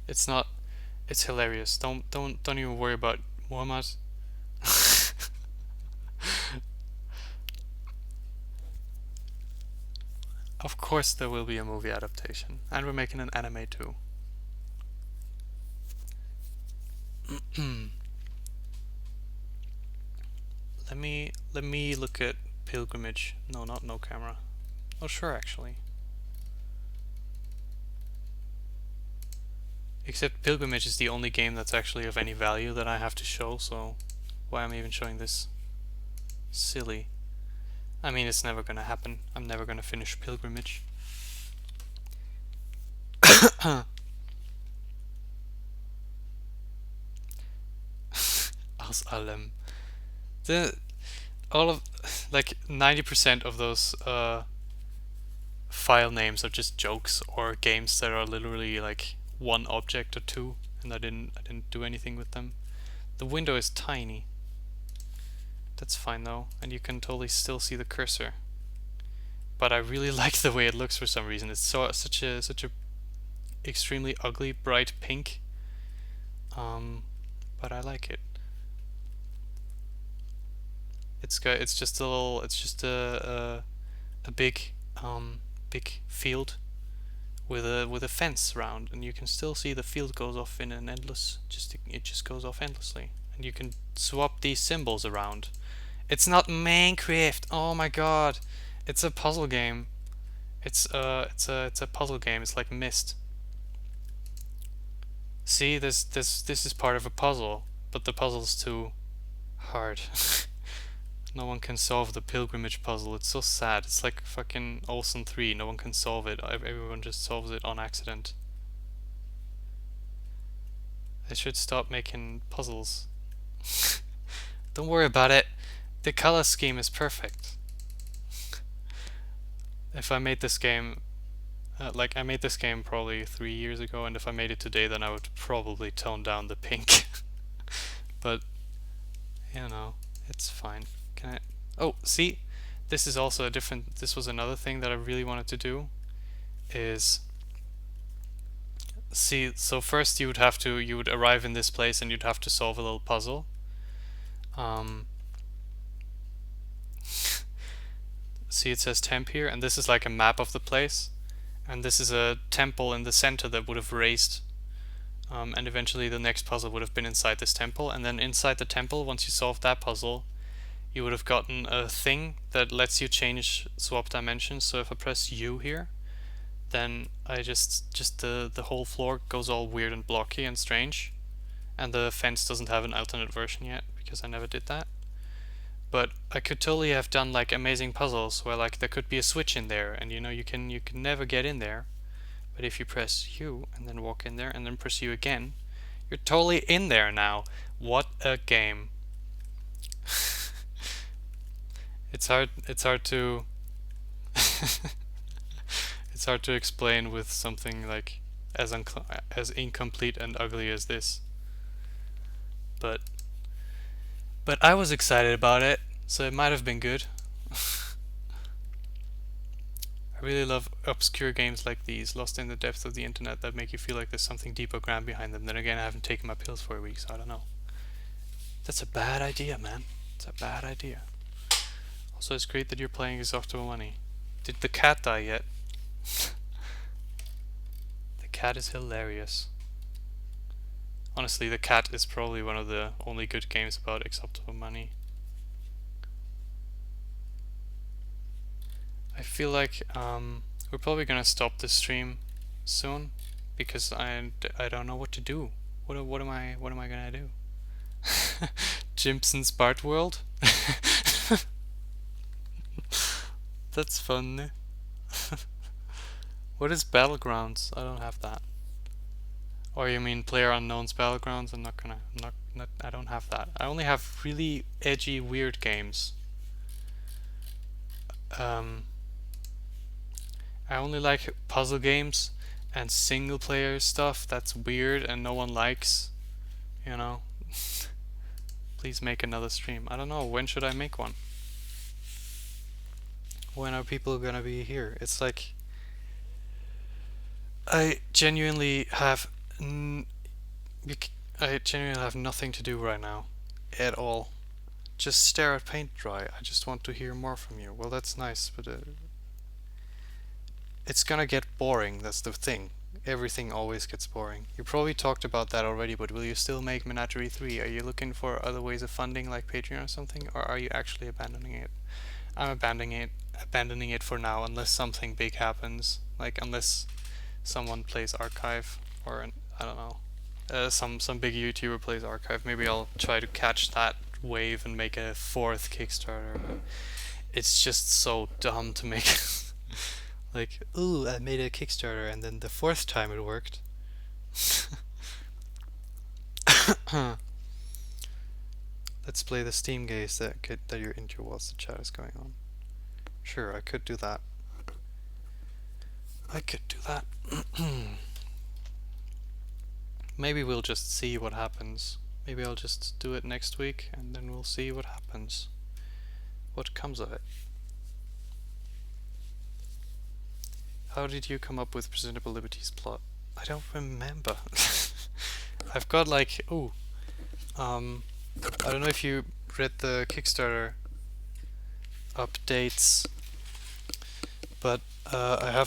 It's not. It's hilarious. Don't even worry about Muhammad. Of course there will be a movie adaptation, and we're making an anime too. Let me look at Pilgrimage. No, not no camera. Oh sure, actually. Except Pilgrimage is the only game that's actually of any value that I have to show, so why am I even showing this? Silly. I mean, it's never gonna happen. I'm never gonna finish Pilgrimage. Aus allem. All of, like 90% of those file names are just jokes or games that are literally like one object or two, and I didn't do anything with them. The window is tiny. That's fine though, and you can totally still see the cursor. But I really like the way it looks for some reason. It's such a extremely ugly bright pink. But I like it. It's just a little it's just a big big field with a fence around, and you can still see the field goes off in an endless it just goes off endlessly, and you can swap these symbols around. It's not Minecraft. Oh my god. It's a puzzle game. It's a puzzle game. It's like Myst. See, this is part of a puzzle, but the puzzle's too hard. No one can solve the pilgrimage puzzle. It's so sad. It's like fucking Olsen 3. No one can solve it. Everyone just solves it on accident. They should stop making puzzles. Don't worry about it. The color scheme is perfect. If I made this game, like I made this game probably 3 years ago, and if I made it today, then I would probably tone down the pink. But, you know, it's fine. Can I? Oh, see, this is also a different. This was another thing that I really wanted to do. Is see. So first you would arrive in this place and you'd have to solve a little puzzle. See, it says temp here, and this is like a map of the place, and this is a temple in the center that would have raised. And eventually the next puzzle would have been inside this temple, and then inside the temple, once you solved that puzzle, you would have gotten a thing that lets you swap dimensions. So if I press U here, then I just the whole floor goes all weird and blocky and strange, and the fence doesn't have an alternate version yet because I never did that. But I could totally have done like amazing puzzles where like there could be a switch in there, and you can never get in there. But if you press U and then walk in there and then press U again, you're totally in there now. What a game. It's hard to it's hard to explain with something like as incomplete and ugly as this. But I was excited about it, so it might have been good. I really love obscure games like these, lost in the depths of the internet, that make you feel like there's something deep or grand behind them. Then again, I haven't taken my pills for a week, so I don't know. That's a bad idea, man. It's a bad idea. Also, it's great that you're playing Exhaustible Money. Did the cat die yet? The cat is hilarious. Honestly, the cat is probably one of the only good games about Exhaustible Money. I feel like we're probably gonna stop this stream soon because I don't know what to do. What am I gonna do? Jimson's Bart World? That's fun. What is Battlegrounds? I don't have that. Or you mean PlayerUnknown's Battlegrounds? I don't have that. I only have really edgy, weird games. I only like puzzle games and single player stuff that's weird and no one likes, you know. Please make another stream. I don't know, when should I make one? When are people gonna be here? It's like I genuinely have nothing to do right now at all. Just stare at paint dry. I just want to hear more from you. Well, that's nice, but it's gonna get boring, that's the thing. Everything always gets boring. You probably talked about that already, but will you still make Menagerie 3? Are you looking for other ways of funding like Patreon or something, or are you actually abandoning it? I'm abandoning it for now, unless something big happens. Like unless someone plays Archive, or I don't know, some big YouTuber plays Archive. Maybe I'll try to catch that wave and make a 4th Kickstarter. But it's just so dumb to make. Like, ooh, I made a Kickstarter, and then the 4th time it worked. Let's play the Steam gaze that you're into whilst the chat is going on. Sure, I could do that. I could do that. Maybe we'll just see what happens. Maybe I'll just do it next week and then we'll see what happens. What comes of it. How did you come up with Presentable Liberty's plot? I don't remember. I've got like, I don't know if you read the Kickstarter updates, but I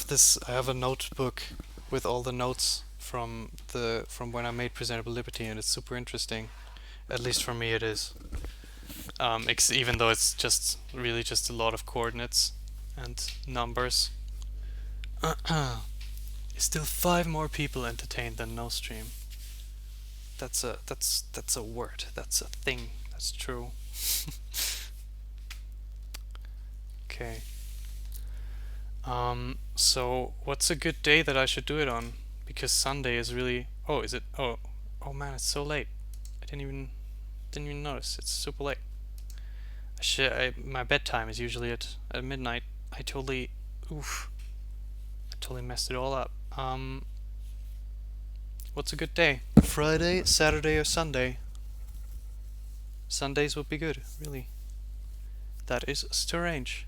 have a notebook with all the notes from when I made Presentable Liberty, and it's super interesting. At least for me, it is. Even though it's just really just a lot of coordinates and numbers. Still 5 more people entertained than no stream. That's a word. That's a thing. That's true. Okay. So what's a good day that I should do it on? Because Sunday is really. Oh, is it? Oh man, it's so late. I didn't even notice. It's super late. My bedtime is usually at midnight. I totally messed it all up. What's a good day? Friday, Saturday, or Sunday? Sundays would be good, really. That is strange.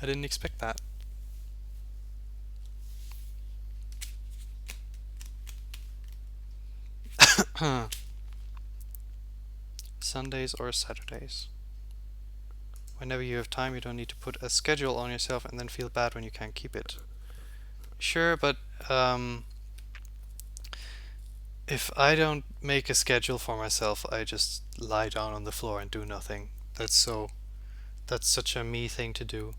I didn't expect that. Sundays or Saturdays. Whenever you have time, you don't need to put a schedule on yourself and then feel bad when you can't keep it. Sure, but if I don't make a schedule for myself, I just lie down on the floor and do nothing. That's such a me thing to do.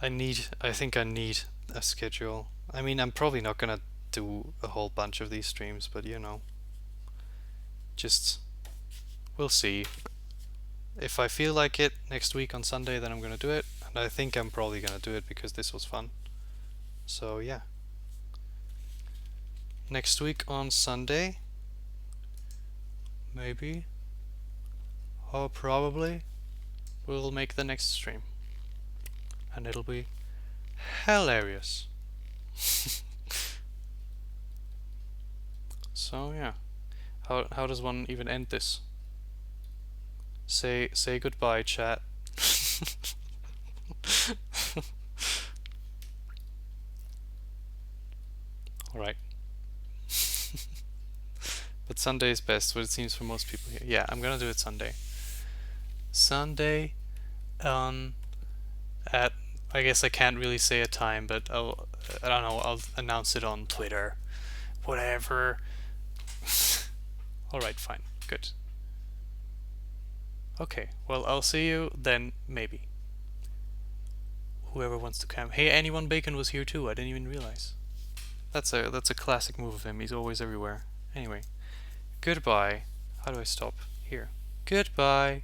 I think I need a schedule. I mean, I'm probably not gonna do a whole bunch of these streams, but you know, just we'll see. If I feel like it next week on Sunday, then I'm gonna do it, and I think I'm probably gonna do it because this was fun. So yeah. Next week on Sunday, maybe, or probably, we'll make the next stream. And it'll be hilarious. So yeah. How does one even end this? Say goodbye, chat. Alright. But Sunday is best, what it seems for most people here. Yeah, I'm gonna do it Sunday. Sunday, at, I guess I can't really say a time, but I don't know, I'll announce it on Twitter. Whatever. Alright, fine. Good. Okay, well, I'll see you then, maybe. Whoever wants to come. Hey, Anyone Bacon was here too, I didn't even realize. That's a classic move of him, he's always everywhere. Anyway, goodbye. How do I stop? Here. Goodbye.